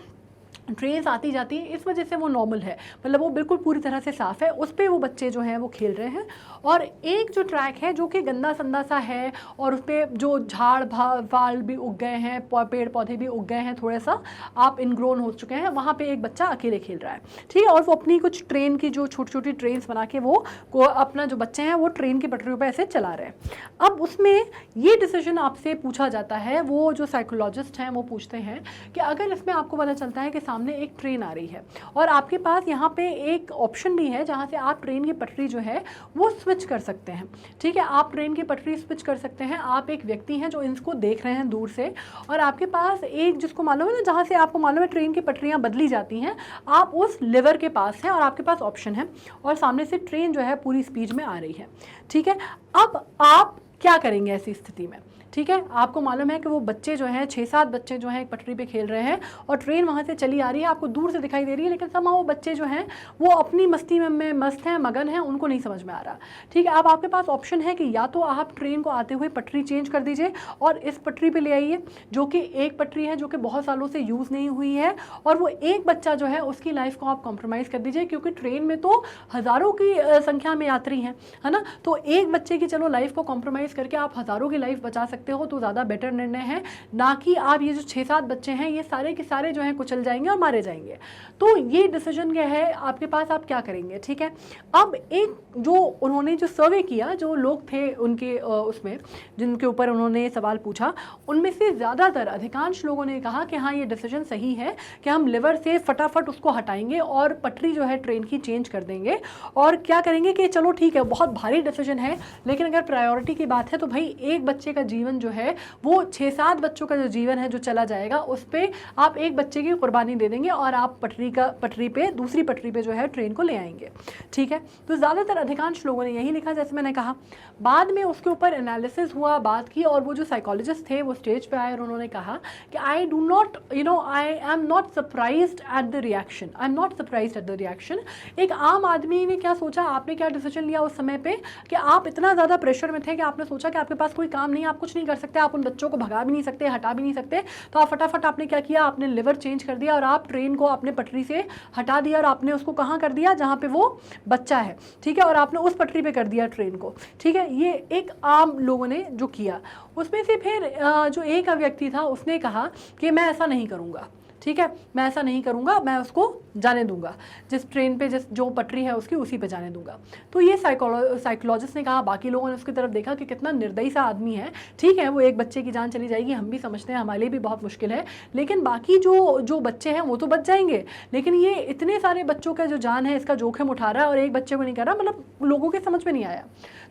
ट्रेन्स आती जाती है, इस वजह से वो नॉर्मल है, मतलब वो बिल्कुल पूरी तरह से साफ़ है, उस पर वो बच्चे जो हैं वो खेल रहे हैं। और एक जो ट्रैक है जो कि गंदा संदा सा है और उस पर जो झाड़ वाल भी उग गए हैं, पेड़ पौधे भी उग गए हैं, थोड़ा सा आप इनग्रोन हो चुके हैं, वहाँ पे एक बच्चा अकेले खेल रहा है, ठीक है। और वो अपनी कुछ ट्रेन की जो छोटी छोटी ट्रेन्स बना के वो अपना जो बच्चे हैं वो ट्रेन की पटरियों पर ऐसे चला रहे हैं। अब उसमें ये डिसीजन आपसे पूछा जाता है, वो जो साइकोलॉजिस्ट हैं वो पूछते हैं कि अगर इसमें आपको पता चलता है कि सामने एक ट्रेन आ रही है और आपके पास यहाँ पे एक ऑप्शन भी है जहाँ से आप ट्रेन की पटरी जो है वो स्विच कर सकते हैं, ठीक है, आप ट्रेन की पटरी स्विच कर सकते हैं। आप एक व्यक्ति हैं जो इसको देख रहे हैं दूर से, और आपके पास एक, जिसको मालूम है ना, जहाँ से आपको मालूम है ट्रेन की पटरियाँ बदली जाती हैं, आप उस लिवर के पास हैं और आपके पास ऑप्शन है और सामने से ट्रेन जो है पूरी स्पीड में आ रही है, ठीक है। अब आप क्या करेंगे ऐसी स्थिति में, ठीक है। आपको मालूम है कि वो बच्चे जो हैं, 6-7 बच्चे जो हैं एक पटरी पे खेल रहे हैं और ट्रेन वहाँ से चली आ रही है, आपको दूर से दिखाई दे रही है, लेकिन समा वो बच्चे जो हैं वो अपनी मस्ती में मस्त हैं, मगन हैं, उनको नहीं समझ में आ रहा, ठीक है। अब आपके पास ऑप्शन है कि या तो आप ट्रेन को आते हुए पटरी चेंज कर दीजिए और इस पटरी पर ले आइए, जो कि एक पटरी है जो कि बहुत सालों से यूज़ नहीं हुई है, और वो एक बच्चा जो है उसकी लाइफ को आप कॉम्प्रोमाइज़ कर दीजिए, क्योंकि ट्रेन में तो हज़ारों की संख्या में यात्री हैं, है ना। तो एक बच्चे की चलो लाइफ को कॉम्प्रोमाइज़ करके आप हज़ारों की लाइफ बचा सकते हो, तो ज़्यादा बेटर निर्णय है, ना कि आप ये जो 6-7 बच्चे हैं ये सारे के सारे जो हैं कुचल जाएंगे और मारे जाएंगे। तो ये डिसीजन क्या है आपके पास, आप क्या करेंगे, ठीक है। अब एक जो उन्होंने जो सर्वे किया, जो लोग थे उनके उसमें जिनके ऊपर उन्होंने सवाल पूछा, उनमें से ज़्यादातर अधिकांश लोगों ने कहा कि हाँ ये डिसीजन सही है कि हम लिवर से फटाफट उसको हटाएंगे और पटरी जो है ट्रेन की चेंज कर देंगे, और क्या करेंगे कि चलो ठीक है बहुत भारी डिसीजन है, लेकिन अगर प्रायोरिटी की बात है तो भाई एक बच्चे का जीवन जो है वो 6-7 बच्चों का जो जीवन है जो चला जाएगा, उस पर आप एक बच्चे की कुर्बानी दे देंगे और आप पटरी पे दूसरी पटरी पे जो है ट्रेन को ले आएंगे, ठीक है। तो ज़्यादातर अधिकांश लोगों ने यही लिखा, जैसे मैंने कहा। बाद में उसके ऊपर एनालिसिस हुआ, बात की, और वो जो साइकोलॉजिस्ट थे वो स्टेज पे आए और उन्होंने कहा कि आई am not surprised at the reaction, I am not surprised at the reaction. एक आम आदमी ने क्या सोचा, आपने क्या डिसीजन लिया उस समय पे कि आप इतना ज़्यादा प्रेशर में थे कि आपने सोचा कि आपके पास कोई काम नहीं, आप कुछ नहीं कर सकते, आप उन बच्चों को भगा भी नहीं सकते, हटा भी नहीं सकते, तो आप फटाफट आपने क्या किया, आपने लिवर चेंज कर दिया और आप ट्रेन को अपने पटरी से हटा दिया और आपने उसको कहाँ कर दिया, जहाँ पे वो बच्चा है, ठीक है, और आपने उस पटरी पे कर दिया ट्रेन को, ठीक है। ये एक आम लोगों ने जो किया। उसमें से फिर जो एक व्यक्ति था उसने कहा कि मैं ऐसा नहीं करूँगा, ठीक है, मैं ऐसा नहीं करूँगा, मैं उसको जाने दूंगा, जिस ट्रेन पे जो पटरी है उसकी उसी पे जाने दूंगा। तो ये साइकोलॉजिस्ट ने कहा। बाकी लोगों ने उसकी तरफ देखा कि कितना निर्दयी सा आदमी है, ठीक है, वो एक बच्चे की जान चली जाएगी, हम भी समझते हैं, हमारे लिए भी बहुत मुश्किल है, लेकिन बाकी जो बच्चे हैं वो तो बच जाएंगे, लेकिन ये इतने सारे बच्चों का जो जान है इसका जोखिम उठा रहा है और एक बच्चे को नहीं कर रहा, मतलब लोगों के समझ में नहीं आया।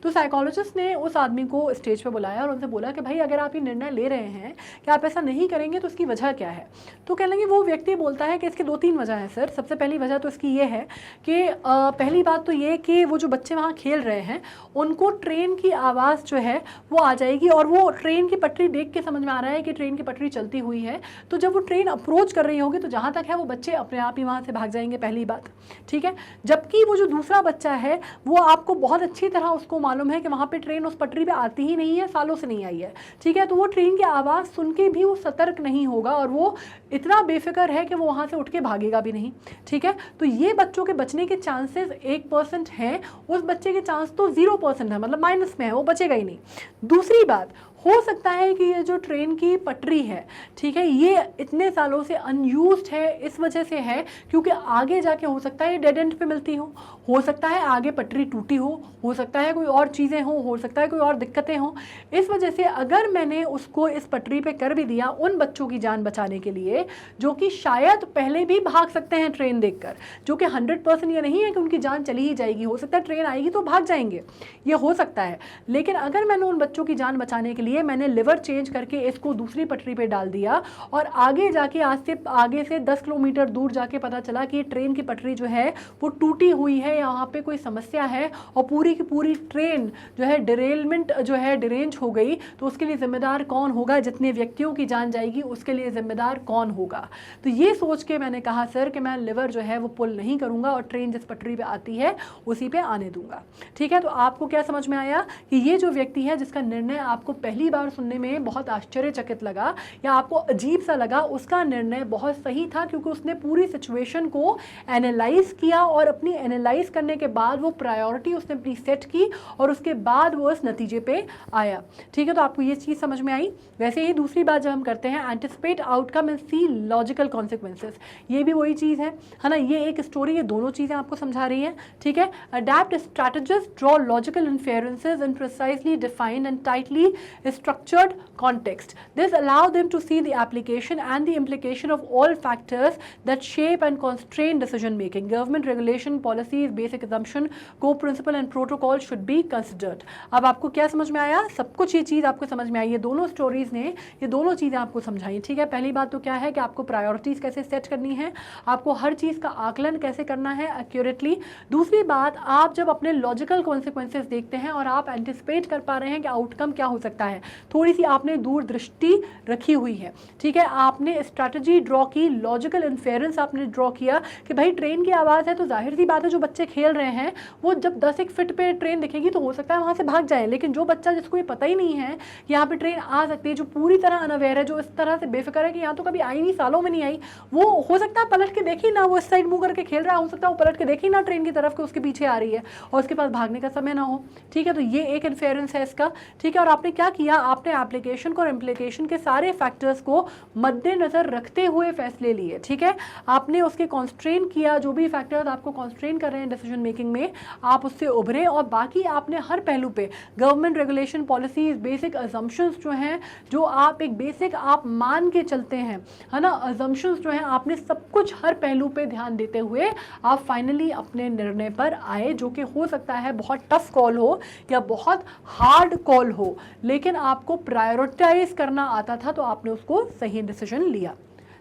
तो साइकोलॉजिस्ट ने उस आदमी को स्टेज पर बुलाया और उनसे बोला कि भाई अगर आप ये निर्णय ले रहे हैं कि आप ऐसा नहीं करेंगे तो उसकी वजह क्या है। तो कह लेंगे, वो व्यक्ति बोलता है कि इसकी 2-3 वजह है सर। सबसे पहली वजह तो इसकी ये है कि पहली बात तो ये कि वो जो बच्चे वहाँ खेल रहे हैं उनको ट्रेन की आवाज़ जो है वो आ जाएगी और वो ट्रेन की पटरी देख के समझ में आ रहा है कि ट्रेन की पटरी चलती हुई है, तो जब वो ट्रेन अप्रोच कर रही होगी तो जहाँ तक है वो बच्चे अपने आप ही वहाँ से भाग जाएंगे, पहली बात, ठीक है। जबकि वो जो दूसरा बच्चा है वो आपको बहुत अच्छी तरह उसको मालूम है कि वहाँ पे ट्रेन उस पटरी पे आती ही नहीं है, सालों से नहीं आई है, ठीक है। तो वो ट्रेन की आवाज़ सुन के भी वो सतर्क नहीं होगा और वो इतना बेफिक्र है कि वो वहाँ से उठ के भागेगा भी नहीं, ठीक है। तो ये बच्चों के बचने के चांसेस 1% हैं, उस बच्चे के चांस तो 0% है, मतलब माइनस में है, वो बचेगा ही नहीं। दूसरी बात, हो सकता है कि ये जो ट्रेन की पटरी है, ठीक है, ये इतने सालों से अनयूज्ड है, इस वजह से है क्योंकि आगे जाके हो सकता है ये डेड एंड पे मिलती हो सकता है आगे पटरी टूटी हो सकता है कोई और चीज़ें हो सकता है कोई और दिक्कतें हों। इस वजह से अगर मैंने उसको इस पटरी पे कर भी दिया उन बच्चों की जान बचाने के लिए जो कि शायद पहले भी भाग सकते हैं ट्रेन देखकर, जो कि 100% ये नहीं है कि उनकी जान चली ही जाएगी, हो सकता है ट्रेन आएगी तो भाग जाएंगे, ये हो सकता है। लेकिन अगर मैंने उन बच्चों की जान बचाने के लिए मैंने लिवर चेंज करके इसको दूसरी पटरी पे डाल दिया और आगे जाके आगे से 10 किलोमीटर दूर जाके पता चला कि ट्रेन की पटरी जो है वो टूटी हुई है, यहाँ पे कोई समस्या है और पूरी की पूरी ट्रेन जो है डिरेलमेंट जो है डिरेंज हो गई, तो उसके लिए जिम्मेदार कौन होगा, जितने व्यक्तियों की जान जाएगी उसके लिए जिम्मेदार कौन होगा। तो ये सोच के मैंने कहा सर कि मैं लिवर जो है वो पुल नहीं करूंगा और ट्रेन जिस पटरी पे आती है उसी पे आने दूंगा। ठीक है, तो आपको क्या समझ में आया कि ये जो व्यक्ति है जिसका निर्णय आपको पहली बार सुनने में बहुत आश्चर्यचकित लगा या आपको अजीब सा लगा, उसका निर्णय बहुत सही था क्योंकि उसने पूरी सिचुएशन को एनालाइज किया और अपनी एनालाइज करने के बाद वो प्रायोरिटी उसने अपनी सेट की और उसके बाद वो इस नतीजे पे आया। ठीक है, तो आपको ये चीज़ समझ में आई। वैसे ही दूसरी बात जब हम करते हैं anticipate outcome and see logical consequences, ये भी वही चीज़ है ना, ये एक स्टोरी, ये दोनों चीज़ें आपको समझा रही है। ठीक है, adapt strategies draw logical inferences in precisely defined and tightly structured context. This allow them to see the application and the implication of all factors that shape and constrain decision making. Government regulation, policies, basic assumption, core principle and protocol should be considered. अब आपको क्या समझ में आया? सब कुछ ये चीज़ आपको समझ में आई। ये दोनों स्टोरीज ने ये दोनों चीज़ें आपको समझाई। ठीक है, पहली बात तो क्या है कि आपको प्रायोरिटीज़ कैसे सेट करनी है, आपको हर चीज़ का आकलन कैसे करना है एक्यूरेटली। दूसरी बात, आप जब अपने लॉजिकल कॉन्सिक्वेंसेज देखते हैं और आप एंटिसिपेट कर पा रहे हैं कि आउटकम क्या हो सकता है, थोड़ी सी आपने दूरदृष्टि रखी हुई है। ठीक है, आपने स्ट्रैटेजी ड्रॉ की, लॉजिकल इन्फेरेंस आपने ड्रॉ किया कि भाई ट्रेन की आवाज़ है तो जाहिर सी बात है जो बच्चे खेल रहे हैं वो जब 10 फीट पे ट्रेन दिखेगी तो हो सकता है वहाँ से भाग जाए, लेकिन जो बच्चा जिसको ये पता ही नहीं है कि यहाँ पे ट्रेन आ सकती है, जो पूरी तरह अनअवेयर है, जो इस तरह से बेफिक्र है कि यहाँ तो कभी आई नहीं, सालों में नहीं आई, वो हो सकता है पलट के देखी ना, वो इस साइड मुँह करके खेल रहा है, हो सकता है वो पलट के देखी ना ट्रेन की तरफ कि उसके पीछे आ रही है और उसके पास भागने का समय ना हो। ठीक है, तो ये एक इन्फेरेंस है इसका। ठीक है, और आपने क्या किया, आपने एप्लीकेशन को और इम्प्लीकेशन के सारे फैक्टर्स को मद्देनजर रखते हुए फैसले लिए। ठीक है, आपने उसके कॉन्स्ट्रेन किया, जो भी फैक्टर्स आपको कॉन्स्ट्रेन कर रहे हैं डिसीजन मेकिंग में, आप उससे उभरे और बाकी आपने हर पहलू पे government regulation, policies, basic assumptions जो हैं, जो आप एक बेसिक आप मान के चलते हैं, है ना, अजम्पशंस जो हैं, आपने सब कुछ हर पहलू पे ध्यान देते हुए आप फाइनली अपने निर्णय पर आए, जो कि हो सकता है बहुत टफ कॉल हो या बहुत हार्ड कॉल हो, लेकिन आपको प्रायोरिटाइज करना आता था तो आपने उसको सही डिसीजन लिया।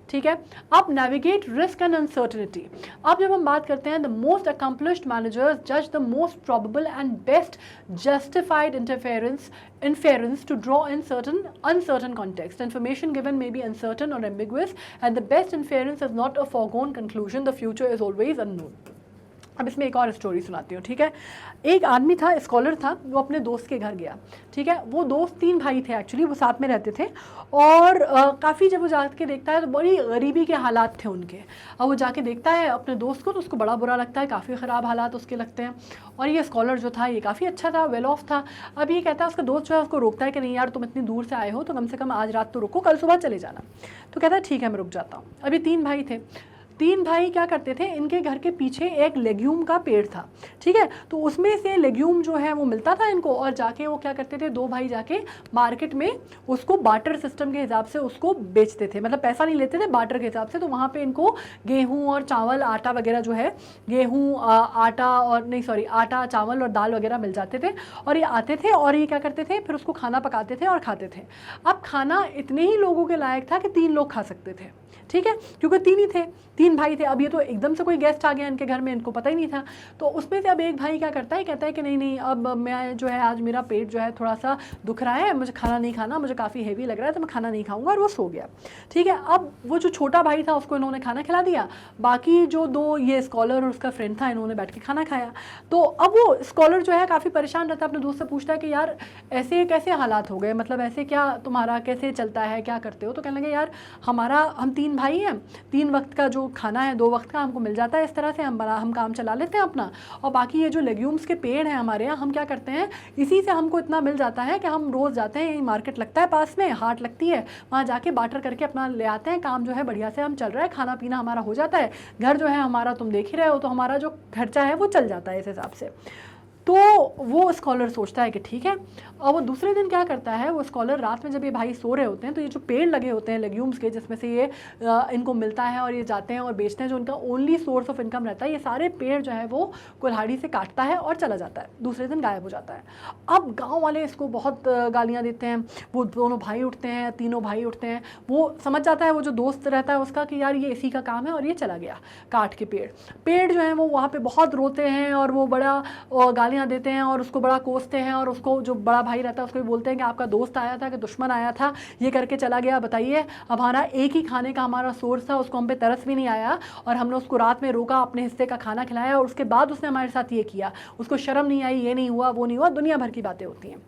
ठीक है, अब नेविगेट रिस्क एंड अनसर्टेनिटी। अब जब हम बात करते हैं द मोस्ट अकम्पलिश्ड मैनेजर्स जज the most probable and best justified inference to draw in certain uncertain context. Information given may be uncertain or ambiguous and the best inference is not a foregone conclusion. The future is always unknown. अब इसमें एक और story सुनाती हूँ। ठीक है, एक आदमी था, स्कॉलर था, वो अपने दोस्त के घर गया। ठीक है, वो दोस्त 3 भाई थे एक्चुअली, वो साथ में रहते थे और काफ़ी जब वो जाके देखता है तो बड़ी गरीबी के हालात थे उनके। अब वो जाके देखता है अपने दोस्त को तो उसको बड़ा बुरा लगता है, काफ़ी ख़राब हालात उसके लगते हैं। और ये स्कॉलर जो था ये काफ़ी अच्छा था, वेल ऑफ था। अब ये कहता है, उसका दोस्त जो है उसको रोकता है कि नहीं यार तुम इतनी दूर से आए हो तो कम से कम आज रात तो रुको, कल सुबह चले जाना। तो कहता है ठीक है मैं रुक जाता हूँ। अभी 3 भाई थे, 3 भाई क्या करते थे, इनके घर के पीछे एक लेग्यूम का पेड़ था। ठीक है, तो उसमें से लेग्यूम जो है वो मिलता था इनको और जाके वो क्या करते थे, 2 भाई जाके मार्केट में उसको बार्टर सिस्टम के हिसाब से उसको बेचते थे, मतलब पैसा नहीं लेते थे, बार्टर के हिसाब से। तो वहाँ पे इनको गेहूँ और चावल, आटा वगैरह जो है, गेहूँ आटा और नहीं सॉरी आटा, चावल और दाल वगैरह मिल जाते थे और ये आते थे और ये क्या करते थे, फिर उसको खाना पकाते थे और खाते थे। अब खाना इतने ही लोगों के लायक था कि 3 लोग खा सकते थे। ठीक है, क्योंकि 3 ही थे, 3 भाई थे। अब ये तो एकदम से कोई गेस्ट आ गया इनके घर में, इनको पता ही नहीं था। तो उसमें से अब एक भाई क्या करता है, कहता है कि नहीं नहीं अब मैं जो है आज मेरा पेट जो है थोड़ा सा दुख रहा है, मुझे खाना नहीं खाना, मुझे काफ़ी हेवी लग रहा है तो मैं खाना नहीं खाऊंगा, और वो सो गया। ठीक है, अब वो जो छोटा भाई था उसको इन्होंने खाना खिला दिया, बाकी जो 2 ये स्कॉलर और उसका फ्रेंड था इन्होंने बैठ के खाना खाया। तो अब वो स्कॉलर जो है काफ़ी परेशान रहता है, अपने दोस्त से पूछता है कि यार ऐसे कैसे हालात हो गए, मतलब ऐसे क्या तुम्हारा कैसे चलता है, क्या करते हो। तो कहने लगे यार हम 3 भाई हैं, 3 वक्त का जो खाना है 2 वक्त का हमको मिल जाता है, इस तरह से हम काम चला लेते हैं अपना। और बाकी ये जो लेग्यूम्स के पेड़ हैं हमारे यहाँ, हम क्या करते हैं, इसी से हमको इतना मिल जाता है कि हम रोज़ जाते हैं, यही मार्केट लगता है पास में, हाट लगती है, वहाँ जाके बाटर करके अपना ले आते हैं, काम जो है बढ़िया से हम चल रहा है, खाना पीना हमारा हो जाता है, घर जो है हमारा तुम देख ही रहे हो, तो हमारा जो खर्चा है वो चल जाता है इस हिसाब से। तो वो स्कॉलर सोचता है कि ठीक है। और वो दूसरे दिन क्या करता है, वो स्कॉलर रात में जब ये भाई सो रहे होते हैं, तो ये जो पेड़ लगे होते हैं लेग्यूम्स के, जिसमें से ये इनको मिलता है और ये जाते हैं और बेचते हैं, जो उनका ओनली सोर्स ऑफ इनकम रहता है, ये सारे पेड़ जो है वो कुल्हाड़ी से काटता है और चला जाता है, दूसरे दिन गायब हो जाता है। अब गाँव वाले इसको बहुत गालियाँ देते हैं, वो दोनों भाई उठते हैं, तीनों भाई उठते हैं, वो समझ जाता है, वो जो दोस्त रहता है उसका, कि यार ये इसी का काम है, और ये चला गया काट के पेड़ जो है वो वहाँ पे बहुत रोते हैं और वो बड़ा गालियाँ देते हैं और उसको बड़ा कोसते हैं, और उसको जो बड़ा भाई रहता है उसको भी बोलते हैं कि आपका दोस्त आया था कि दुश्मन आया था, ये करके चला गया, बताइए। अब हमारा एक ही खाने का हमारा सोर्स था, उसको हम पे तरस भी नहीं आया, और हमने उसको रात में रोका, अपने हिस्से का खाना खिलाया, और उसके बाद उसने हमारे साथ ये किया, उसको शर्म नहीं आई, ये नहीं हुआ, वो नहीं हुआ, दुनिया भर की बातें होती हैं।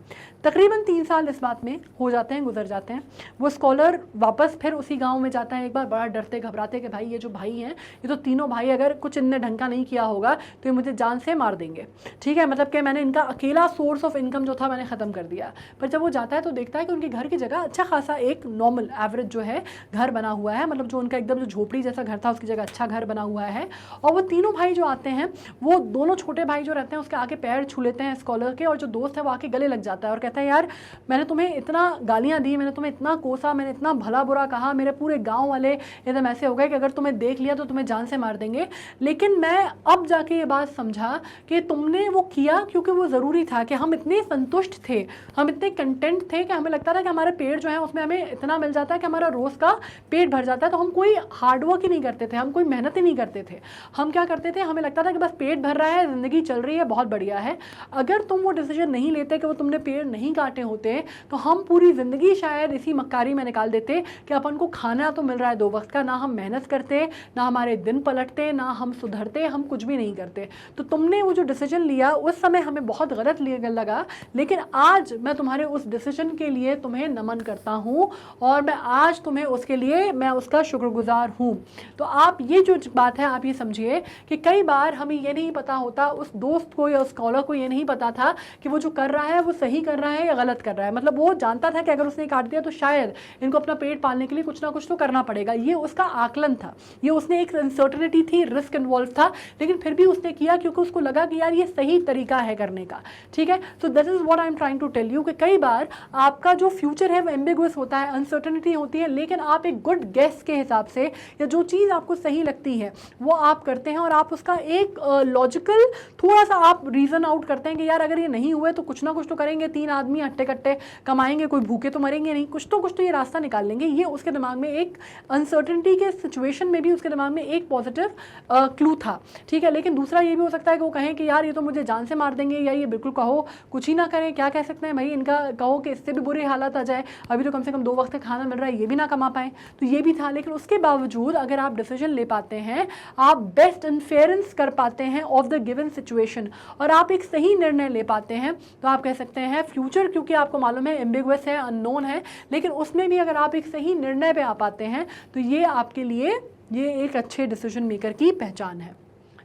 तकरीबन 3 साल इस बात में हो जाते हैं, गुजर जाते हैं। वो स्कॉलर वापस फिर उसी गाँव में जाता है एक बार, बड़ा डरते घबराते कि भाई ये जो भाई हैं, ये तो तीनों भाई अगर कुछ इनने ढंग का नहीं किया होगा तो ये मुझे जान से मार देंगे, ठीक है, मतलब कि मैंने इनका अकेला सोर्स ऑफ इनकम जो था मैंने ख़त्म कर दिया। पर जब वो जाता है तो देखता है कि उनके घर की जगह अच्छा खासा एक नॉर्मल एवरेज जो है घर बना हुआ है, मतलब जो उनका एकदम जो झोपड़ी जैसा घर था उसकी जगह अच्छा घर बना हुआ है। और वो तीनों भाई जो आते हैं, वो दोनों छोटे भाई जो रहते हैं उसके आके पैर छू लेते हैं स्कॉलर के, और जो दोस्त है वो आके गले लग जाता है और कहता है यार मैंने तुम्हें इतना गालियाँ दी, मैंने तुम्हें इतना कोसा, मैंने इतना भला बुरा कहा, मेरे पूरे गाँव वाले एकदम ऐसे हो गए कि अगर तुम्हें देख लिया तो तुम्हें जान से मार देंगे, लेकिन मैं अब जाके ये बात समझा कि तुमने वो किया क्योंकि वो ज़रूरी था, कि हम इतने संतुष्ट थे, हम इतने कंटेंट थे कि हमें लगता था कि हमारे पेड़ जो है उसमें हमें इतना मिल जाता है कि हमारा रोज़ का पेट भर जाता है, तो हम कोई हार्डवर्क ही नहीं करते थे, हम कोई मेहनत ही नहीं करते थे। हम क्या करते थे, हमें लगता था कि बस पेट भर रहा है, ज़िंदगी चल रही है, बहुत बढ़िया है। अगर तुम वो डिसीजन नहीं लेते कि वो तुमने पेड़ नहीं काटे होते, तो हम पूरी ज़िंदगी शायद इसी मक्कारी में निकाल देते कि अपन को खाना तो मिल रहा है 2 वक्त का, ना हम मेहनत करते, ना हमारे दिन पलटते, ना हम सुधरते, हम कुछ भी नहीं करते। तो तुमने वो जो डिसीजन लिया उस समय हमें बहुत गलत लगा, लेकिन आज मैं तुम्हारे उस डिसीजन के लिए तुम्हें नमन करता हूँ, और मैं आज तुम्हें उसके लिए मैं उसका शुक्रगुजार हूँ। तो आप ये जो बात है आप ये समझिए कि कई बार हमें ये नहीं पता होता, उस दोस्त को या उस स्कॉलर को ये नहीं पता था कि वो जो कर रहा है वो सही कर रहा है या गलत कर रहा है। मतलब वो जानता था कि अगर उसने काट दिया तो शायद इनको अपना पेट पालने के लिए कुछ ना कुछ तो करना पड़ेगा, ये उसका आकलन था, ये उसने एक अनसर्टेनिटी थी, रिस्क इन्वॉल्व था, लेकिन फिर भी उसने किया क्योंकि उसको लगा कि यार ये सही तरीका है करने का, ठीक है। So this is what I am trying to tell you कि कई बार आपका जो फ्यूचर है वो एम्बिगुअस होता है, अनसर्टेनिटी होती है, लेकिन आप एक गुड गेस के हिसाब से या जो चीज़ आपको सही लगती है वो आप करते हैं, और आप उसका एक लॉजिकल थोड़ा सा आप रीज़न आउट करते हैं कि यार अगर ये नहीं हुए तो कुछ ना कुछ तो करेंगे, 3 आदमी हट्टे कट्टे कमाएंगे, कोई भूखे तो मरेंगे नहीं, कुछ तो ये रास्ता निकाल लेंगे। ये उसके दिमाग में एक अनसर्टेनिटी के सिचुएशन में भी उसके दिमाग में एक पॉजिटिव क्लू था, ठीक है। लेकिन दूसरा ये भी हो सकता है कि वो कहें कि यार ये तो मुझे जान से मार देंगे, या ये बिल्कुल कहो कुछ ही ना करें, क्या कह सकते हैं भाई, इनका कहो कि इससे भी बुरी हालत आ जाए, अभी तो कम से कम 2 वक्त का खाना मिल रहा है, ये भी ना कमा पाएँ, तो ये भी था। लेकिन उसके बावजूद अगर आप डिसीजन ले पाते हैं, आप बेस्ट इन्फेरेंस कर पाते हैं ऑफ द गिवन सिचुएशन, और आप एक सही निर्णय ले पाते हैं, तो आप कह सकते हैं फ्यूचर, क्योंकि आपको मालूम है एम्बिगुअस है, अननोन है, लेकिन उसमें भी अगर आप एक सही निर्णय पे आ पाते हैं तो ये आपके लिए ये एक अच्छे डिसीजन मेकर की पहचान है,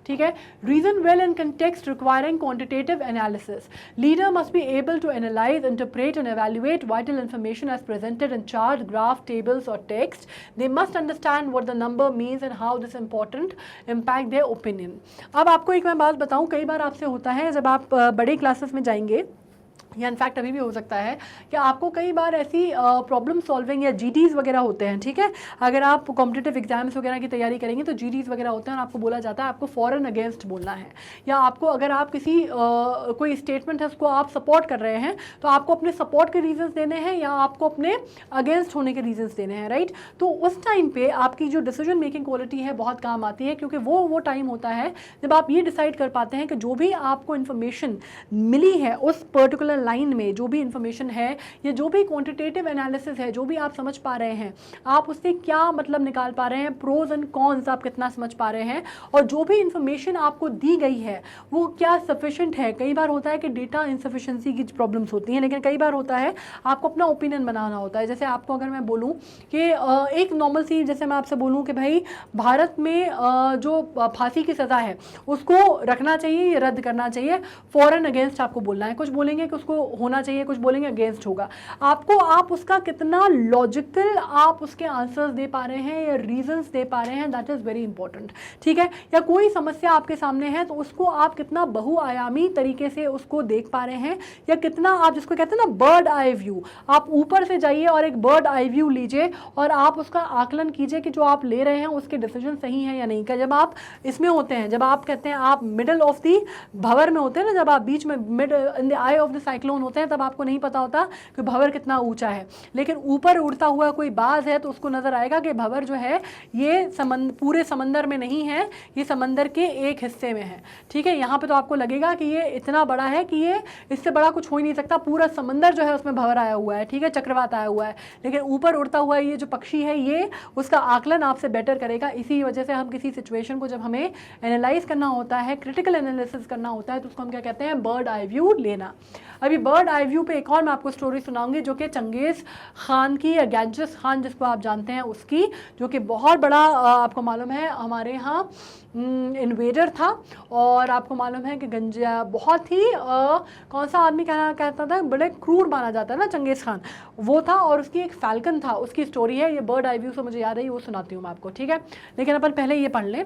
ठीक है। Reason well in context requiring quantitative analysis. Leader must be able to analyse, interpret and evaluate vital information as presented in chart, graph, tables or text. They must understand what the number means and how this important impact their opinion. अब आपको एक मैं बात बताऊं, कई बार आपसे होता है जब आप बड़े क्लासेस में जाएंगे, या इनफैक्ट अभी भी हो सकता है कि आपको कई बार ऐसी प्रॉब्लम सॉल्विंग या जीडीज़ वगैरह होते हैं, ठीक है। अगर आप कॉम्पिटिटिव एग्जाम्स वगैरह की तैयारी करेंगे तो जीडीज़ वगैरह होते हैं, और आपको बोला जाता है आपको फॉर एंड अगेंस्ट बोलना है, या आपको अगर आप किसी कोई स्टेटमेंट है उसको आप सपोर्ट कर रहे हैं तो आपको अपने सपोर्ट के रीजंस देने हैं या आपको अपने अगेंस्ट होने के रीजंस देने हैं, राइट। तो उस टाइम पे आपकी जो डिसीजन मेकिंग क्वालिटी है बहुत काम आती है, क्योंकि वो टाइम होता है जब आप ये डिसाइड कर पाते हैं कि जो भी आपको इन्फॉर्मेशन मिली है उस पर्टिकुलर लाइन में जो भी इन्फॉर्मेशन है या जो भी क्वांटिटेटिव एनालिसिस है, जो भी आप समझ पा रहे हैं, आप उससे क्या मतलब निकाल पा रहे हैं, प्रोज एंड कॉन्स आप कितना समझ पा रहे हैं, और जो भी इन्फॉर्मेशन आपको दी गई है वो क्या सफिशेंट है। कई बार होता है कि डेटा इनसफिशेंसी की प्रॉब्लम्स होती हैं, लेकिन कई बार होता है आपको अपना ओपिनियन बनाना होता है। जैसे आपको अगर मैं बोलूँ कि एक नॉर्मल सी, जैसे मैं आपसे बोलूँ कि भाई भारत में जो फांसी की सज़ा है उसको रखना चाहिए या रद्द करना चाहिए, फॉर एंड अगेंस्ट आपको बोलना है। कुछ बोलेंगे कि उसको होना चाहिए, कुछ बोलेंगे अगेंस्ट होगा। आपको आप उसका कितना लॉजिकल आप उसके आंसर्स दे पा रहे हैं या रीजंस दे पा रहे हैं, दैट इज़ वेरी इंपॉर्टेंट। ठीक है, या कोई समस्या आपके सामने है तो उसको आप कितना बहुआयामी तरीके से उसको देख पा रहे हैं, या कितना आप जिसको कहते हैं ना बर्ड आई व्यू, आप ऊपर से जाइए और एक बर्ड आई व्यू लीजिए और आप उसका आकलन कीजिए कि जो आप ले रहे हैं उसके डिसीजन सही है या नहीं। का जब आप इसमें होते हैं, जब आप कहते हैं आप मिडल ऑफ दी भंवर में होते हैं ना, जब आप बीच में mid in the I of the cyclone होते हैं, तब आपको नहीं पता होता कि भंवर कितना ऊंचा है, लेकिन ऊपर उड़ता हुआ कोई बाज है तो उसको नजर आएगा कि भंवर जो है ये पूरे समंदर में नहीं है, ये समंदर के एक हिस्से में है। ठीक है, यहाँ पे तो आपको लगेगा कि ये इतना बड़ा है कि ये इससे बड़ा कुछ हो ही नहीं सकता, पूरा समंदर जो है उसमें भंवर आया हुआ है, ठीक है, चक्रवात आया हुआ है, लेकिन ऊपर उड़ता हुआ ये जो पक्षी है ये उसका आकलन आपसे बेटर करेगा। इसी वजह से हम किसी सिचुएशन को जब हमें एनालाइज करना होता है, क्रिटिकल एनालिसिस करना होता है, तो उसको हम क्या कहते हैं, बर्ड आई व्यू लेना। अभी बर्ड आई व्यू पे एक और मैं आपको स्टोरी सुनाऊंगी जो कि चंगेज़ खान की, या गेंजिस खान जिसको आप जानते हैं उसकी, जो कि बहुत बड़ा आपको मालूम है हमारे यहाँ इन्वेडर था। और आपको मालूम है कि गंजा बहुत ही कौन सा आदमी कहता था, बड़े क्रूर माना जाता है ना चंगेज़ खान, वो था। और उसकी एक फैल्कन था, उसकी स्टोरी है, ये बर्ड आई व्यू से मुझे याद है, वो सुनाती हूँ मैं आपको। ठीक है, लेकिन अपन पहले ये पढ़ लें,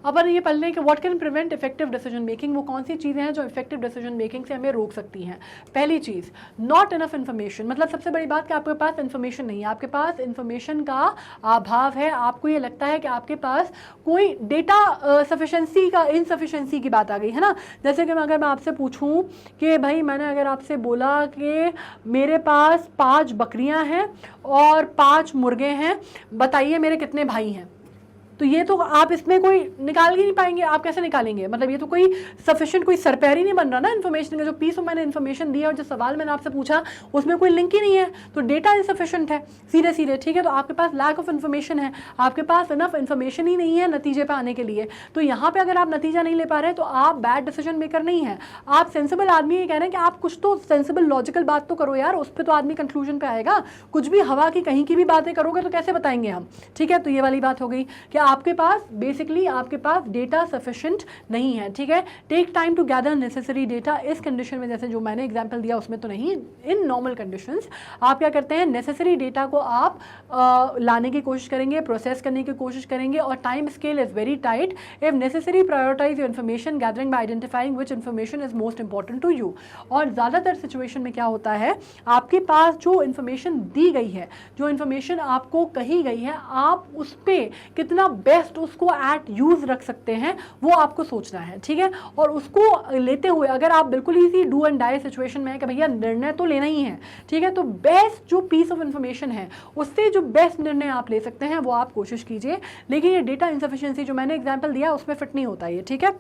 अपन ये पढ़ लें कि what can prevent effective decision making. वो कौन सी चीज़ें हैं जो इफेक्टिव डिसीजन मेकिंग से हमें रोक सकती हैं। पहली चीज़, नॉट इनफ इन्फॉर्मेशन, मतलब सबसे बड़ी बात कि आपके पास इन्फॉर्मेशन नहीं है, आपके पास इन्फॉर्मेशन का अभाव है। आपको ये लगता है कि आपके पास कोई डेटा सफिशेंसी का, इनसफिशेंसी की बात आ गई है ना। जैसे कि अगर मैं आपसे पूछूं कि भाई मैंने अगर आपसे बोला कि मेरे पास 5 बकरियां हैं और 5 मुर्गे हैं, बताइए मेरे कितने भाई हैं, तो ये तो आप इसमें कोई निकाल ही नहीं पाएंगे। आप कैसे निकालेंगे, मतलब ये तो कोई सफिशिएंट, कोई सरपैर ही नहीं बन रहा ना इन्फॉर्मेशन का। जो पीस मैंने इन्फॉर्मेशन दिया और जो सवाल मैंने आपसे पूछा उसमें कोई लिंक ही नहीं है, तो डेटा इनसफिशिएंट है सीधे सीधे। ठीक है, तो आपके पास लैक ऑफ इन्फॉर्मेशन है, आपके पास इनफ इन्फॉर्मेशन ही नहीं है नतीजे पर आने के लिए। तो यहाँ पर अगर आप नतीजा नहीं ले पा रहे तो आप बैड डिसीजन मेकर नहीं है, आप सेंसिबल आदमी। ये कह रहे हैं कि आप कुछ तो सेंसिबल लॉजिकल बात तो करो यार, उस पर तो आदमी कंक्लूजन पे आएगा। कुछ भी हवा की कहीं की भी बातें करोगे तो कैसे बताएंगे हम। ठीक है, तो ये वाली बात हो गई कि आपके पास बेसिकली आपके पास डेटा सफिशिएंट नहीं है। ठीक है, take time to gather necessary data. इस कंडीशन में जैसे जो मैंने एग्जांपल दिया उसमें तो नहीं, इन नॉर्मल कंडीशंस आप क्या करते हैं, नेसेसरी डेटा को आप लाने की कोशिश करेंगे, प्रोसेस करने की कोशिश करेंगे, और time scale is very tight. If necessary prioritise your information gathering by identifying which information is most important to you. और ज़्यादातर सिचुएशन में क्या होता है, आपके पास जो इन्फॉर्मेशन दी गई है, जो इन्फॉर्मेशन आपको कही गई है, आप उस पर कितना बेस्ट उसको एट यूज रख सकते हैं वो आपको सोचना है। ठीक है, और उसको लेते हुए अगर आप बिल्कुल ही डू एंड डाई सिचुएशन में है कि भैया निर्णय तो लेना ही है, ठीक है, तो बेस्ट जो पीस ऑफ इंफॉर्मेशन है उससे जो बेस्ट निर्णय आप ले सकते हैं वो आप कोशिश कीजिए। लेकिन ये डेटा इनसफिशिएंसी जो मैंने एग्जांपल दिया उसमें फिट नहीं होता ये। ठीक है,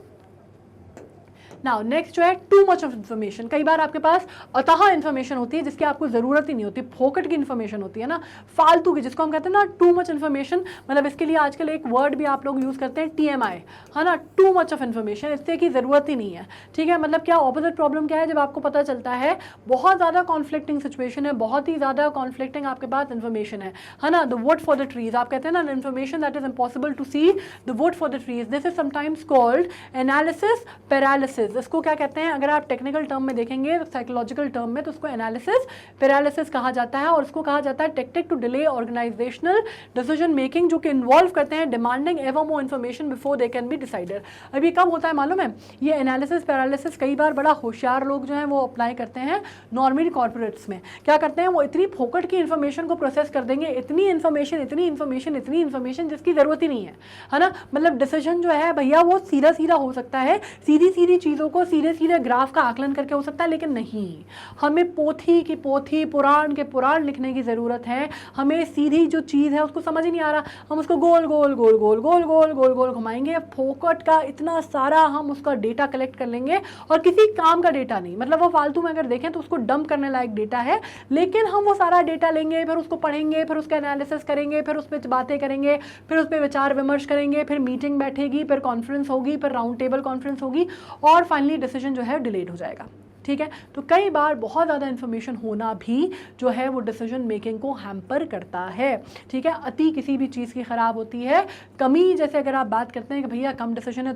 नाउ नेक्स्ट जो है टू मच ऑफ इन्फॉर्मेशन। कई बार आपके पास अतः इन्फॉर्मेशन होती है जिसकी आपको ज़रूरत ही नहीं होती, फोकट की इन्फॉर्मेशन होती है ना, फालतू की, जिसको हम कहते हैं ना टू मच इन्फॉर्मेशन। मतलब इसके लिए आजकल एक वर्ड भी आप लोग यूज़ करते हैं TMI, है ना, टू मच ऑफ इन्फॉर्मेशन, इससे की ज़रूरत ही नहीं है। ठीक है, मतलब क्या ऑपोजिट प्रॉब्लम क्या है, जब आपको पता चलता है बहुत ज़्यादा कॉन्फ्लिक्टिंग सिचुएशन है, बहुत ही ज़्यादा कॉन्फ्लिक्टिंग आपके पास इन्फॉर्मेशन है ना, the wood for the trees, आप कहते हैं ना information that is impossible to see the wood for the trees, this is sometimes called analysis paralysis. इसको क्या कहते हैं, अगर आप टेक्निकल टर्म में देखेंगे, साइकोलॉजिकल टर्म में, तो उसको एनालिसिस पैरालिसिस कहा जाता है। और उसको कहा जाता है tactic to delay organisational decision making, जो कि इन्वॉल्व करते हैं demanding ever more information before they can be decided. अभी कब होता है मालूम है, ये एनालिसिस पैरालिसिस कई बार बड़ा होशियार लोग जो हैं वो अप्लाई करते हैं नॉर्मल कॉर्पोरेट्स में। क्या करते हैं, वो इतनी फोकट की इन्फॉर्मेशन को प्रोसेस कर देंगे, इतनी इन्फॉर्मेशन इतनी इन्फॉर्मेशन इतनी इन्फॉर्मेशन जिसकी ज़रूरत ही नहीं है ना। मतलब डिसीजन जो है भैया वो सीधा सीधा हो सकता है, सीधी सीधी चीज़ों चीज़ों को सीधे सीधे ग्राफ का आकलन करके हो सकता है, लेकिन नहीं, हमें पोथी की पोथी, पुराण के पुराण लिखने की ज़रूरत है। हमें सीधी जो चीज़ है उसको समझ ही नहीं आ रहा, हम उसको गोल गोल गोल गोल गोल गोल गोल गोल घुमाएंगे, फोकट का इतना सारा हम उसका डेटा कलेक्ट कर लेंगे और किसी काम का डेटा नहीं, मतलब वो फालतू में अगर देखें तो उसको डंप करने लायक डेटा है, लेकिन हम वो सारा डेटा लेंगे, फिर उसको पढ़ेंगे, फिर उसका एनालिसिस करेंगे, फिर उस पर बातें करेंगे, फिर उस पर विचार विमर्श करेंगे, फिर मीटिंग बैठेगी, फिर कॉन्फ्रेंस होगी, फिर राउंड टेबल कॉन्फ्रेंस होगी और फाइनली डिसीजन जो है डिलेड हो जाएगा। ठीक है, तो कई बार बहुत ज़्यादा इन्फॉर्मेशन होना भी जो है वो डिसीजन मेकिंग को हैम्पर करता है। ठीक है, अति किसी भी चीज़ की ख़राब होती है, कमी जैसे अगर आप बात करते हैं कि भैया कम डिसीजन है,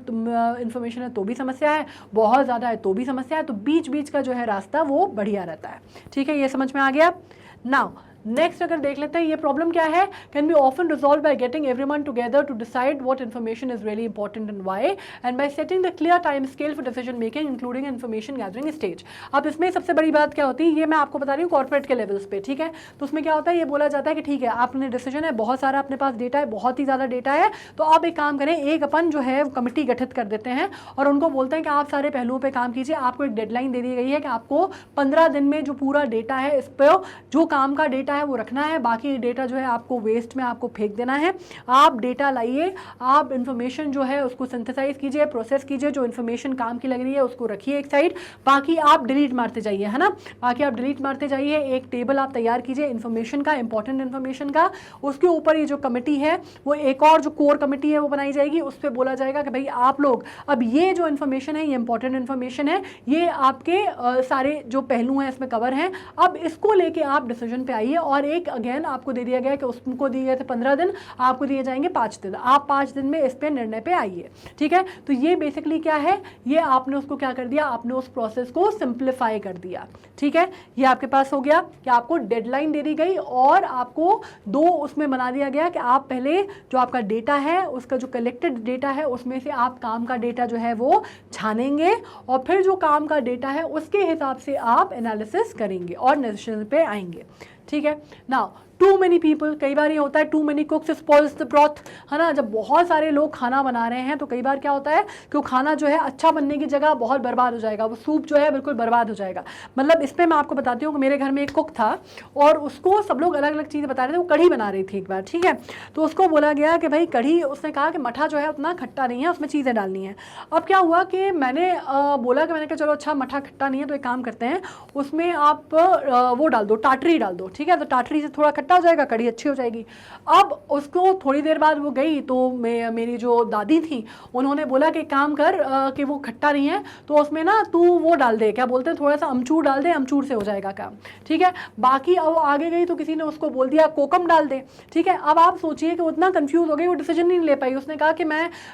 इन्फॉर्मेशन है तो भी समस्या है, बहुत ज़्यादा है तो भी समस्या है, तो बीच बीच का जो है रास्ता वो बढ़िया रहता है। ठीक है, ये समझ में आ गया। नाउ नेक्स्ट अगर देख लेते हैं ये प्रॉब्लम क्या है, can be often resolve by getting everyone together to decide what information is really important and why, and by setting the clear time scale for decision making including information gathering stage. अब इसमें सबसे बड़ी बात क्या होती है, ये मैं आपको बता रही हूँ कॉर्पोरेट के लेवल्स पे। ठीक है, तो उसमें क्या होता है, ये बोला जाता है कि ठीक है आपने डिसीजन है, बहुत सारा अपने पास डेटा है, बहुत ही ज़्यादा डेटा है, तो आप एक काम करें, एक अपन जो है कमेटी गठित कर देते हैं और उनको बोलते हैं कि आप सारे पहलुओं पर काम कीजिए। आपको एक डेडलाइन दे दी गई है कि आपको 15 दिन में जो पूरा डेटा है, इस पर जो काम का डेटा है वो रखना है, बाकी डेटा जो है आपको वेस्ट में आपको फेंक देना है। आप डेटा लाइए, आप इन्फॉर्मेशन जो है उसको सिंथेसाइज कीजिए, प्रोसेस कीजिए, जो इन्फॉर्मेशन काम की लग रही है उसको रखिए एक साइड, बाकी आप डिलीट मारते जाइए, है ना, बाकी आप डिलीट मारते जाइए। एक टेबल आप तैयार कीजिए इन्फॉर्मेशन का, इंपॉर्टेंट इन्फॉर्मेशन का, उसके ऊपर ये जो कमेटी है वो एक और जो कोर कमेटी है वो बनाई जाएगी, उस पर बोला जाएगा कि भाई आप लोग अब ये जो इन्फॉर्मेशन है ये इंपॉर्टेंट इन्फॉर्मेशन है, ये आपके सारे जो पहलू हैं इसमें कवर हैं, अब इसको लेके आप डिसीजन पे आइए। और एक अगेन आपको दे दिया गया कि उसको दिए गए थे 15 दिन, आपको दिए जाएंगे 5 दिन, आप 5 दिन में इस पे निर्णय पे आइए। ठीक है, तो ये बेसिकली क्या है, ये आपने उसको क्या कर दिया, आपने उस प्रोसेस को सिंप्लीफाई कर दिया। ठीक है, ये आपके पास हो गया कि आपको डेडलाइन दे दी गई और आपको 2 उसमें बना दिया गया कि आप पहले जो आपका डेटा है, उसका जो कलेक्टेड डेटा है उसमें से आप काम का डेटा जो है वो छानेंगे और फिर जो काम का डेटा है उसके हिसाब से आप एनालिसिस करेंगे और डिसीजन पे आएंगे। ठीक है, नाउ टू मेनी पीपल, कई बार ये होता है too many cooks spoils the broth, है ना, जब बहुत सारे लोग खाना बना रहे हैं तो कई बार क्या होता है कि वो खाना जो है अच्छा बनने की जगह बहुत बर्बाद हो जाएगा, वो सूप जो है बिल्कुल बर्बाद हो जाएगा। मतलब इस पर मैं आपको बताती हूँ कि मेरे घर में एक कुक था और उसको सब लोग अलग अलग चीज़ें बता रहे थे, वो कढ़ी बना रही थी एक बार। ठीक है, तो उसको बोला गया कि भाई कढ़ी, उसने कहा कि मठा जो है उतना खट्टा नहीं है, उसमें चीज़ें डालनी है। अब क्या हुआ कि मैंने बोला कि मैंने कहा चलो अच्छा मठा खट्टा नहीं है तो एक काम करते हैं, उसमें आप वो डाल दो, टाटरी डाल दो। ठीक है, तो टाटरी से थोड़ा खट्टा हो जाएगा, कढ़ी अच्छी हो जाएगी। अब उसको थोड़ी देर बाद वो गई तो मेरी जो दादी थी उन्होंने बोला कि काम कर कि वो खट्टा नहीं है तो उसमें ना तू वो डाल दे, क्या बोलते हैं, थोड़ा सा अमचूर डाल दे, अमचूर से हो जाएगा काम। ठीक है, बाकी अब आगे गई तो किसी ने उसको बोल दिया कोकम डाल दे। ठीक है, अब आप सोचिए कि उतना कंफ्यूज हो गई, वो डिसीजन नहीं ले पाई। उसने कहा कि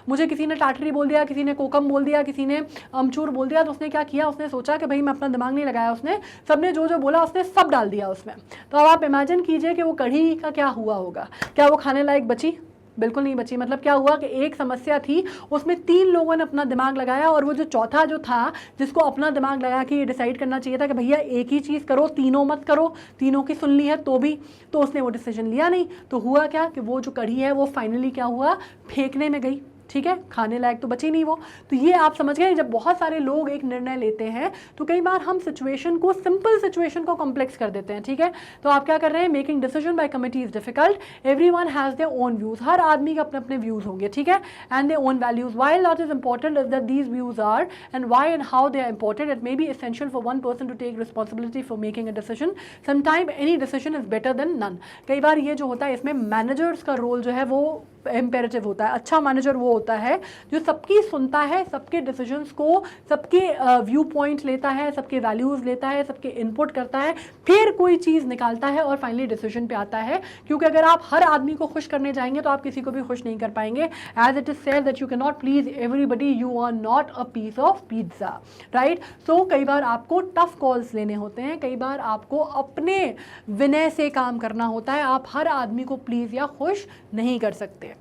मुझे किसी ने टाटरी बोल दिया, किसी ने कोकम बोल दिया, किसी ने अमचूर बोल दिया, तो उसने क्या किया, उसने सोचा कि भाई मैं अपना दिमाग नहीं लगाया, उसने सबने जो जो बोला उसने सब डाल दिया उसमें। तो अब आप इमेजिन कीजिए कि वो कढ़ी का क्या हुआ होगा, क्या वो खाने लायक बची? बिल्कुल नहीं बची। मतलब क्या हुआ कि एक समस्या थी, उसमें 3 लोगों ने अपना दिमाग लगाया और वो जो चौथा जो था जिसको अपना दिमाग लगा के ये डिसाइड करना चाहिए था कि भैया एक ही चीज़ करो, तीनों मत करो, तीनों की सुन ली है तो भी, तो उसने वो डिसीजन लिया नहीं। तो हुआ क्या कि वो जो कढ़ी है वो फाइनली क्या हुआ, फेंकने में गई। ठीक है, खाने लायक तो बची नहीं वो। तो ये आप समझ गए, जब बहुत सारे लोग एक निर्णय लेते हैं तो कई बार हम सिचुएशन को, सिंपल सिचुएशन को कॉम्प्लेक्स कर देते हैं। ठीक है, तो आप क्या कर रहे हैं, making decision by committee is difficult, everyone has their own views, हर आदमी के अपने अपने व्यूज होंगे। ठीक है, and their own values, why not is important is that these views are and why and how they are important, it may be essential for one person to take responsibility for making a decision, sometime any decision is better than none. कई बार ये जो होता है इसमें managers का role जो है वो इम्पेरेटिव होता है। अच्छा मैनेजर वो होता है जो सबकी सुनता है, सबके डिसीजंस को, सबके व्यू पॉइंट लेता है, सबके वैल्यूज़ लेता है, सबके इनपुट करता है, फिर कोई चीज़ निकालता है और फाइनली डिसीजन पे आता है। क्योंकि अगर आप हर आदमी को खुश करने जाएंगे तो आप किसी को भी खुश नहीं कर पाएंगे। As it is said that you can not please everybody, you are not a piece of pizza, right. So कई बार आपको टफ कॉल्स लेने होते हैं, कई बार आपको अपने विनय से काम करना होता है। आप हर आदमी को प्लीज या खुश नहीं कर सकते,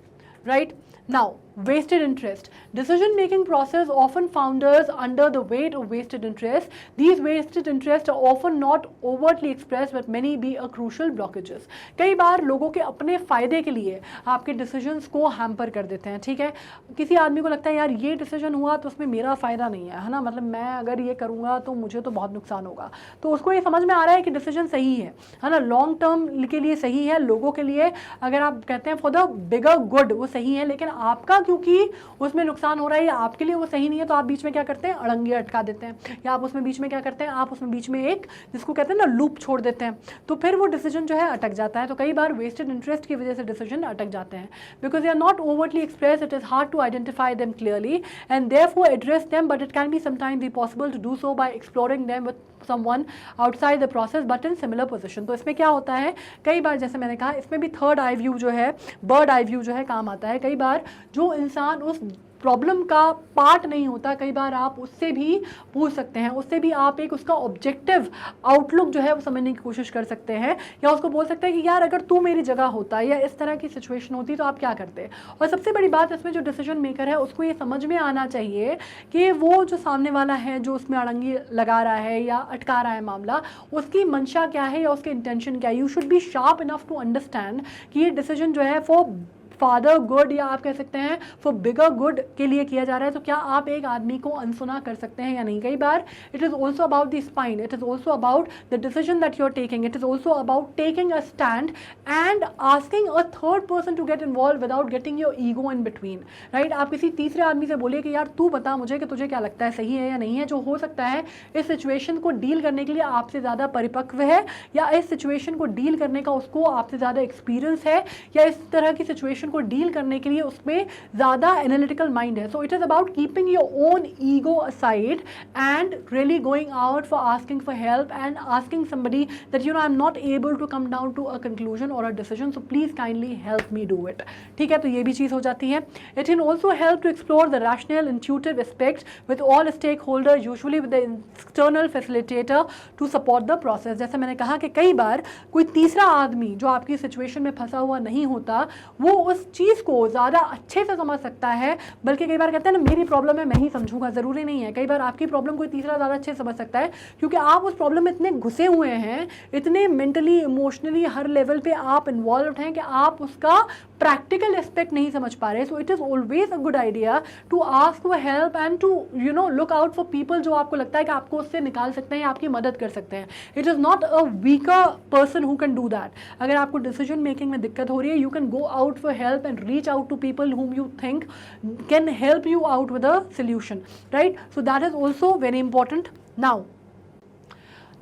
right. Now wasted interest. Decision making process often founders under the weight of wasted interest. These wasted interests are often not overtly expressed but many be a crucial blockages. कई बार लोगों के अपने फायदे के लिए आपके डिसीजंस को हैम्पर कर देते हैं, ठीक है। किसी आदमी को लगता है यार ये डिसीजन हुआ तो उसमें मेरा फ़ायदा नहीं है ना, मतलब मैं अगर ये करूँगा तो मुझे तो बहुत नुकसान होगा, तो उसको ये समझ में आ रहा है कि डिसीजन सही है ना, लॉन्ग टर्म के लिए सही है, लोगों के लिए अगर आप कहते हैं फॉर द बिगर गुड वो सही है, लेकिन आपका क्योंकि उसमें नुकसान हो रहा है या आपके लिए वो सही नहीं है, तो आप बीच में क्या करते हैं, अड़ंगे अटका देते हैं, या आप उसमें बीच में क्या करते हैं, आप उसमें बीच में एक जिसको कहते हैं ना लूप छोड़ देते हैं, तो फिर वो डिसीजन जो है अटक जाता है। तो कई बार वेस्टेड इंटरेस्ट की वजह से डिसीजन अटक जाते हैं, because they are not overtly express, it is hard to identify them clearly and therefore address them, but it can be sometimes be possible to do so by exploring them with someone outside the process but in similar position। तो इसमें क्या होता है, कई बार जैसे मैंने कहा इसमें भी थर्ड आई व्यू जो है, बर्ड आई व्यू जो है काम आता है। कई बार जो इंसान उस प्रॉब्लम का पार्ट नहीं होता, कई बार आप उससे भी पूछ सकते हैं, उससे भी आप एक उसका ऑब्जेक्टिव आउटलुक जो है वो समझने की कोशिश कर सकते हैं, या उसको बोल सकते हैं कि यार अगर तू मेरी जगह होता या इस तरह की सिचुएशन होती तो आप क्या करते। और सबसे बड़ी बात इसमें जो डिसीजन मेकर है उसको ये समझ में आना चाहिए कि वो जो सामने वाला है जो उसमें अड़ंगी लगा रहा है या अटका रहा है मामला, उसकी मंशा क्या है या उसके इंटेंशन क्या है। You should be sharp enough to understand कि ये डिसीजन जो है फॉर फादर गुड या आप कह सकते हैं फॉर बिगर गुड के लिए किया जा रहा है, तो क्या आप एक आदमी को अनसुना कर सकते हैं या नहीं। कई बार it is also about the spine, it is also about the decision that you are taking, it is also about taking a stand and asking a third person to get involve without getting your ego in between, right. आप किसी तीसरे आदमी से बोलिए कि यार तू बता मुझे कि तुझे क्या लगता है सही है या नहीं है, जो हो सकता है इस सिचुएशन को डील करने के लिए आपसे ज़्यादा परिपक्व है, या इस सिचुएशन को डील करने का उसको आपसे ज़्यादा एक्सपीरियंस है, या इस तरह की सिचुएशन को डील करने के लिए उसमें ज़्यादा एनालिटिकल माइंड है। So it is about keeping your own ego aside and really going out for asking for help and asking somebody that you know I am not able to come down to a conclusion और a decision, so please kindly help me do it, ठीक है। तो ये भी चीज़ हो जाती है। It can also help to explore the rational intuitive aspect with all stake holder, usually with the external facilitator to support the process. जैसे मैंने कहा कि कई बार कोई तीसरा आदमी जो आपकी सिचुएशन में फंसा हुआ नहीं होता, वो उस चीज़ को ज़्यादा अच्छे से समझ सकता है, बल्कि कई बार कहते हैं ना मेरी प्रॉब्लम है मैं ही समझूंगा, ज़रूरी नहीं है। कई बार आपकी प्रॉब्लम कोई तीसरा ज़्यादा अच्छे से समझ सकता है, क्योंकि आप उस प्रॉब्लम में इतने घुसे हुए हैं, इतने मेंटली इमोशनली हर लेवल पे आप इन्वॉल्व हैं कि आप उसका प्रैक्टिकल एस्पेक्ट नहीं समझ पा रहे। So it is always a good idea to ask for help and to you know look out for people जो आपको लगता है कि आपको उससे निकाल सकते हैं, आपकी मदद कर सकते हैं। It is not a weaker person who can do that. अगर आपको डिसीजन मेकिंग में दिक्कत हो रही है, you can go out for help and reach out to people whom you think can help you out with a solution, right? So that is also very important. Now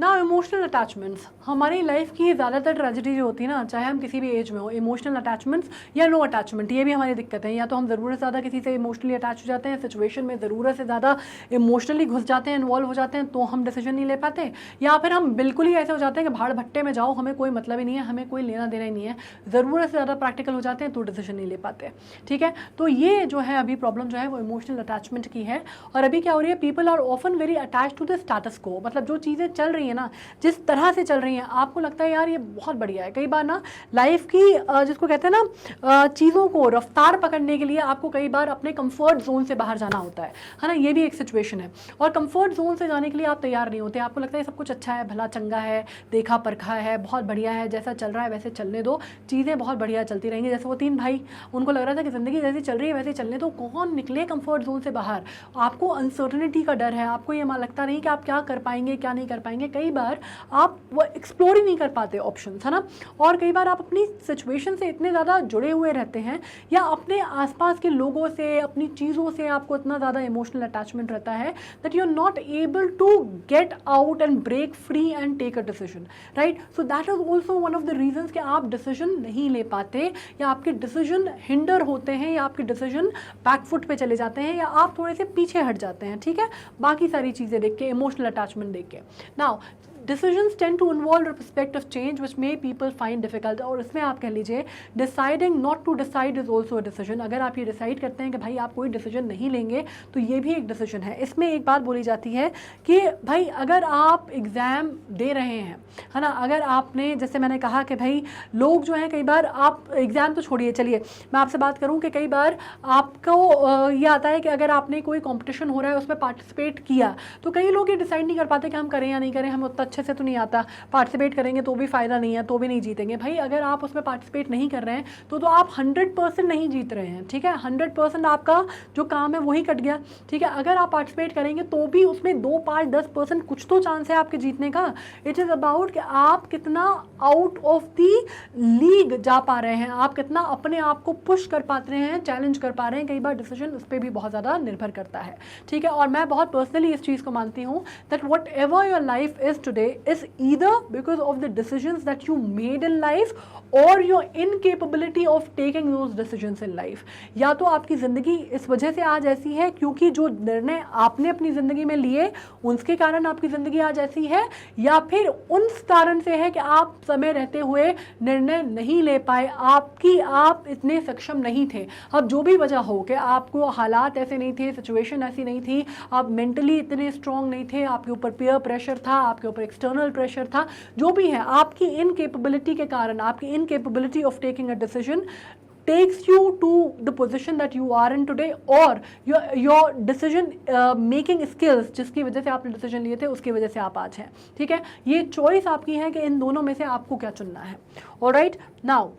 emotional attachments, हमारी life की ज़्यादातर tragedy जो होती है ना, चाहे हम किसी भी एज में हो, इमोशनल अटैचमेंट्स या नो अटैचमेंट, ये भी हमारी दिक्कत है। या तो हम ज़रूरत से ज़्यादा किसी से इमोशनली अटैच हो जाते हैं, सिचुएशन में ज़रूरत से ज़्यादा इमोशनली घुस जाते हैं, इन्वॉल्व हो जाते हैं, तो हम डिसीजन नहीं ले पाते, या फिर हम बिल्कुल ही ऐसे हो जाते हैं कि भाड़ भट्टे में जाओ, हमें कोई मतलब ही नहीं है, हमें कोई लेना देना ही नहीं है, ज़रूरत से ज़्यादा प्रैक्टिकल हो जाते हैं तो डिसीजन नहीं ले पाते, ठीक है। तो ये जो है अभी प्रॉब्लम जो है वो इमोशनल अटैचमेंट की है। और अभी क्या हो रही है, people are often very attach to the status quo, मतलब जो चीज़ें चल रही है ना, जिस तरह से चल रही हैं, आपको लगता है यार ये बहुत बढ़िया है। कई बार ना लाइफ की जिसको कहते हैं ना चीज़ों को रफ्तार पकड़ने के लिए आपको कई बार अपने कंफर्ट जोन से बाहर जाना होता है ना, ये भी एक सिचुएशन है। और कंफर्ट जोन से जाने के लिए आप तैयार नहीं होते, आपको लगता है सब कुछ अच्छा है, भला चंगा है, देखा परखा है, बहुत बढ़िया है, जैसा चल रहा है वैसे चलने दो, चीज़ें बहुत बढ़िया चलती रहेंगी। जैसे वो 3 भाई, उनको लग रहा था कि ज़िंदगी जैसी चल रही है वैसे चलने दो, कौन निकले कंफर्ट जोन से बाहर। आपको अनसर्टनिटी का डर है, आपको ये लगता नहीं कि आप क्या कर पाएंगे क्या नहीं कर पाएंगे। कई बार आप वो एक्सप्लोर ही नहीं कर पाते ऑप्शंस, है ना। और कई बार आप अपनी सिचुएशन से इतने ज़्यादा जुड़े हुए रहते हैं, या अपने आसपास के लोगों से, अपनी चीज़ों से आपको इतना ज़्यादा इमोशनल अटैचमेंट रहता है that you are not able to get out and break free and take a decision, right. So that is also one of the reasons कि आप डिसीजन नहीं ले पाते, या आपके डिसीजन हिंडर होते हैं, या आपके डिसीजन बैकफुट पे चले जाते हैं, या आप थोड़े से पीछे हट जाते हैं, ठीक है, बाकी सारी चीज़ें देख के, इमोशनल अटैचमेंट देख के। Now decisions tend to involve a prospect of change which may people find difficult. और इसमें आप कह लीजिए deciding not to decide is also a decision. अगर आप ये डिसाइड करते हैं कि भाई आप कोई डिसीजन नहीं लेंगे तो ये भी एक डिसीजन है. इसमें एक बात बोली जाती है कि भाई अगर आप एग्ज़ाम दे रहे हैं, है ना, अगर आपने, जैसे मैंने कहा कि भाई लोग जो हैं कई बार, आप एग्ज़ाम तो छोड़िए, चलिए मैं आपसे बात करूं कि कई बार आपको ये आता है कि अगर आपने कोई कंपटीशन हो रहा है उसमें पार्टिसिपेट किया तो कई लोग ये डिसाइड नहीं कर पाते कि हम करें या नहीं करें, हमें उतना अच्छे से तो नहीं आता, पार्टिसिपेट करेंगे तो भी फ़ायदा नहीं है, तो भी नहीं जीतेंगे. भाई अगर आप उसमें पार्टिसिपेट नहीं कर रहे हैं तो आप 100% नहीं जीत रहे हैं. ठीक है, 100% आपका जो काम है वही कट गया. ठीक है, अगर आप पार्टिसिपेट करेंगे तो भी उसमें 2, 5, 10% कुछ तो चांस है आपके जीतने का. इट इज़ अबाउट कि आप कितना आउट ऑफ दी लीग जा पा रहे हैं, आप कितना अपने आप को पुश कर पाते हैं, चैलेंज कर पा रहे हैं. कई बार डिसीजन उस पर भी बहुत ज़्यादा निर्भर करता है. ठीक है, और मैं बहुत पर्सनली इस चीज़ को मानती हूँ that whatever your life is today is either because of the decisions that you made in life और your incapability of taking those decisions in life. या तो आपकी ज़िंदगी इस वजह से आज ऐसी है क्योंकि जो निर्णय आपने अपनी ज़िंदगी में लिए उसके कारण आपकी ज़िंदगी आज ऐसी है, या फिर उन कारण से है कि आप समय रहते हुए निर्णय नहीं ले पाए, आप इतने सक्षम नहीं थे. अब जो भी वजह हो कि आपको हालात ऐसे नहीं थे, सिचुएशन ऐसी नहीं थी, आप मेंटली इतने स्ट्रांग नहीं थे, आपके ऊपर पीयर प्रेशर था, आपके ऊपर एक्सटर्नल प्रेशर था, जो भी है, आपकी इनकेपेबिलिटी के कारण, आपकी incapability of taking a decision takes you to the position that you are in today, और your decision making skills जिसकी वजह से आपने डिसीजन लिए थे उसकी वजह से आप आज हैं. ठीक है, ये चॉइस आपकी है कि इन दोनों में से आपको क्या चुनना है. Alright, now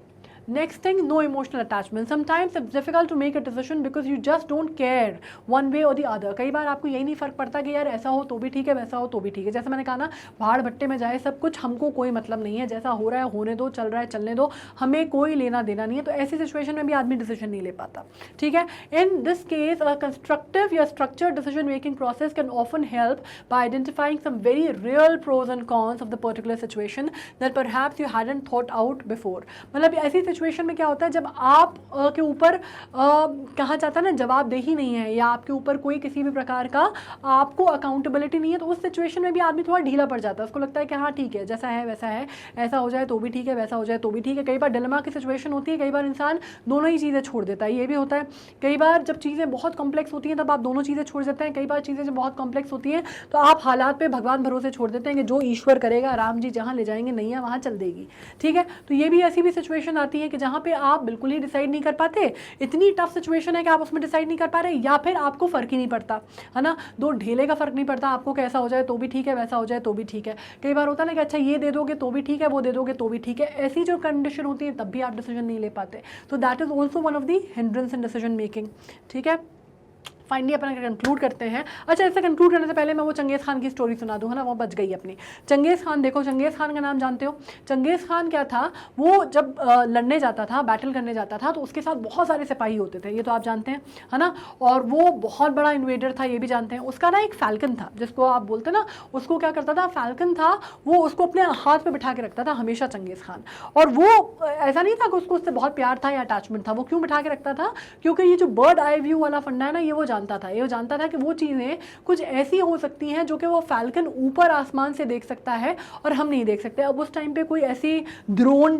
next thing, no emotional attachment. Sometimes it's difficult to make a decision because you just don't care one way or the other. कई बार आपको यही नहीं फ़र्क पड़ता कि यार ऐसा हो तो भी ठीक है, वैसा हो तो भी ठीक है. जैसे मैंने कहा ना, भाड़ भट्टे में जाए सब कुछ, हमको कोई मतलब नहीं है, जैसा हो रहा है होने दो, चल रहा है चलने दो, हमें कोई लेना देना नहीं है. तो ऐसी सिचुएशन में भी आदमी डिसीजन नहीं ले पाता. ठीक है, in this case a constructive या structured decision making process can often help by identifying some very real pros and cons of the particular situation that perhaps you hadn't thought out before. मतलब ऐसी situation में क्या होता है, जब आप के ऊपर कहा जाता है ना जवाबदेही नहीं है, या आपके ऊपर कोई किसी भी प्रकार का आपको अकाउंटेबिलिटी नहीं है, तो उस सिचुएशन में भी आदमी थोड़ा ढीला पड़ जाता है. उसको लगता है कि हाँ ठीक है, जैसा है वैसा है, ऐसा हो जाए तो भी ठीक है, वैसा हो जाए तो भी ठीक है. कई बार डिलेमा की सिचुएशन होती है, कई बार इंसान दोनों ही चीज़ें छोड़ देता है, ये भी होता है. कई बार जब चीज़ें बहुत कॉम्प्लेक्स होती हैं तब आप दोनों चीज़ें छोड़ देते हैं. कई बार चीज़ें जब बहुत कॉम्प्लेक्स होती हैं तो आप हालात पे भगवान भरोसे छोड़ देते हैं कि जो ईश्वर करेगा, राम जी जहाँ ले जाएंगे नैया वहाँ चल देगी. ठीक है, तो ये भी ऐसी भी सिचुएशन आती है कि जहाँ पे आप बिल्कुल ही डिसाइड नहीं कर पाते, इतनी टफ सिचुएशन है कि आप उसमें डिसाइड नहीं कर पा रहे, या फिर आपको फ़र्क ही नहीं पड़ता, है ना, दो ढेले का फ़र्क नहीं पड़ता आपको, कैसा हो जाए तो भी ठीक है, वैसा हो जाए तो भी ठीक है. कई बार होता है ना कि अच्छा ये दे दोगे तो भी ठीक है, वो दे दोगे तो भी ठीक है. ऐसी जो कंडीशन होती है तब भी आप डिसीजन नहीं ले पाते. तो that is also one of the hindrance in decision making. ठीक है, फाइनली अपन कंक्लूड करते हैं. अच्छा, ऐसे कंक्लूड करने से पहले मैं वो चंगेज़ खान की स्टोरी सुना दूँ, है ना, वो बच गई अपनी. चंगेज़ खान, देखो चंगेज़ खान का नाम जानते हो. चंगेज़ खान क्या था, वो जब लड़ने जाता था, बैटल करने जाता था, तो उसके साथ बहुत सारे सिपाही होते थे, ये तो आप जानते हैं, है ना, और वो बहुत बड़ा इन्वेडर था, ये भी जानते हैं. उसका ना एक फैल्कन था, जिसको आप बोलते हैं ना, उसको क्या करता था, फैल्कन था वो, उसको अपने हाथ पर बिठा के रखता था हमेशा चंगेज़ खान. और वो ऐसा नहीं था कि उसको उससे बहुत प्यार था या अटैचमेंट था. वो क्यों बिठा के रखता था, क्योंकि ये जो बर्ड आई व्यू वाला फंडा है ना, ये वो जानता था कि वो चीज़ें कुछ ऐसी हो सकती हैं जो कि वो फैल्कन ऊपर आसमान से देख सकता है और हम नहीं देख सकते. अब उस टाइम पे कोई ऐसी ड्रोन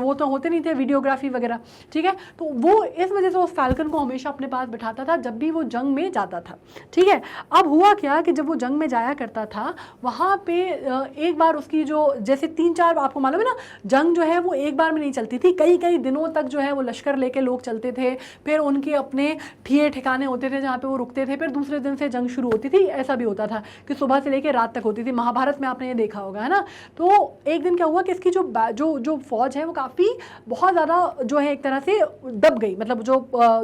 वो तो होते नहीं थे, वीडियोग्राफी वगैरह. ठीक है, तो वो इस वजह से उस फैल्कन को हमेशा अपने पास बिठाता था जब भी वो जंग में जाता था. ठीक है, अब हुआ क्या कि जब वो जंग में जाया करता था, वहाँ पे एक बार उसकी जो, जैसे 3-4, आपको मालूम है ना, जंग जो है वो एक बार में नहीं चलती थी, कई कई दिनों तक जो है वो लश्कर लेके लोग चलते थे, फिर उनके अपने ठिकाने होते थे जहाँ पे वो रुकते थे, फिर दूसरे दिन से जंग शुरू होती थी. ऐसा भी होता था कि सुबह से लेकर रात तक होती थी. महाभारत में आपने ये देखा होगा, है ना. तो एक दिन क्या हुआ कि इसकी जो फौज है वो काफ़ी बहुत ज़्यादा जो है एक तरह से दब गई, मतलब जो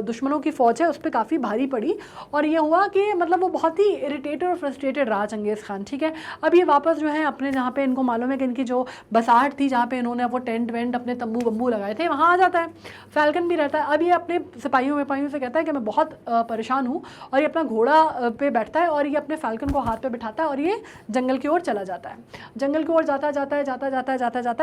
दुश्मनों की फौज है उस पर काफ़ी भारी पड़ी. और ये हुआ कि मतलब वो बहुत ही इरिटेटेड और फ्रस्ट्रेटेड रहा चंगेज़ खान. ठीक है, अब ये वापस जो है अपने, जहाँ पे इनको मालूम है कि इनकी जो बसाहट थी, जहाँ पे इन्होंने वो टेंट वेंट अपने तंबू बम्बू लगाए थे, वहाँ आ जाता है. फैल्कन भी रहता है. अब ये अपने सिपाहियों से कहता है कि मैं बहुत परेशान हूँ, और ये अपना घोड़ा पे बैठता है और ये अपने फैल्कन को हाथ पे बिठाता है और ये जंगल की ओर चला जाता है. जंगल की ओर जाता है,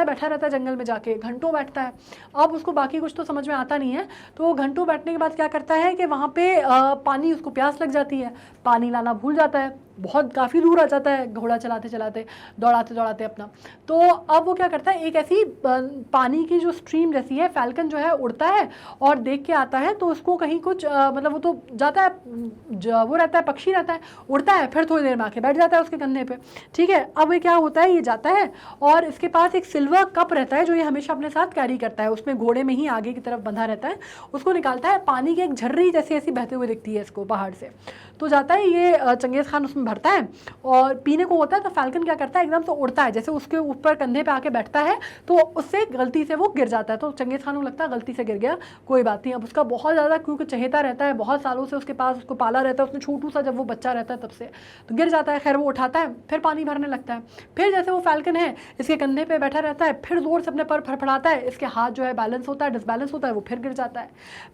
बैठा रहता है जंगल में जाके, घंटों बैठता है. अब उसको बाकी कुछ तो समझ में आता नहीं है, तो घंटों बैठने के बाद क्या करता है कि वहाँ पे पानी, उसको प्यास लग जाती है, पानी लाना भूल जाता है. बहुत काफ़ी दूर आ जाता है घोड़ा चलाते चलाते, दौड़ाते दौड़ाते अपना। तो अब वो क्या करता है, एक ऐसी पानी की जो स्ट्रीम जैसी है, फैल्कन जो है उड़ता है और देख के आता है, तो उसको कहीं कुछ मतलब वो तो जाता है, वो रहता है, पक्षी रहता है, उड़ता है, फिर थोड़ी देर में आके बैठ जाता है उसके कंधे पे। ठीक है, अब ये क्या होता है, ये जाता है और इसके पास एक सिल्वर कप रहता है जो ये हमेशा अपने साथ कैरी करता है, उसमें घोड़े में ही आगे की तरफ बंधा रहता है, उसको निकालता है, पानी की एक झर्री जैसी ऐसी बहते हुए दिखती है इसको बाहर से। तो जाता है ये चंगेज़ खान उसमें भरता है और पीने को होता है। तो फैल्कन क्या करता है, एकदम से उड़ता है, जैसे उसके ऊपर कंधे पे आके बैठता है तो उससे गलती से वो गिर जाता है। तो चंगेज़ खान को लगता है गलती से गिर गया, कोई बात नहीं। अब उसका बहुत ज़्यादा क्योंकि चहेता रहता है, बहुत सालों से उसके पास उसको पाला रहता है, उसने छोटू सा जब वो बच्चा रहता है तब से, तो गिर जाता है। खैर वो उठाता है, फिर पानी भरने लगता है, फिर जैसे वो फैल्कन है इसके कंधे पे बैठा रहता है, फिर जोर से अपने पर फड़फड़ाता है, इसके हाथ जो है बैलेंस होता है, डिसबैलेंस होता है, वो फिर गिर जाता है।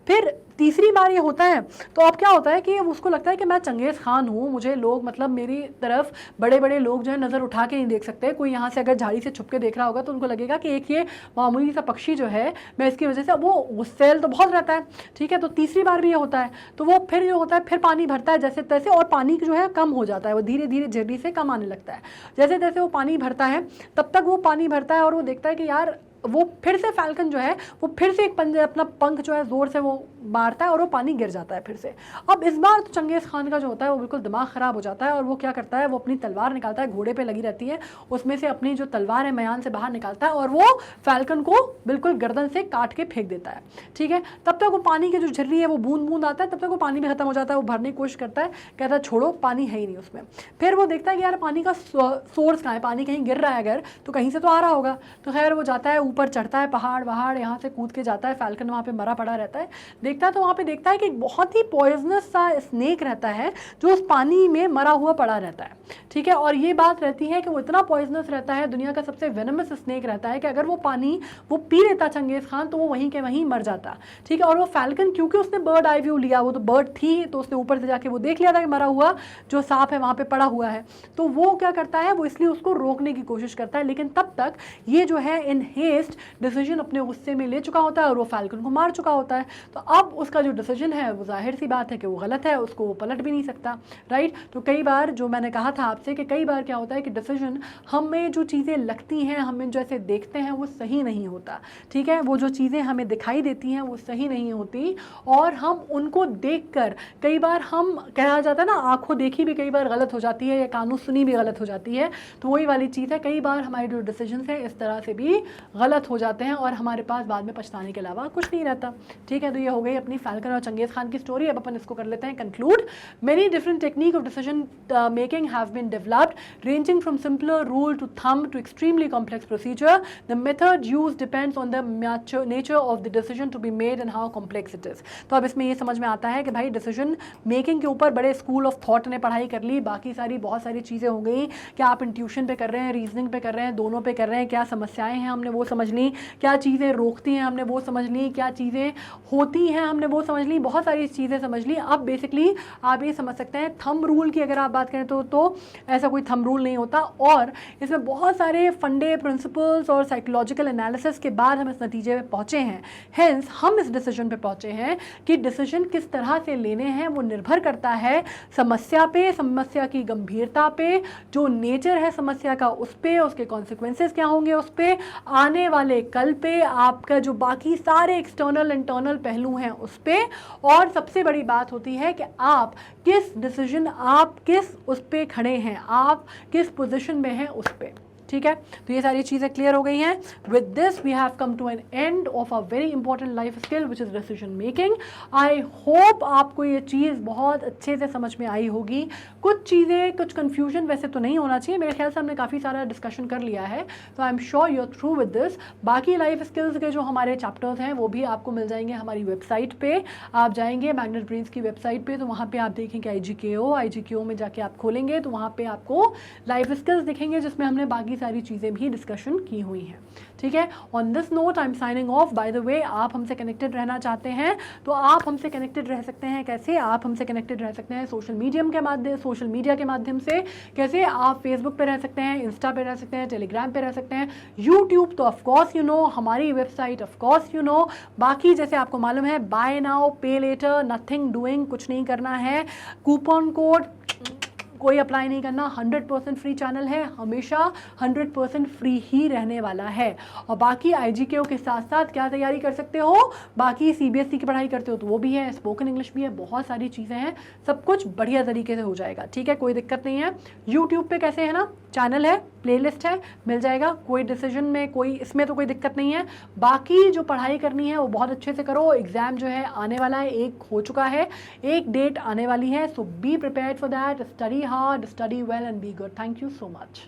फिर तीसरी बार ये होता है तो अब क्या होता है कि उसको लगता है कि मैं चंगेज़ खान हूँ, मुझे लोग मतलब मेरी तरफ बड़े बड़े लोग जो है नज़र उठा के नहीं देख सकते। कोई यहाँ से अगर झाड़ी से छुप के देख रहा होगा तो उनको लगेगा कि एक ये मामूली सा पक्षी जो है, मैं इसकी वजह से, वो गुस्सेल तो बहुत रहता है। ठीक है, तो तीसरी बार भी ये होता है तो वो फिर जो होता है, फिर पानी भरता है जैसे तैसे, और पानी जो है कम हो जाता है, वो धीरे धीरे झरनी से कम आने लगता है। जैसे जैसे वो पानी भरता है तब तक वो पानी भरता है और वो देखता है कि यार वो फिर से फैल्कन जो है वो फिर से एक पंजे अपना पंख जो है ज़ोर से वो मारता है और वो पानी गिर जाता है फिर से। अब इस बार तो चंगेज़ खान का जो होता है वो बिल्कुल दिमाग ख़राब हो जाता है और वो क्या करता है, वो अपनी तलवार निकालता है, घोड़े पे लगी रहती है, उसमें से अपनी जो तलवार है म्यान से बाहर निकालता है और वो फैल्कन को बिल्कुल गर्दन से काट के फेंक देता है। ठीक है, तब तक वो पानी की जो झर्री है वो बूंद बूंद आता है, तब तक वो पानी भी खत्म हो जाता है। वो भरने की कोशिश करता है, कहता है छोड़ो, पानी है ही नहीं उसमें। फिर वो देखता है कि यार पानी का सोर्स कहाँ है, पानी कहीं गिर रहा है अगर तो कहीं से तो आ रहा होगा। तो खैर वो जाता है, ऊपर चढ़ता है, पहाड़ वहाड़ यहाँ से कूद के जाता है। फैल्कन वहाँ पे मरा पड़ा रहता है, देखता है तो वहाँ पे देखता है कि एक बहुत ही पॉइजनस सा स्नेक रहता है जो उस पानी में मरा हुआ पड़ा रहता है। ठीक है, और ये बात रहती है कि वो इतना पॉइजनस रहता है, दुनिया का सबसे वेनमस स्नेक रहता है कि अगर वो पानी वो पी लेता चंगेज़ खान तो वो वहीं के वहीं मर जाता। ठीक है, और वो फैल्कन क्योंकि उसने बर्ड आई व्यू लिया, वो तो बर्ड थी तो उसने ऊपर से जाके वो देख लिया था कि मरा हुआ जो सांप है वहाँ पे पड़ा हुआ है, तो वो क्या करता है, वो इसलिए उसको रोकने की कोशिश करता है। लेकिन तब तक ये जो है इन हेस्ट डिसीजन अपने गुस्से में ले चुका होता है और वो फैल्कन को मार चुका होता है। तो अब उसका जो डिसीजन है वो जाहिर सी बात है कि वो गलत है, उसको वो पलट भी नहीं सकता। राइट, तो कई बार जो मैंने कहा था आपसे कि कई बार क्या होता है कि डिसीजन हमें जो चीज़ें लगती हैं, हमें जैसे देखते हैं वो सही नहीं होता। ठीक है, वो जो चीज़ें हमें दिखाई देती हैं वो सही नहीं होती और हम उनको देखकर कई बार, हम कहा जाता है ना, आंखों देखी भी कई बार गलत हो जाती है या कानों सुनी भी गलत हो जाती है। तो वही वाली चीज़ है, कई बार हमारे जो डिसीजंस हैं इस तरह से भी गलत हो जाते हैं और हमारे पास बाद में पछताने के अलावा कुछ नहीं रहता। ठीक है, तो ये हो गई अपनी फैल्कन और चंगेज़ खान की स्टोरी। अब अपन इसको कर लेते हैं conclude. Many different technique of decision making have been developed ranging from simpler rule to thumb to extremely complex procedure. The method used depends on the nature of the decision to be made and how complex it is. तो अब इसमें ये समझ में आता है कि भाई डिसीजन मेकिंग के ऊपर बड़े स्कूल ऑफ थॉट ने पढ़ाई कर ली, बाकी सारी बहुत सारी चीज़ें हो गई, क्या आप इंट्यूशन पे कर रहे हैं, रीजनिंग पे कर रहे हैं, दोनों पे कर रहे हैं, क्या समस्याएं हैं हमने वो समझ ली, क्या चीज़ें रोकती हैं हमने वो समझ ली, क्या चीज़ें होती हैं हमने वो समझ ली, बहुत सारी चीज़ें समझ ली। अब बेसिकली आप ये समझ सकते हैं थंब रूल की अगर आप बात करें तो ऐसा कोई थंब रूल नहीं होता और इसमें बहुत सारे फंडे प्रिंसिपल्स और साइकोलॉजिकल एनालिसिस के बाद हम इस नतीजे पे पहुँचे हैं। हेंस हम इस डिसीजन पे पहुँचे हैं कि डिसीजन किस तरह से लेने हैं वो निर्भर करता है समस्या पे, समस्या की गंभीरता पे, जो नेचर है समस्या का उस पे, उसके कॉन्सिक्वेंसेस क्या होंगे उस पे, आने वाले कल पे, आपका जो बाकी सारे एक्सटर्नल इंटरनल पहलू हैं उस पे, और सबसे बड़ी बात होती है कि आप किस डिसीजन, आप किस उस पे खड़े हैं, आप किस पोजीशन में हैं उस पे। ठीक है, तो ये सारी चीज़ें क्लियर हो गई हैं। With this we have come to an end of a very important life skill which is decision making. I hope आपको ये चीज़ बहुत अच्छे से समझ में आई होगी। कुछ चीज़ें, कुछ कन्फ्यूजन वैसे तो नहीं होना चाहिए, मेरे ख्याल से हमने काफ़ी सारा डिस्कशन कर लिया है, तो I am sure you are through with this. बाकी लाइफ स्किल्स के जो हमारे चैप्टर्स हैं वो भी आपको मिल जाएंगे हमारी वेबसाइट पे। आप जाएंगे मैग्नेट ब्रेन्स की वेबसाइट पे, तो वहाँ पे आप देखेंगे IGKO में जाके आप खोलेंगे तो वहाँ पे आपको लाइफ स्किल्स दिखेंगे जिसमें हमने बाकी सारी चीज़ें भी डिस्कशन की हुई हैं। ठीक है, on this note I am signing off. By the way, आप हमसे कनेक्टेड रहना चाहते हैं तो आप हमसे कनेक्टेड रह सकते हैं। कैसे आप हमसे कनेक्टेड रह सकते हैं? सोशल मीडिया के माध्यम से। कैसे? आप फेसबुक पे रह सकते हैं, इंस्टा पे रह सकते हैं, टेलीग्राम पे रह सकते हैं, यूट्यूब तो ऑफकोर्स यू नो, हमारी वेबसाइट ऑफकोर्स यू नो। बाकी जैसे आपको मालूम है, बाय नाउ पे लेटर, नथिंग डूइंग, कुछ नहीं करना है। कूपन कोड कोई अप्लाई नहीं करना, 100% फ्री चैनल है, हमेशा 100% फ्री ही रहने वाला है। और बाकी IGKO के साथ साथ क्या तैयारी कर सकते हो, बाकी CBSE की पढ़ाई करते हो तो वो भी है, स्पोकन इंग्लिश भी है, बहुत सारी चीज़ें हैं, सब कुछ बढ़िया तरीके से हो जाएगा। ठीक है, कोई दिक्कत नहीं है। यूट्यूब पे कैसे है ना, चैनल है, प्लेलिस्ट है, मिल जाएगा, कोई डिसीजन में कोई इसमें तो कोई दिक्कत नहीं है। बाकी जो पढ़ाई करनी है वो बहुत अच्छे से करो। एग्जाम जो है आने वाला है, एक हो चुका है, एक डेट आने वाली है, so be prepared for that, study hard, study well and be good. Thank you so much.